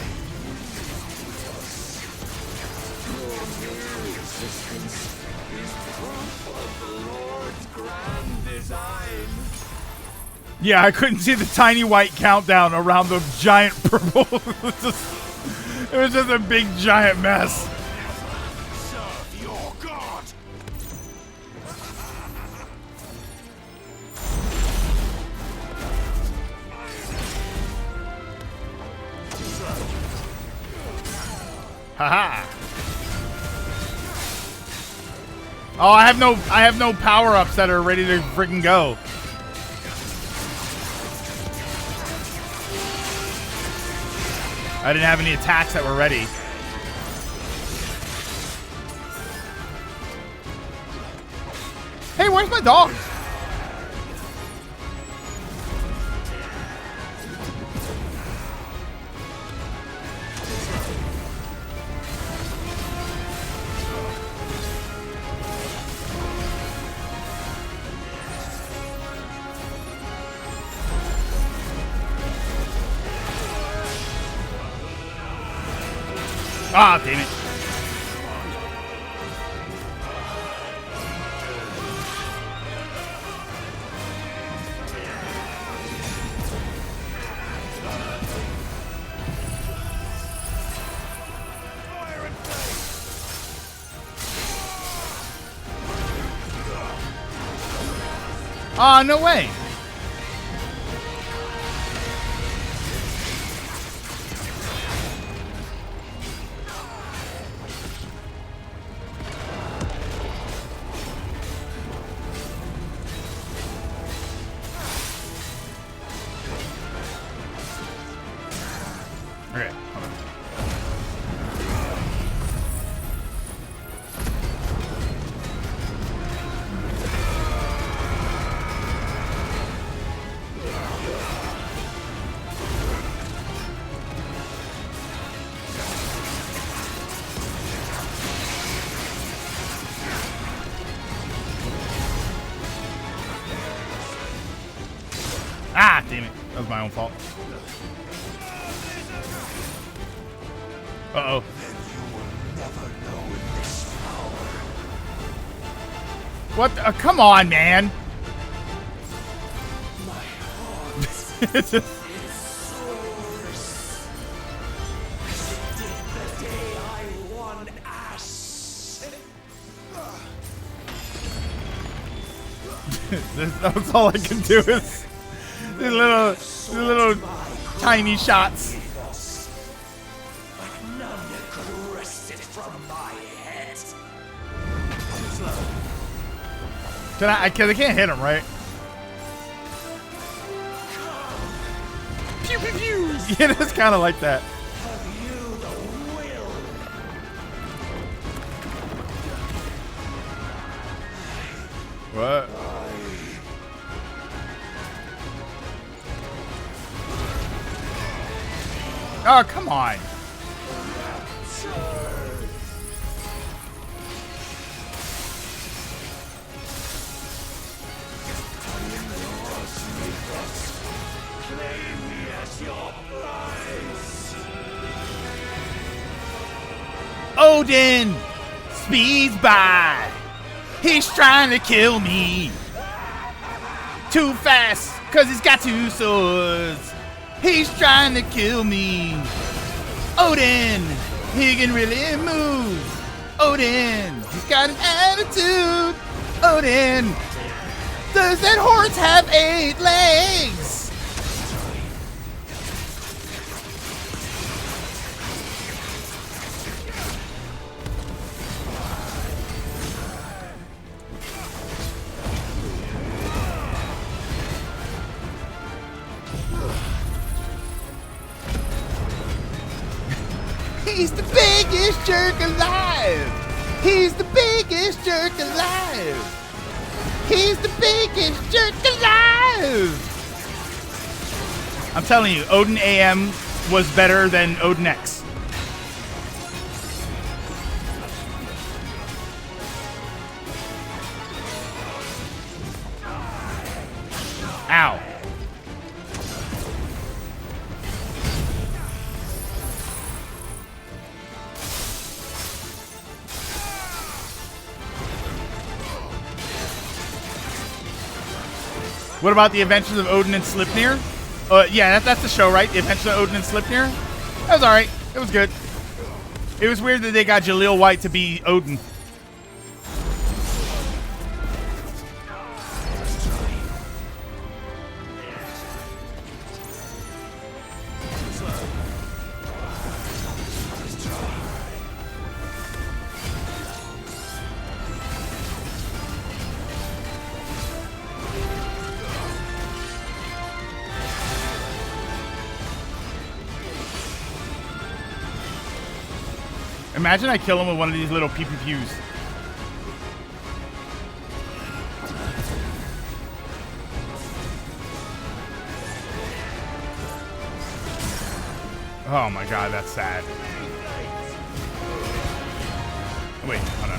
your mere existence is proof of the Lord's grand design. Yeah, I couldn't see the tiny white countdown around the giant purple. It was just a big giant mess. Serve your God. Haha. Oh, I have no power-ups that are ready to freaking go. I didn't have any attacks that were ready. Hey, where's my dog? Ah, damn it. Ah, no way. That was my own fault. Uh-oh. What? Come on, man. It's just... That's all I can do is these little tiny shots. I can't hit him, right? Pew pew pew. Yeah, it's kind of like that. What? Oh, come on. Odin speeds by. He's trying to kill me. Too fast, cause he's got two swords. He's trying to kill me. Odin, he can really move. Odin, he's got an attitude. Odin, does that horse have 8 legs? He's the biggest jerk alive. He's the biggest jerk alive. He's the biggest jerk alive. I'm telling you, Odin AM was better than Odin X. Ow. What about the Adventures of Odin and Sleipnir? Yeah, that's the show, right? The Adventures of Odin and Sleipnir? That was alright. It was good. It was weird that they got Jaleel White to be Odin. Imagine I kill him with one of these little pew-pew-pews. Oh my god, that's sad. Wait, hold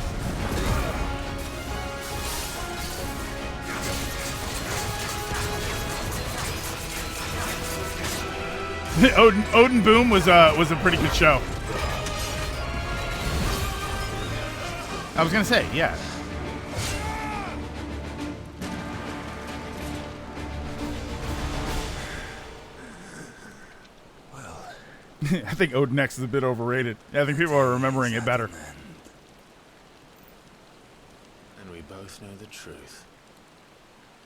on. Odin Boom was a pretty good show. I was gonna say, yeah. Well, I think Odin X is a bit overrated. I think people are remembering it better. And we both know the truth.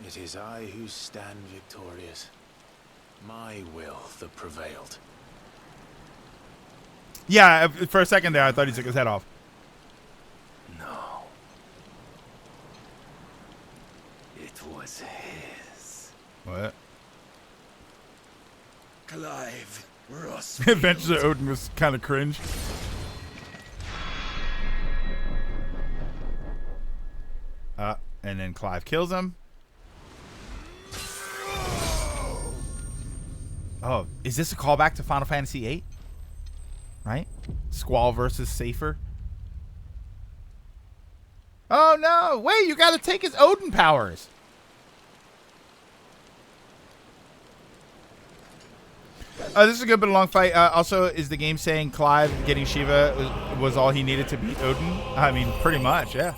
It is I who stand victorious. My will that prevailed. Yeah, for a second there, I thought he took his head off. No. It was his. What? Clive, Ross. Adventures of Odin was kind of cringe. And then Clive kills him. Oh, is this a callback to Final Fantasy VIII? Right? Squall versus Safer. Oh no! Wait, you gotta take his Odin powers. This is a good but a long fight. Also, is the game saying Clive getting Shiva was all he needed to beat Odin? I mean, pretty much, yeah.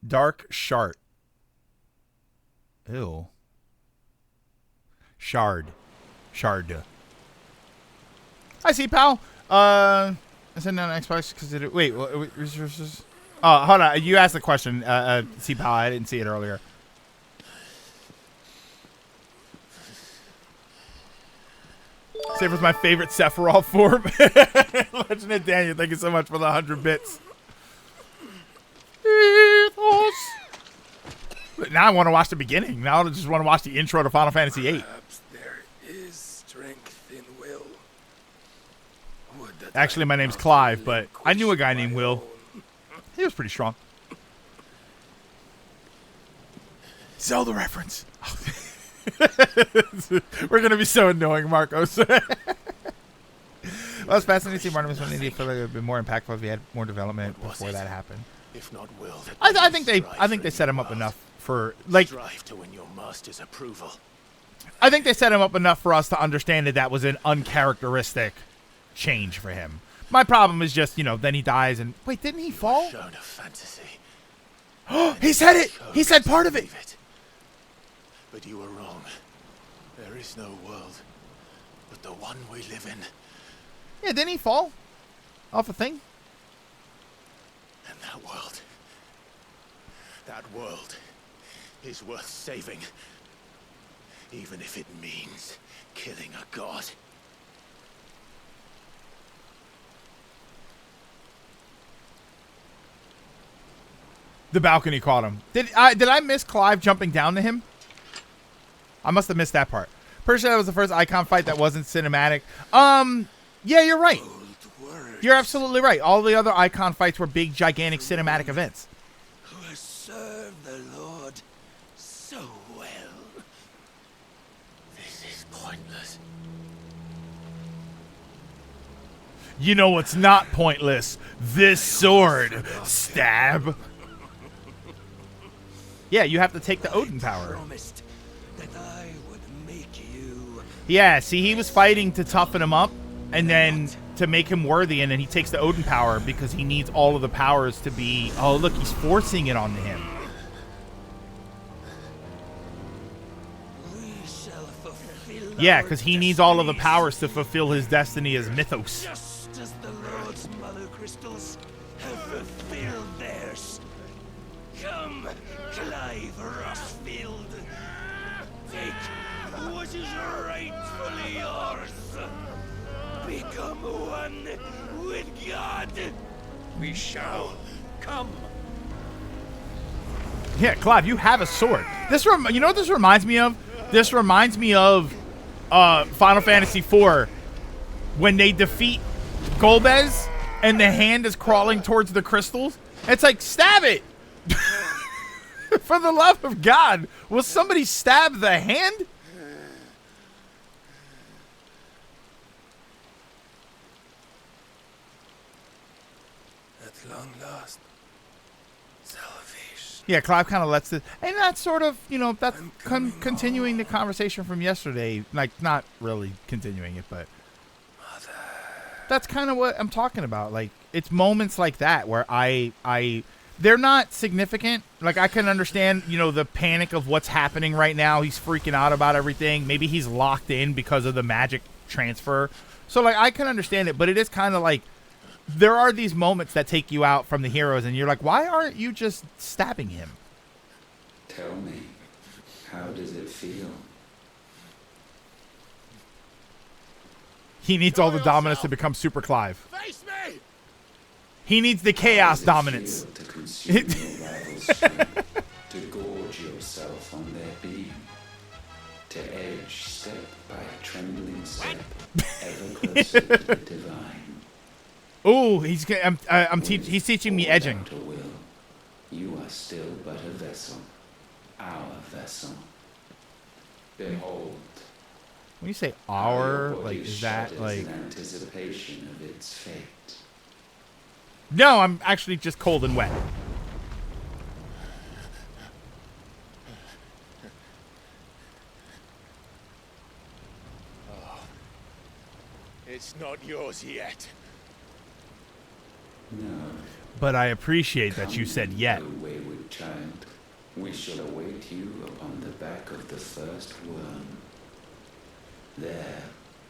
Dark Shard. Ew. Shard. I see, pal. I said no on Xbox because it. Wait, resources. Oh, hold on. You asked the question. See, pal. I didn't see it earlier. Save was my favorite Sephiroth form. Legend of Daniel, thank you so much for the 100 bits. But now I want to watch the beginning. Now I just want to watch the intro to Final Fantasy VIII. Perhaps there is strength in will. Actually, my name's Clive, but I knew a guy named Will. He was pretty strong. Zelda reference. We're going to be so annoying, Marcos. Well, it's fascinating to see Martin Mission India feel like it would be more impactful if he had more development before that happened. If not will, I think they set him up enough for like strive to win your master's approval. I think they set him up enough for us to understand that that was an uncharacteristic change for him. My problem is just, you know, then he dies and wait, didn't he fall? Shown a fantasy. He said it. He said part of it. But you were wrong. There is no world but the one we live in. Yeah, didn't he fall off a thing? And that world is worth saving, even if it means killing a god. The balcony caught him. Did I miss Clive jumping down to him? I must have missed that part. Pretty sure that was the first Icon fight that wasn't cinematic. Yeah, you're right. You're absolutely right. All the other Icon fights were big, gigantic cinematic events. Who has served the Lord so well. This is pointless. You know what's not pointless? This sword. Stab. Yeah, you have to take the Odin power. Yeah, see, he was fighting to toughen him up and then to make him worthy, and then he takes the Odin power because he needs all of the powers to be... Oh, look, he's forcing it onto him. Yeah, because he needs all of the powers to fulfill his destiny as Mythos. Just as the Lord's mother crystals have fulfilled theirs. Come, Clive Rossfield. Take what is rightfully yours. Become one with God. We shall come. Yeah, Clive, you have a sword. You know what this reminds me of? This reminds me of Final Fantasy IV when they defeat Golbez and the hand is crawling towards the crystals. It's like, stab it! For the love of God, will somebody stab the hand? At long last, salvation. Yeah, Clive kind of lets it, and that's sort of, you know, that's continuing the conversation from yesterday. Like, not really continuing it, but that's kind of what I'm talking about. Like, it's moments like that where they're not significant. Like, I can understand, you know, the panic of what's happening right now. He's freaking out about everything. Maybe he's locked in because of the magic transfer. So, like, I can understand it, but it is kind of like there are these moments that take you out from the heroes, and you're like, why aren't you just stabbing him? Tell me, how does it feel? He needs all the dominance to become Super Clive. Face me! He needs the chaos dominance. To consume your rival's strength, to gorge yourself on their beam, to edge step by trembling step, ever closer to the divine. Oh, he's teaching me edging. Without a will, you are still but a vessel, our vessel. Behold. When you say our, like, is that like in anticipation of its fate? No, I'm actually just cold and wet. not yours yet. No, But I appreciate that you said yet. O wayward child. We shall await you upon the back of the first worm. There,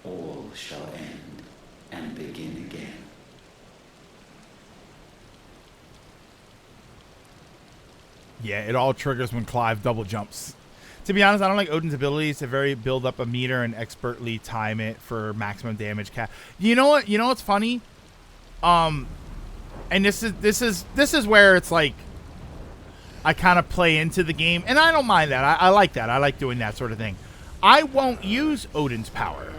all shall end and begin again. Yeah, it all triggers when Clive double jumps. To be honest, I don't like Odin's abilities to very build up a meter and expertly time it for maximum damage. You know what? You know what's funny? And this is where it's like I kind of play into the game, and I don't mind that. I like that. I like doing that sort of thing. I won't use Odin's power.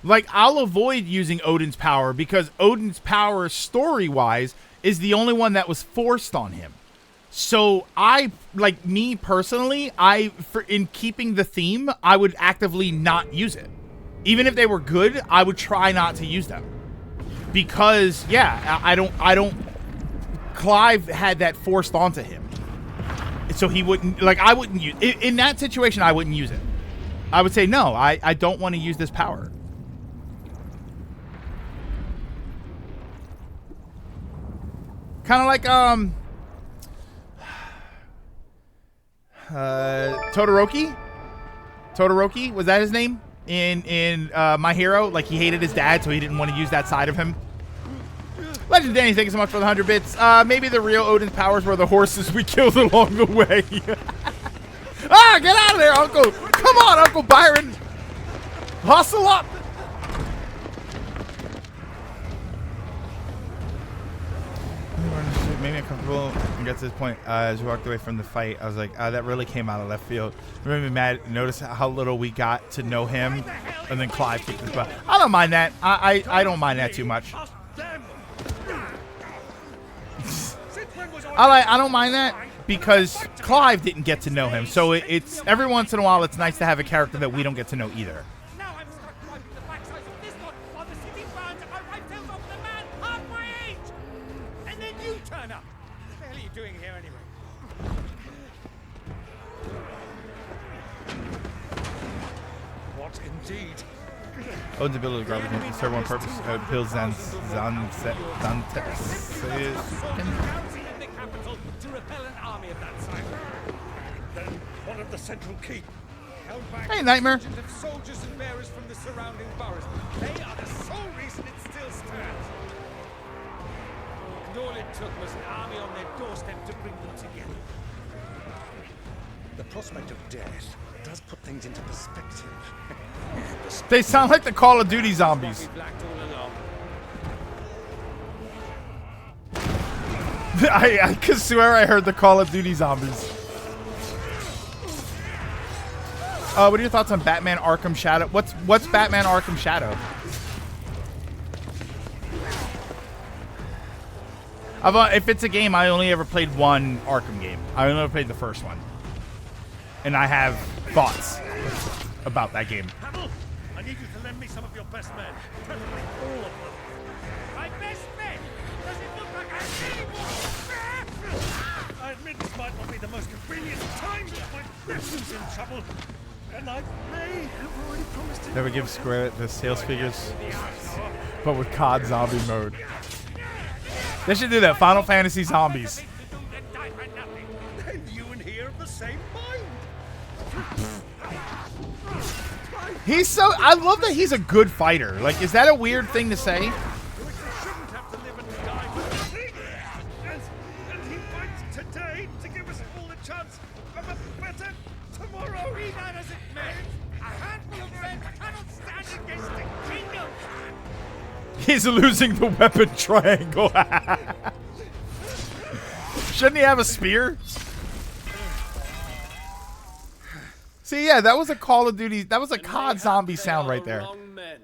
Like, I'll avoid using Odin's power because Odin's power, story-wise, is the only one that was forced on him. So I, like me personally, in keeping the theme, I would actively not use it. Even if they were good, I would try not to use them. Because, yeah, I don't, Clive had that forced onto him. So he wouldn't, like, I wouldn't use, in that situation, I wouldn't use it. I would say, no, I don't want to use this power. Kind of like, Todoroki? Todoroki? Was that his name? In My Hero? Like, he hated his dad, so he didn't want to use that side of him. Legend Danny, thank you so much for the 100 bits. Maybe the real Odin's powers were the horses we killed along the way. Ah, get out of there, Uncle! Come on, Uncle Byron! Hustle up! Made me uncomfortable and got to this point as we walked away from the fight. I was like, that really came out of left field. It made me mad. Notice how little we got to know him, and then Clive kicked his butt. I don't mind that. I don't mind that too much. I don't mind that because Clive didn't get to know him. So it's every once in a while it's nice to have a character that we don't get to know either. Now I'm stuck wiping the backsides of this one while the city burns and my right tails off the man half my age. And then you turn up. What the hell are you doing here anyway? What indeed? Odin's ability to garbage and serve one purpose. Builds Soldiers in the capital to repel an army of that size. Then what of the central keep? Held back Hey, Nightmare. contingent of soldiers and bearers from the surrounding boroughs. They are the sole reason it still stands. And all it took was an army on their doorstep to bring them together. The prospect of death does put things into perspective. They sound like the Call of Duty zombies. We've lacked all along. I could swear I heard the Call of Duty zombies. What are your thoughts on Batman Arkham Shadow? What's Batman Arkham Shadow? If it's a game, I only ever played one Arkham game. I only ever played the first one. And I have thoughts about that game. Hamill, I need you to lend me some of your best men. Preferably all of them. My best men! Does it look like I really want? I admit this might not be the most convenient time, but my nephew's in trouble. And I may have already promised him. Never give Square the sales figures, but with COD zombie mode. They should do that. Final Fantasy Zombies. And you and he are of the same mind. He's so. I love that he's a good fighter. Like, is that a weird thing to say? Which they shouldn't have to live and die with. And he fights today to give us all a chance of a better tomorrow. Be that as it may, a handful of men cannot stand against the kingdom. He's losing the weapon triangle. Shouldn't he have a spear? See, yeah, that was a Call of Duty. That was a COD zombie sound right there. Men.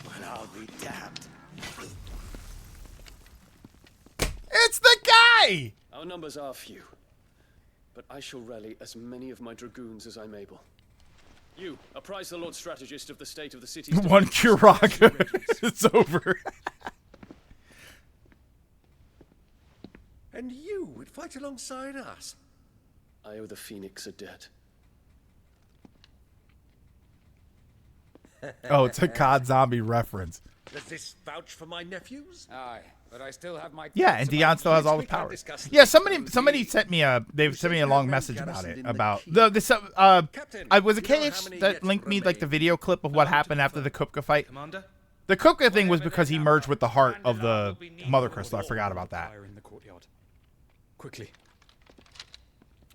But I'll be damned. It's the guy! Our numbers are few, but I shall rally as many of my dragoons as I'm able. You, apprise the Lord Strategist of the state of the city's One Kuraka. It's over. And you would fight alongside us. I owe the Phoenix a debt. Oh, it's a COD Zombie reference. Does this vouch for my nephews? Aye, but I still have my. Yeah, and Dion still has all his powers. Yeah, somebody sent me a long message about it. About I was a KH that linked me like the video clip of what happened after the Kupka fight. Commander? The Kupka thing was because he merged with the heart of the Mother Crystal. I forgot about that. Fire in the courtyard. Quickly,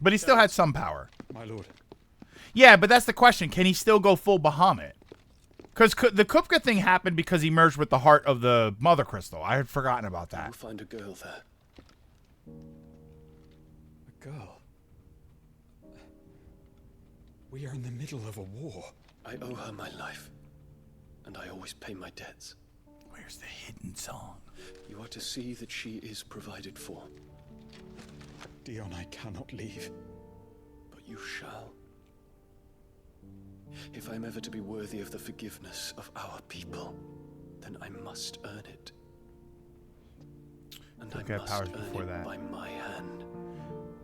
But he still had some power. my lord. Yeah, but that's the question. Can he still go full Bahamut? Because the Kupka thing happened because he merged with the heart of the Mother Crystal. I had forgotten about You'll that. find a girl there. A girl. We are in the middle of a war. I owe her my life, and I always pay my debts. Where's the hidden song? You are to see that she is provided for, Dion, I cannot leave. but you shall. If I'm ever to be worthy of the forgiveness of our people, then I must earn it. And Okay, I must powers earn before it that. by my hand,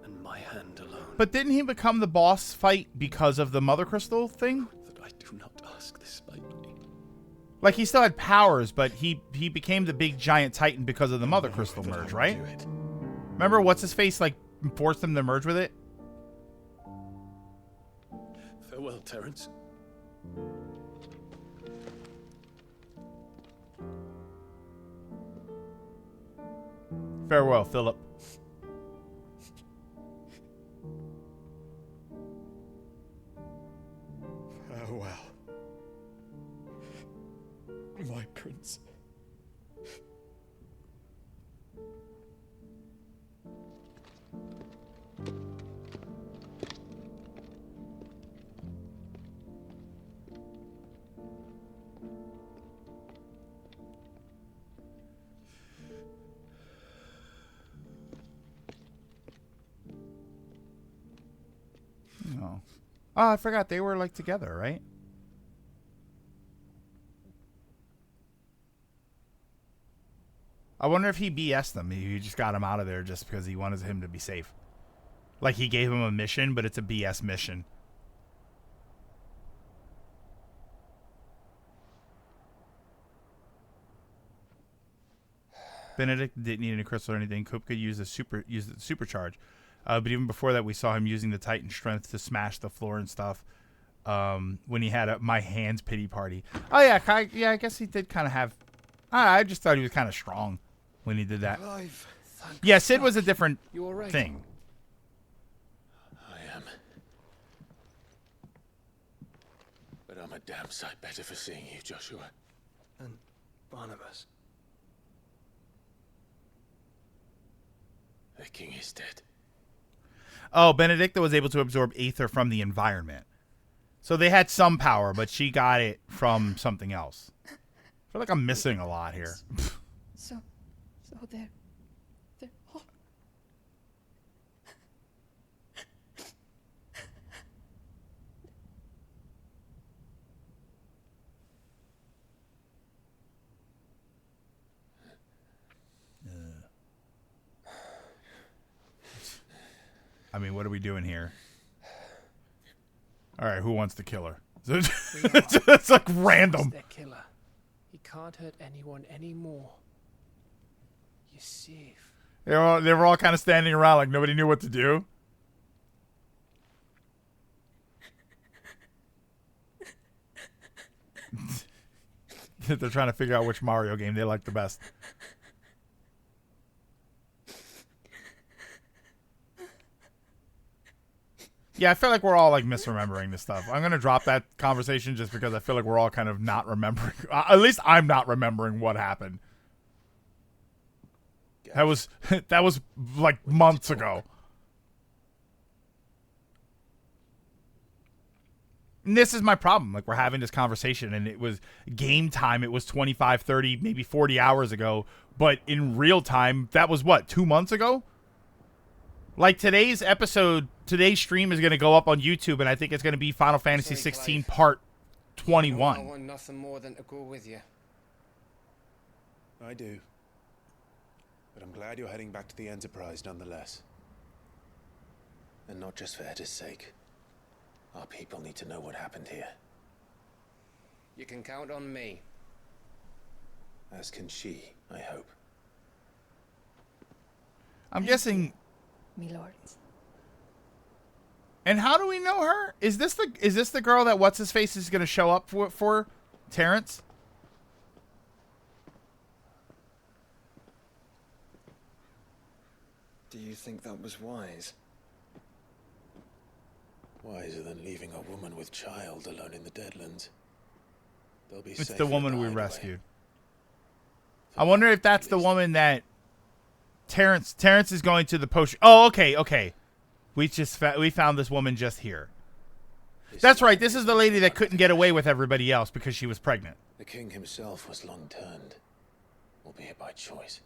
and my hand alone. But didn't he become the boss fight because of the Mother Crystal thing? That I do not ask this lightly. Like, he still had powers, but he became the big giant titan because of the Mother Crystal That I merge, will right? do it. Remember what's-his-face, like, forced him to merge with it? Farewell, Terence. Farewell, Philip. Farewell. My prince. Oh. Oh, I forgot. They were, like, together, right? I wonder if he BS'd them. He just got him out of there just because he wanted him to be safe. Like, he gave him a mission, but it's a BS mission. Benedict didn't need any crystal or anything. Kupka used the supercharge. But even before that, we saw him using the Titan strength to smash the floor and stuff. When he had my hands pity party. Oh yeah, I guess he did kind of have. I just thought he was kind of strong when he did that. Alive. Yeah, Sid was a different You all right? thing. I am. But I'm a damn sight better for seeing you, Joshua. And Barnabas. The king is dead. Oh, Benedicta was able to absorb aether from the environment. So they had some power, but she got it from something else. I feel like I'm missing a lot here. So they're all. I mean, what are we doing here? All right, who wants to kill her? It's like random. Their killer. He can't hurt anyone anymore. You're safe. They were all kind of standing around like nobody knew what to do. They're trying to figure out which Mario game they like the best. Yeah, I feel like we're all like misremembering this stuff. I'm gonna drop that conversation just because I feel like we're all kind of not remembering. At least I'm not remembering what happened. That was like months ago. And this is my problem. Like, we're having this conversation and it was game time. It was 25, 30, maybe 40 hours ago. But in real time, that was what, 2 months ago? Like, today's stream is going to go up on YouTube, and I think it's going to be Final Fantasy 16 Part 21. I want nothing more than to go with you. I do. But I'm glad you're heading back to the Enterprise nonetheless. And not just for Etta's sake. Our people need to know what happened here. You can count on me. As can she, I hope. I'm guessing. Me lords. And how do we know her? Is this the girl that what's his face is going to show up for Terrence? Do you think that was wise? Wiser than leaving a woman with child alone in the Deadlands. They'll be It's safer the at woman we hideaway. rescued. I wonder if that's the woman that Terrence is going to the potion. Oh, okay. We found this woman just here. That's right. This is the lady that couldn't get away with everybody else because she was pregnant. The king himself was long turned, albeit by choice,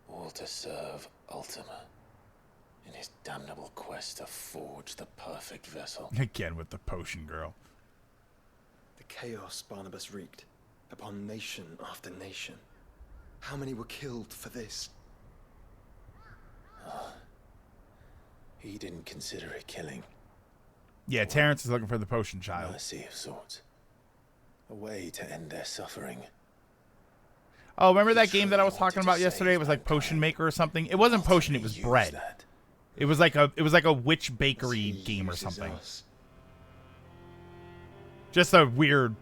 all to serve Ultima in his damnable quest to forge the perfect vessel. Again with the potion girl. The chaos Barnabas wreaked upon nation after nation. How many were killed for this? He didn't consider it killing. Yeah, Terrence is looking for the potion child. Mercy of sorts. A way to end their suffering. Oh, remember that game that I was talking about yesterday? It was like Potion Maker or something. It wasn't potion, it was bread. It was like a witch bakery game or something. Just a weird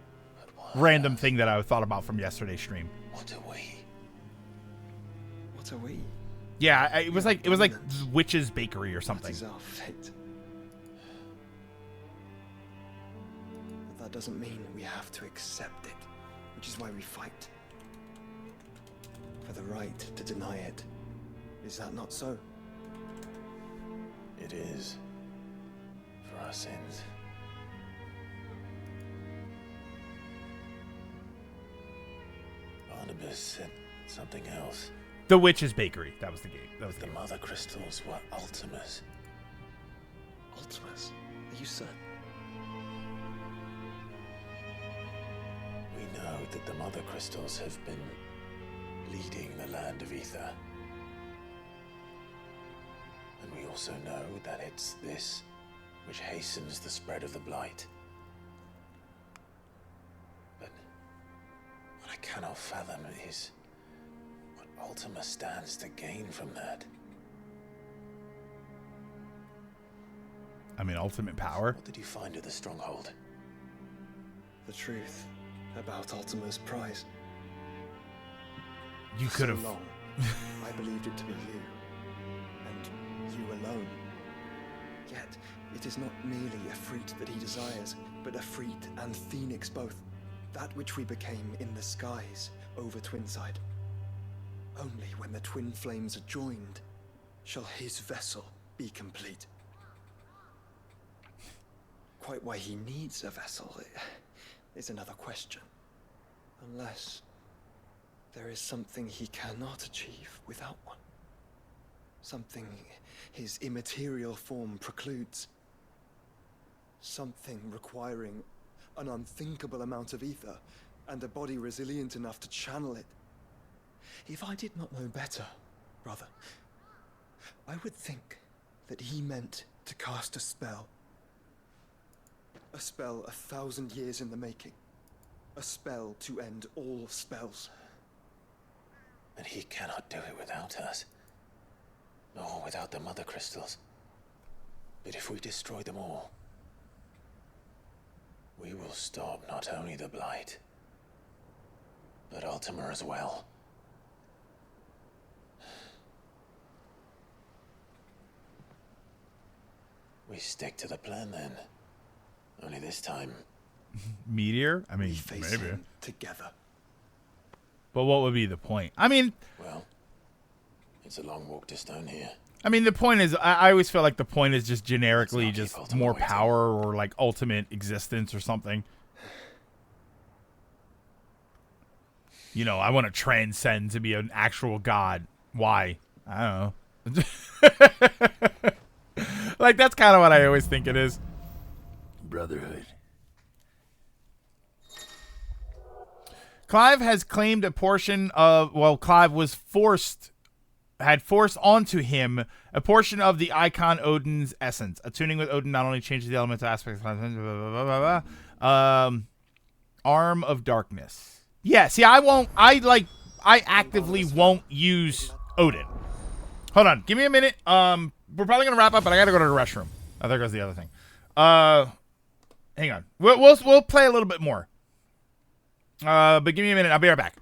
random thing that I thought about from yesterday's stream. What are we? What are we? Yeah, it was like witch's bakery or something. What is our fate? But that doesn't mean we have to accept it, which is why we fight. For the right to deny it. Is that not so? It is. For our sins. Barnabas said something else. The Witch's Bakery. That was the game. That was The mother crystals were Ultimas. Ultimas? Are you certain? We know that the mother crystals have been leading the land of Ether. And we also know that it's this which hastens the spread of the blight. But what I cannot fathom is what Ultima stands to gain from that. I mean, ultimate power. What did you find at the stronghold? The truth about Ultima's prize. You For could so have. long, I believed it to be you. And you alone. Yet, it is not merely a fruit that he desires, but a fruit and phoenix both. That which we became in the skies over Twinside. Only when the twin flames are joined shall his vessel be complete. Quite why he needs a vessel is another question. Unless there is something he cannot achieve without one. Something his immaterial form precludes. Something requiring an unthinkable amount of ether and a body resilient enough to channel it. If I did not know better, brother, I would think that he meant to cast a spell. A spell 1,000 years in the making. A spell to end all spells. And he cannot do it without us. Nor without the mother crystals. But if we destroy them all, we will stop not only the blight, but Ultima as well. We stick to the plan then. Only this time. Meteor? I mean, We face maybe. him together. But what would be the point? I mean, Well, it's a long walk to Stone here. the point is, I always feel like the point is just generically Let's not keep just Ultima more waiting. power or like ultimate existence or something. You know, I want to transcend to be an actual god. Why? I don't know. Like, that's kind of what I always think it is. Brotherhood. Clive has claimed a portion of, well, Clive was forced had forced onto him a portion of the icon Odin's essence. Attuning with Odin not only changes the elemental aspects of Arm of Darkness. Yeah, see, I actively won't use Odin. Hold on, give me a minute. We're probably gonna wrap up, but I gotta go to the restroom. Oh, there goes the other thing. Hang on. We'll play a little bit more. But give me a minute. I'll be right back.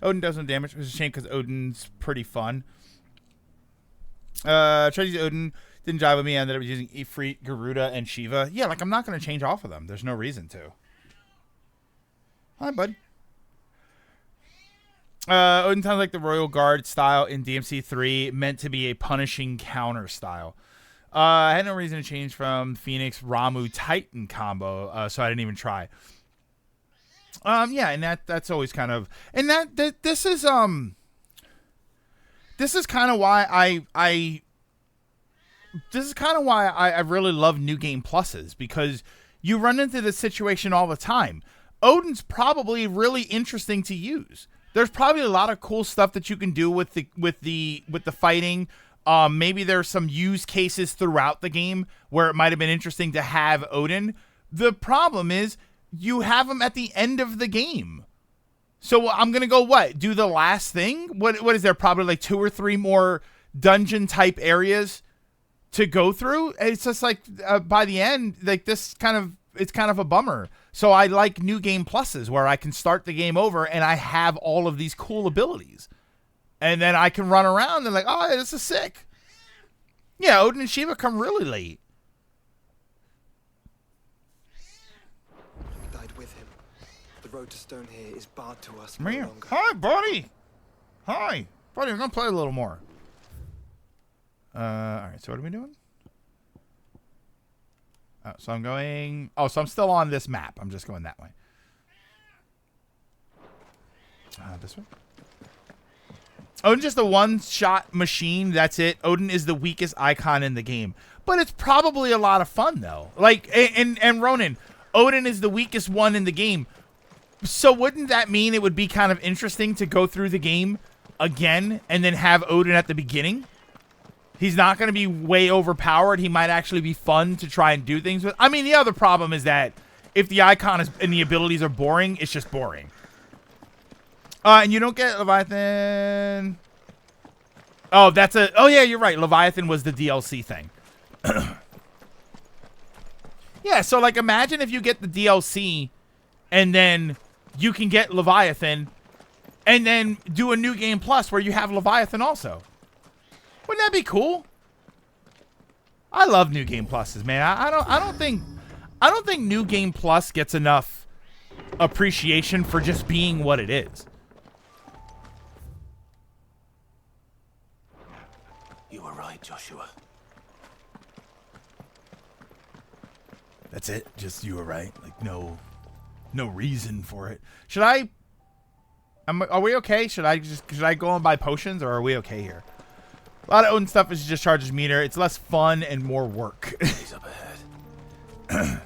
Odin does no damage, which is a shame because Odin's pretty fun. Tried to use Odin, didn't jive with me. I ended up using Ifrit, Garuda, and Shiva. Yeah, like I'm not going to change off of them. There's no reason to. Hi, bud. Odin sounds like the Royal Guard style in DMC 3, meant to be a punishing counter style. I had no reason to change from Phoenix Ramu Titan combo, so I didn't even try. Yeah, and that's always kind of, and this is kind of why I really love new game pluses, because you run into this situation all the time. Odin's probably really interesting to use. There's probably a lot of cool stuff that you can do with the fighting. Maybe there's some use cases throughout the game where it might have been interesting to have Odin. The problem is you have him at the end of the game. So I'm going to go do the last thing? What is there? Probably like 2 or 3 more dungeon type areas to go through. It's just like by the end, like it's kind of a bummer. So I like new game pluses where I can start the game over and I have all of these cool abilities. And then I can run around and like, oh, this is sick. Yeah, Odin and Shiva come really late. road to Stone here is barred to us Come no here. longer. Hi, buddy. Hi. Buddy, we're going to play a little more. All right, so what are we doing? Oh, so I'm going... Oh, so I'm still on this map. I'm just going that way. This way? Odin's just a one-shot machine. That's it. Odin is the weakest icon in the game. But it's probably a lot of fun, though. Like, and Ronan, Odin is the weakest one in the game. So wouldn't that mean it would be kind of interesting to go through the game again and then have Odin at the beginning? He's not going to be way overpowered. He might actually be fun to try and do things with. I mean, the other problem is that if the icon is, and the abilities are boring, it's just boring. And you don't get Leviathan. Oh, that's a... Oh, yeah, you're right. Leviathan was the DLC thing. Yeah, so, like, imagine if you get the DLC and then you can get Leviathan and then do a New Game Plus where you have Leviathan also. Wouldn't that be cool? I love New Game Pluses, man. I don't think New Game Plus gets enough appreciation for just being what it is. You were right, Joshua. That's it. Just you were right. Like no reason for it. Should I? Are we okay? Should I go and buy potions, or are we okay here? A lot of Odin stuff is just charges meter. It's less fun and more work. He's up ahead.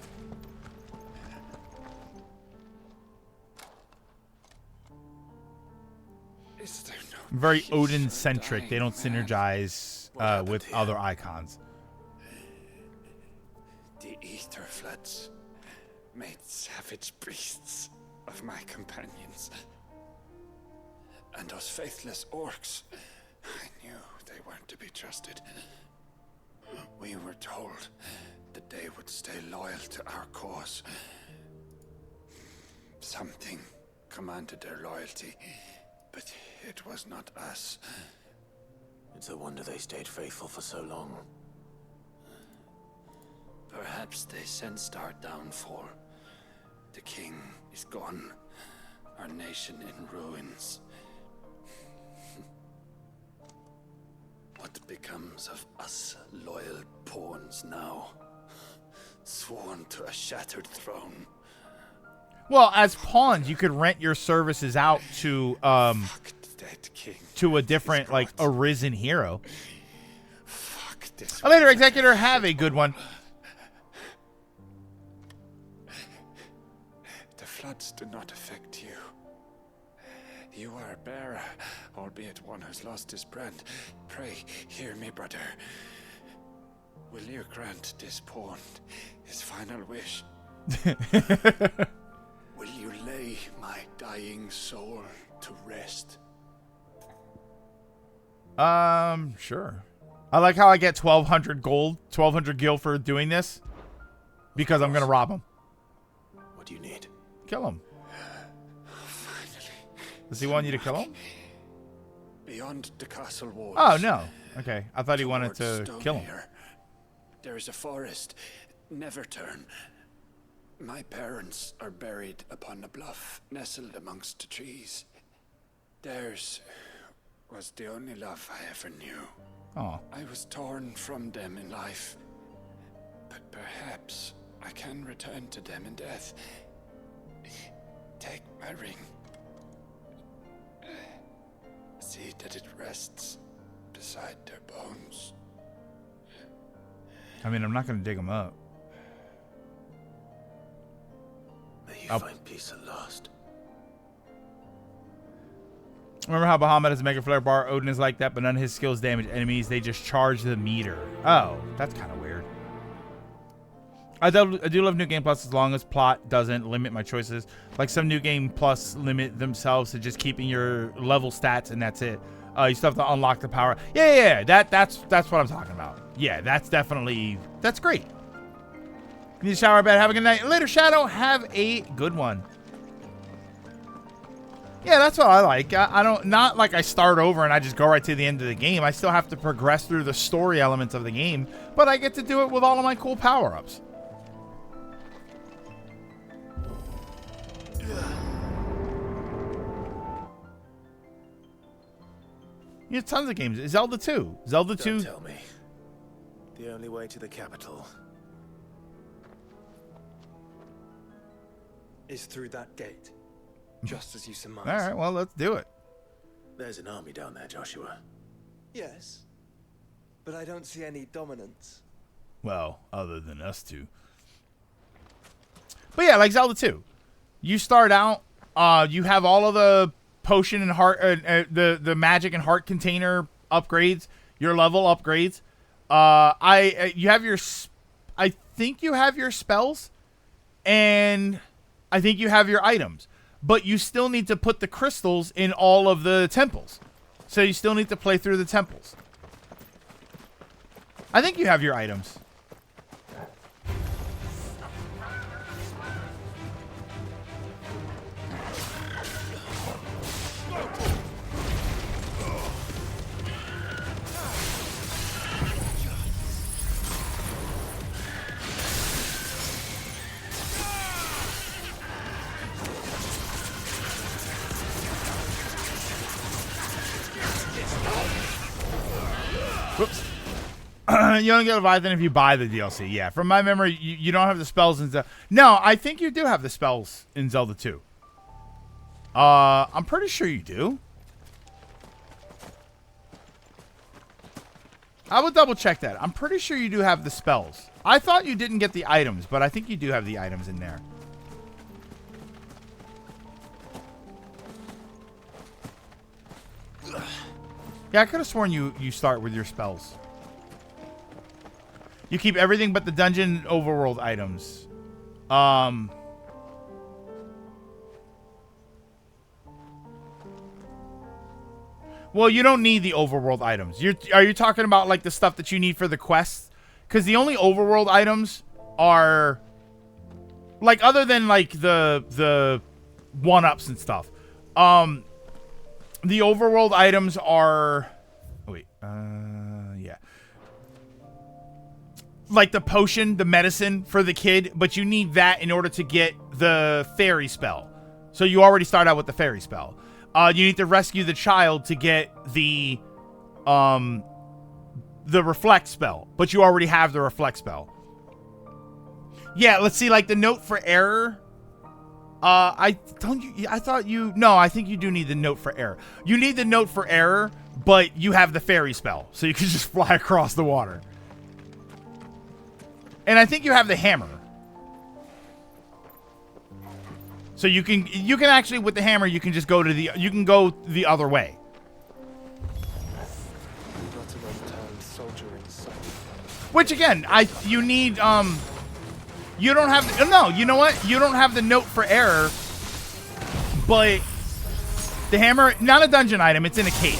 Very Odin centric. They don't synergize with other icons. The ether floods made savage beasts of my companions. And those faithless orcs, I knew they weren't to be trusted. We were told that they would stay loyal to our cause. Something commanded their loyalty, but it was not us. It's a wonder they stayed faithful for so long. Perhaps they sensed our downfall. The king is gone, our nation in ruins. What becomes of us loyal pawns now? Sworn to a shattered throne. Well, as pawns, you could rent your services out to a different, like, arisen hero. A later executor, have a good one. The floods do not affect you. You are a bearer, albeit one who's lost his brand. Pray, hear me, brother. Will you grant this pawn his final wish? Will you lay my dying soul to rest? Sure. I like how I get 1,200 gold, 1,200 gil for doing this. Because I'm going to rob him. What do you need? Kill him. Does he want you to kill him? Beyond the castle walls. Oh, no. Okay. I thought he wanted to kill him. There is a forest. Never turn. My parents are buried upon a bluff, nestled amongst the trees. Theirs was the only love I ever knew. Oh. I was torn from them in life, but perhaps I can return to them in death. Take my ring. See that it rests beside their bones. I mean, I'm not going to dig him up. May you find peace at last. Remember how Bahamut has a Mega Flare bar? Odin is like that, but none of his skills damage enemies. They just charge the meter. Oh, that's kind of weird. I do love New Game Plus as long as plot doesn't limit my choices. Like some New Game Plus limit themselves to just keeping your level stats and that's it. You still have to unlock the power. Yeah. That's what I'm talking about. Yeah, that's great. You need a shower, bed. Have a good night. Later, Shadow. Have a good one. Yeah, that's what I like. I don't, not like I start over and I just go right to the end of the game. I still have to progress through the story elements of the game, but I get to do it with all of my cool power-ups. You have tons of games. Zelda 2. Zelda 2. Don't tell me. The only way to the capital Is through that gate, just as you surmised. All right, well, let's do it. There's an army down there, Joshua. Yes, but I don't see any dominance. Well, other than us two. But yeah, like Zelda 2. You start out, you have all of the potion and heart, the magic and heart container upgrades, your level upgrades. You have your, I think you have your spells, and I think you have your items. But you still need to put the crystals in all of the temples. So you still need to play through the temples. I think you have your items. Whoops. You don't get Leviathan if you buy the DLC. Yeah, from my memory, you don't have the spells in Zelda. No, I think you do have the spells in Zelda 2. I'm pretty sure you do. I would double check that. I'm pretty sure you do have the spells. I thought you didn't get the items, but I think you do have the items in there. Yeah, I could have sworn you start with your spells. You keep everything but the dungeon overworld items. Well, you don't need the overworld items. Are you talking about like the stuff that you need for the quests? Because the only overworld items are like, other than like the one-ups and stuff. The overworld items are... Oh, wait. Yeah. Like the potion, the medicine for the kid, but you need that in order to get the fairy spell. So you already start out with the fairy spell. You need to rescue the child to get the reflect spell, but you already have the reflect spell. Yeah, let's see, like the note for error... I think you do need the note for error. You need the note for error, but you have the fairy spell, so you can just fly across the water. And I think you have the hammer. So you can actually, with the hammer, you can just go to the other way. Not an unturned soldier in sight. Which again, you need you don't have... No, you know what? You don't have the note for error, but the hammer... Not a dungeon item. It's in a cave.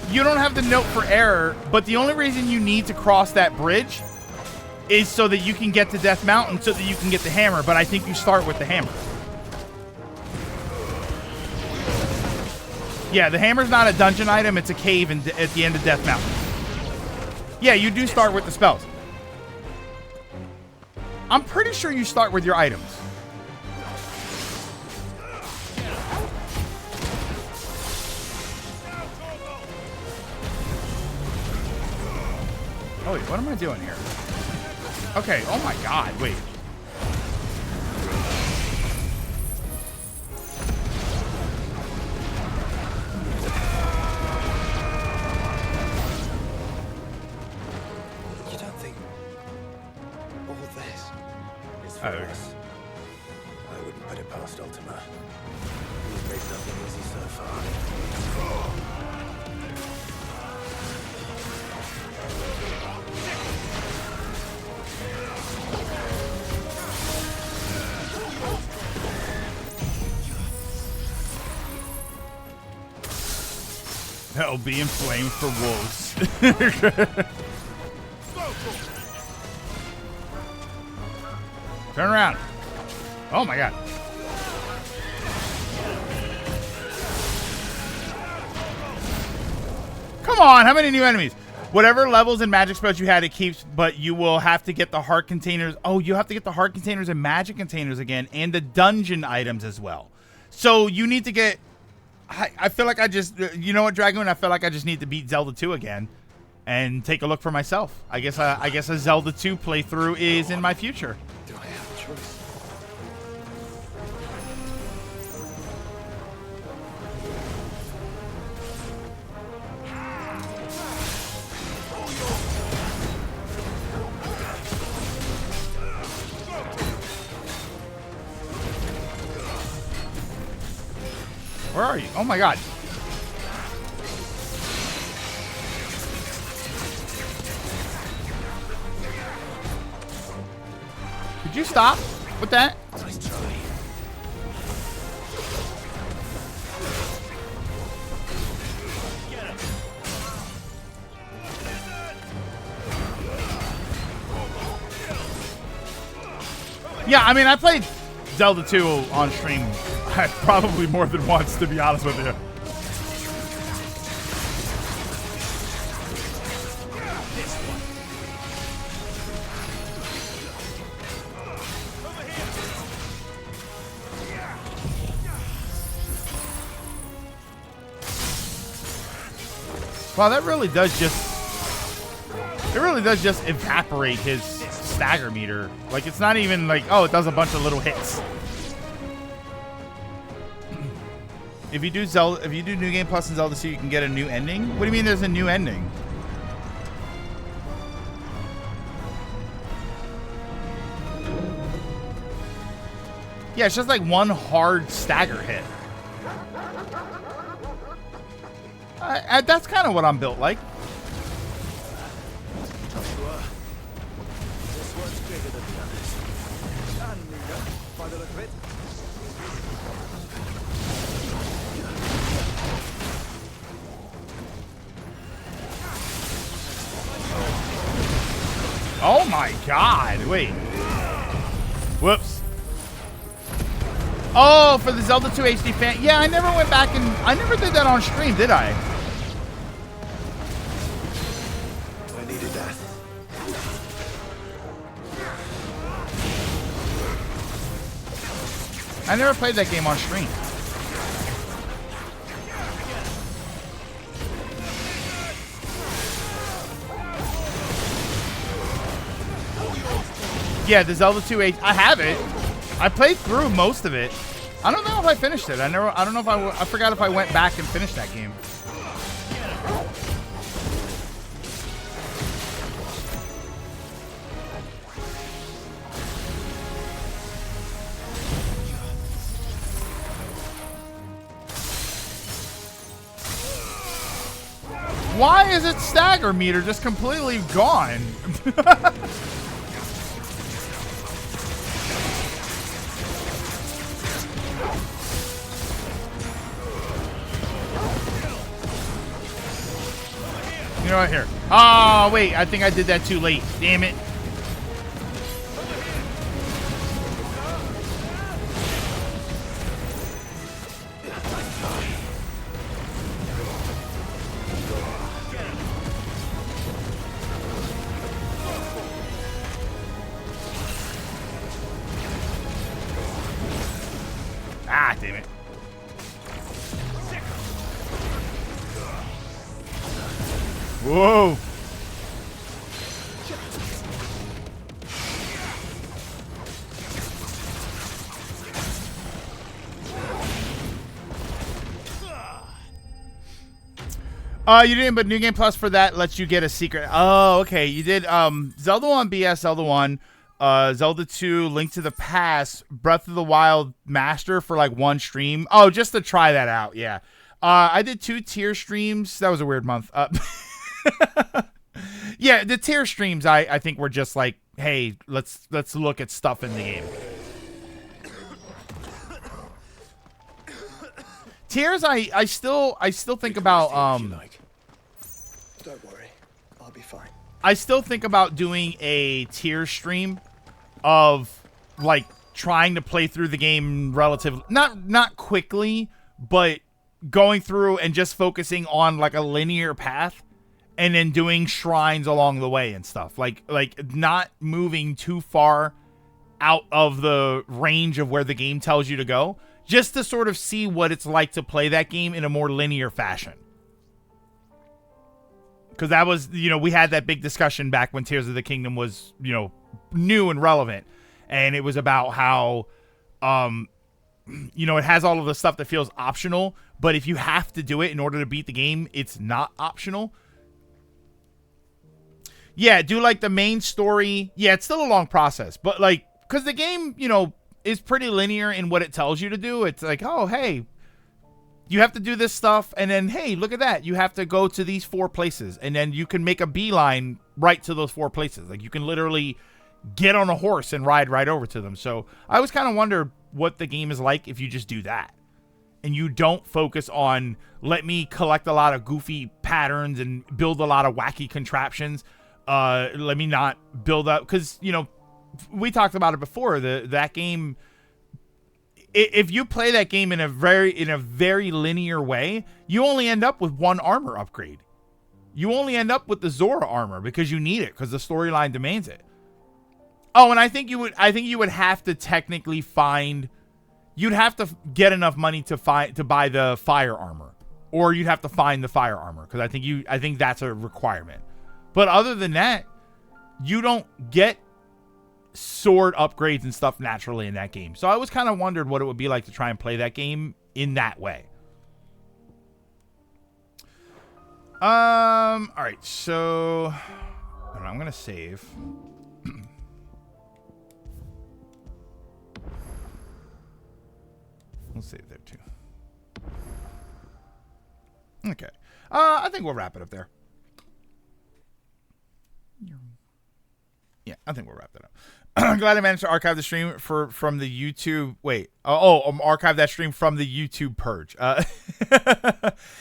You don't have the note for error, but the only reason you need to cross that bridge is so that you can get to Death Mountain, so that you can get the hammer, but I think you start with the hammer. Yeah, the hammer's not a dungeon item. It's a cave at the end of Death Mountain. Yeah, you do start with the spells. I'm pretty sure you start with your items. Oh, wait, what am I doing here? Okay, oh my god, wait. You don't think all this is for us? I wouldn't put it past Ultima. We've made nothing easy so far. Hell be in flames for wolves. Turn around. Oh my god. Come on, how many new enemies? Whatever levels and magic spells you had, it keeps, but you will have to get the heart containers. Oh, you have to get the heart containers and magic containers again, and the dungeon items as well. So you need to get I feel like I just, you know what, Dragoon? I feel like I just need to beat Zelda 2 again and take a look for myself. I guess a Zelda 2 playthrough is in my future. Do I have a choice? Where are you? Oh my god. Could you stop with that? Yeah, I mean, I played Zelda 2 on stream probably more than once, to be honest with you. Wow, that really does just... It really does just evaporate his stagger meter. Like, it's not even like, oh, it does a bunch of little hits. If you do New Game Plus and Zelda 2, you can get a new ending? What do you mean there's a new ending? Yeah, it's just like one hard stagger hit. That's kind of what I'm built like. This one's bigger than the others. And meaner, by the look of it. Oh my god, wait. Whoops. Oh, for the Zelda 2 HD fan. Yeah, I never went back and I never did that on stream, did I? I needed that. I never played that game on stream. Yeah, the Zelda 2 HD. I have it. I played through most of it. I don't know if I finished it. I don't know if I forgot if I went back and finished that game. Why is its stagger meter just completely gone? You know what, here. Oh, wait, I think I did that too late. Damn it. Ah, damn it. Whoa. You didn't, but New Game Plus for that lets you get a secret. Oh, okay. You did Zelda 1 BS, Zelda 1, Zelda 2, Link to the Past, Breath of the Wild Master for like one stream. Oh, just to try that out, yeah. I did 2 tier streams. That was a weird month. Yeah, the tier streams I think were just like, hey, let's look at stuff in the game. Tiers I still think about Don't worry, I'll be fine. I still think about doing a tier stream of like trying to play through the game relatively not quickly, but going through and just focusing on like a linear path and then doing shrines along the way and stuff. Like not moving too far out of the range of where the game tells you to go. just to sort of see what it's like to play that game in a more linear fashion. Because that was, we had that big discussion back when Tears of the Kingdom was, new and relevant. And it was about how, it has all of the stuff that feels optional. But if you have to do it in order to beat the game, it's not optional. Yeah, do like the main story. Yeah, it's still a long process. But like, because the game, is pretty linear in what it tells you to do. It's like, oh, hey, you have to do this stuff, and then, hey, look at that. You have to go to these 4 places, and then you can make a beeline right to those 4 places. Like, you can literally get on a horse and ride right over to them. So I always kind of wondered what the game is like if you just do that. And you don't focus on, let me collect a lot of goofy patterns and build a lot of wacky contraptions. Let me not build up, because, we talked about it before. That game, if you play that game in a very linear way, you only end up with 1 armor upgrade. You only end up with the Zora armor because you need it, because the storyline demands it. Oh, and I think you would have to technically you'd have to get enough money to buy the fire armor, or you'd have to find the fire armor, because I think that's a requirement. But other than that, you don't get sword upgrades and stuff naturally in that game. So I always kind of wondered what it would be like to try and play that game in that way. All right, so I'm gonna save. We'll save there too. Okay, I think we'll wrap it up there. Yeah, I think we'll wrap that up. I'm glad I managed to archive the stream from the YouTube. Wait, archive that stream from the YouTube purge.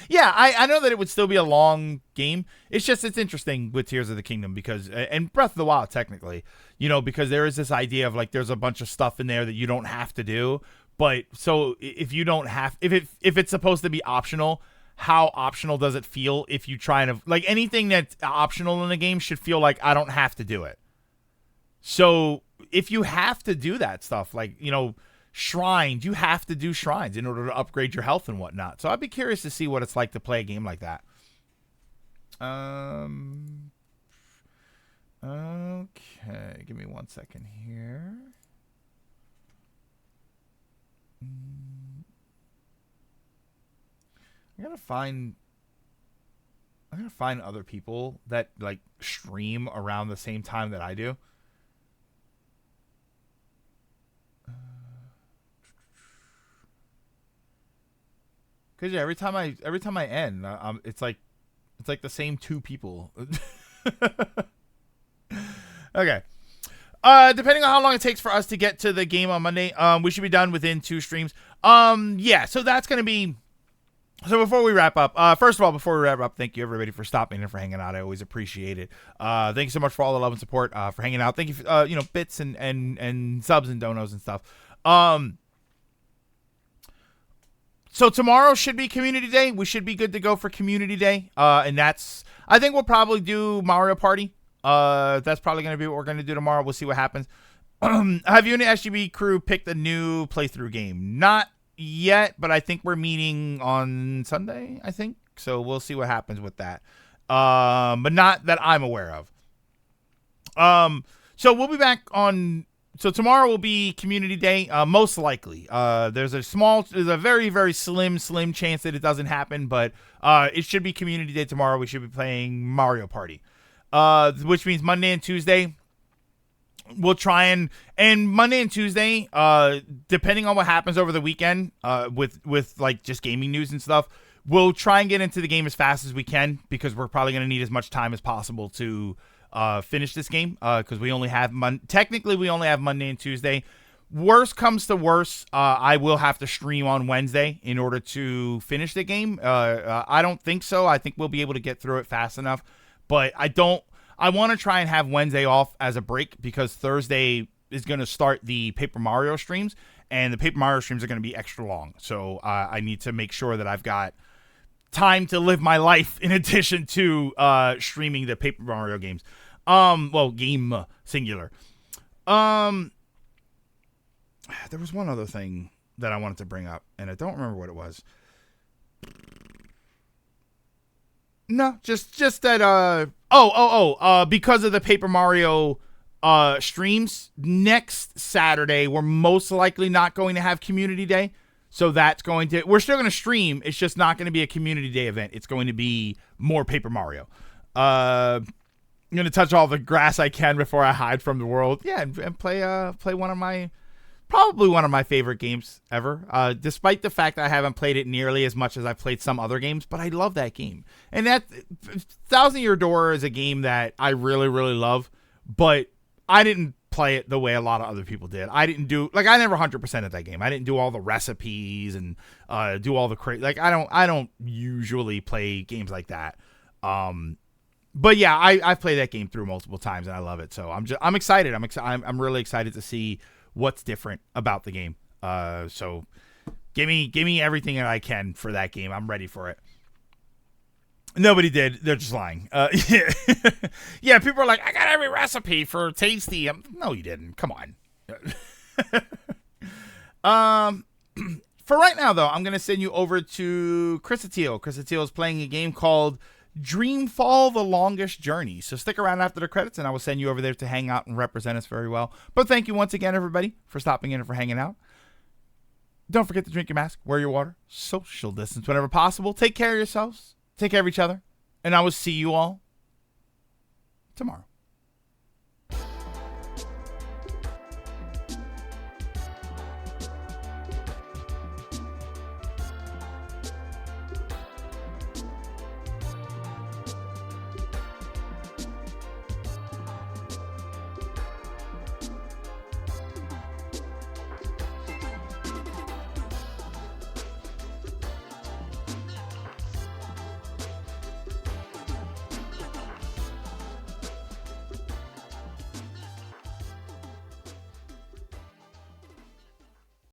Yeah, I know that it would still be a long game. It's interesting with Tears of the Kingdom because, and Breath of the Wild technically, because there is this idea of like there's a bunch of stuff in there that you don't have to do. But so if you don't have, if it's supposed to be optional, how optional does it feel if you try to, like, anything that's optional in the game should feel like I don't have to do it. So if you have to do that stuff, like, shrines, you have to do shrines in order to upgrade your health and whatnot. So I'd be curious to see what it's like to play a game like that. Okay, give me 1 second here. I gotta find other people that like stream around the same time that I do. Cause yeah, every time I end, it's like the same 2 people. Okay. Depending on how long it takes for us to get to the game on Monday, we should be done within 2 streams. Yeah, so that's gonna be. So before we wrap up, first of all, thank you everybody for stopping and for hanging out. I always appreciate it. Thank you so much for all the love and support, for hanging out. Thank you for, bits and subs and donos and stuff. So tomorrow should be Community Day. We should be good to go for Community Day. And I think we'll probably do Mario Party. That's probably going to be what we're going to do tomorrow. We'll see what happens. Have you and the SGB crew picked a new playthrough game? Not yet, but I think we're meeting on Sunday, I think. So we'll see what happens with that. But not that I'm aware of. So we'll be back on. So tomorrow will be Community Day, most likely. There's a very, very slim chance that it doesn't happen, but it should be Community Day tomorrow. We should be playing Mario Party, which means Monday and Tuesday. We'll try and Monday and Tuesday, depending on what happens over the weekend, with like just gaming news and stuff, we'll try and get into the game as fast as we can because we're probably going to need as much time as possible to finish this game, because we only have technically we only have Monday and Tuesday. Worst comes to worst, I will have to stream on Wednesday in order to finish the game. I don't think so. I think we'll be able to get through it fast enough, but I want to try and have Wednesday off as a break because Thursday is going to start the Paper Mario streams, and the Paper Mario streams are going to be extra long. So I need to make sure that I've got time to live my life in addition to streaming the Paper Mario games. Game singular. There was one other thing that I wanted to bring up, and I don't remember what it was. No, just that because of the Paper Mario streams next Saturday, we're most likely not going to have Community Day. So we're still going to stream. It's just not going to be a Community Day event. It's going to be more Paper Mario. I'm going to touch all the grass I can before I hide from the world. Yeah, and play probably one of my favorite games ever. Despite the fact that I haven't played it nearly as much as I've played some other games, but I love that game. And that Thousand Year Door is a game that I really, really love, but I didn't play it the way a lot of other people did. I never 100% at that game. I didn't do all the recipes and do all the I don't usually play games like that. But yeah, I've played that game through multiple times and I love it. So I'm excited. I'm really excited to see what's different about the game. So give me everything that I can for that game. I'm ready for it. Nobody did. They're just lying. Yeah. Yeah, people are like, I got every recipe for Tasty. No, you didn't. Come on. For right now, though, I'm going to send you over to Chrisatiel. Chrisatiel is playing a game called Dreamfall: The Longest Journey. So stick around after the credits, and I will send you over there to hang out and represent us very well. But thank you once again, everybody, for stopping in and for hanging out. Don't forget to drink your mask, wear your water, social distance whenever possible. Take care of yourselves. Take care of each other. And I will see you all tomorrow.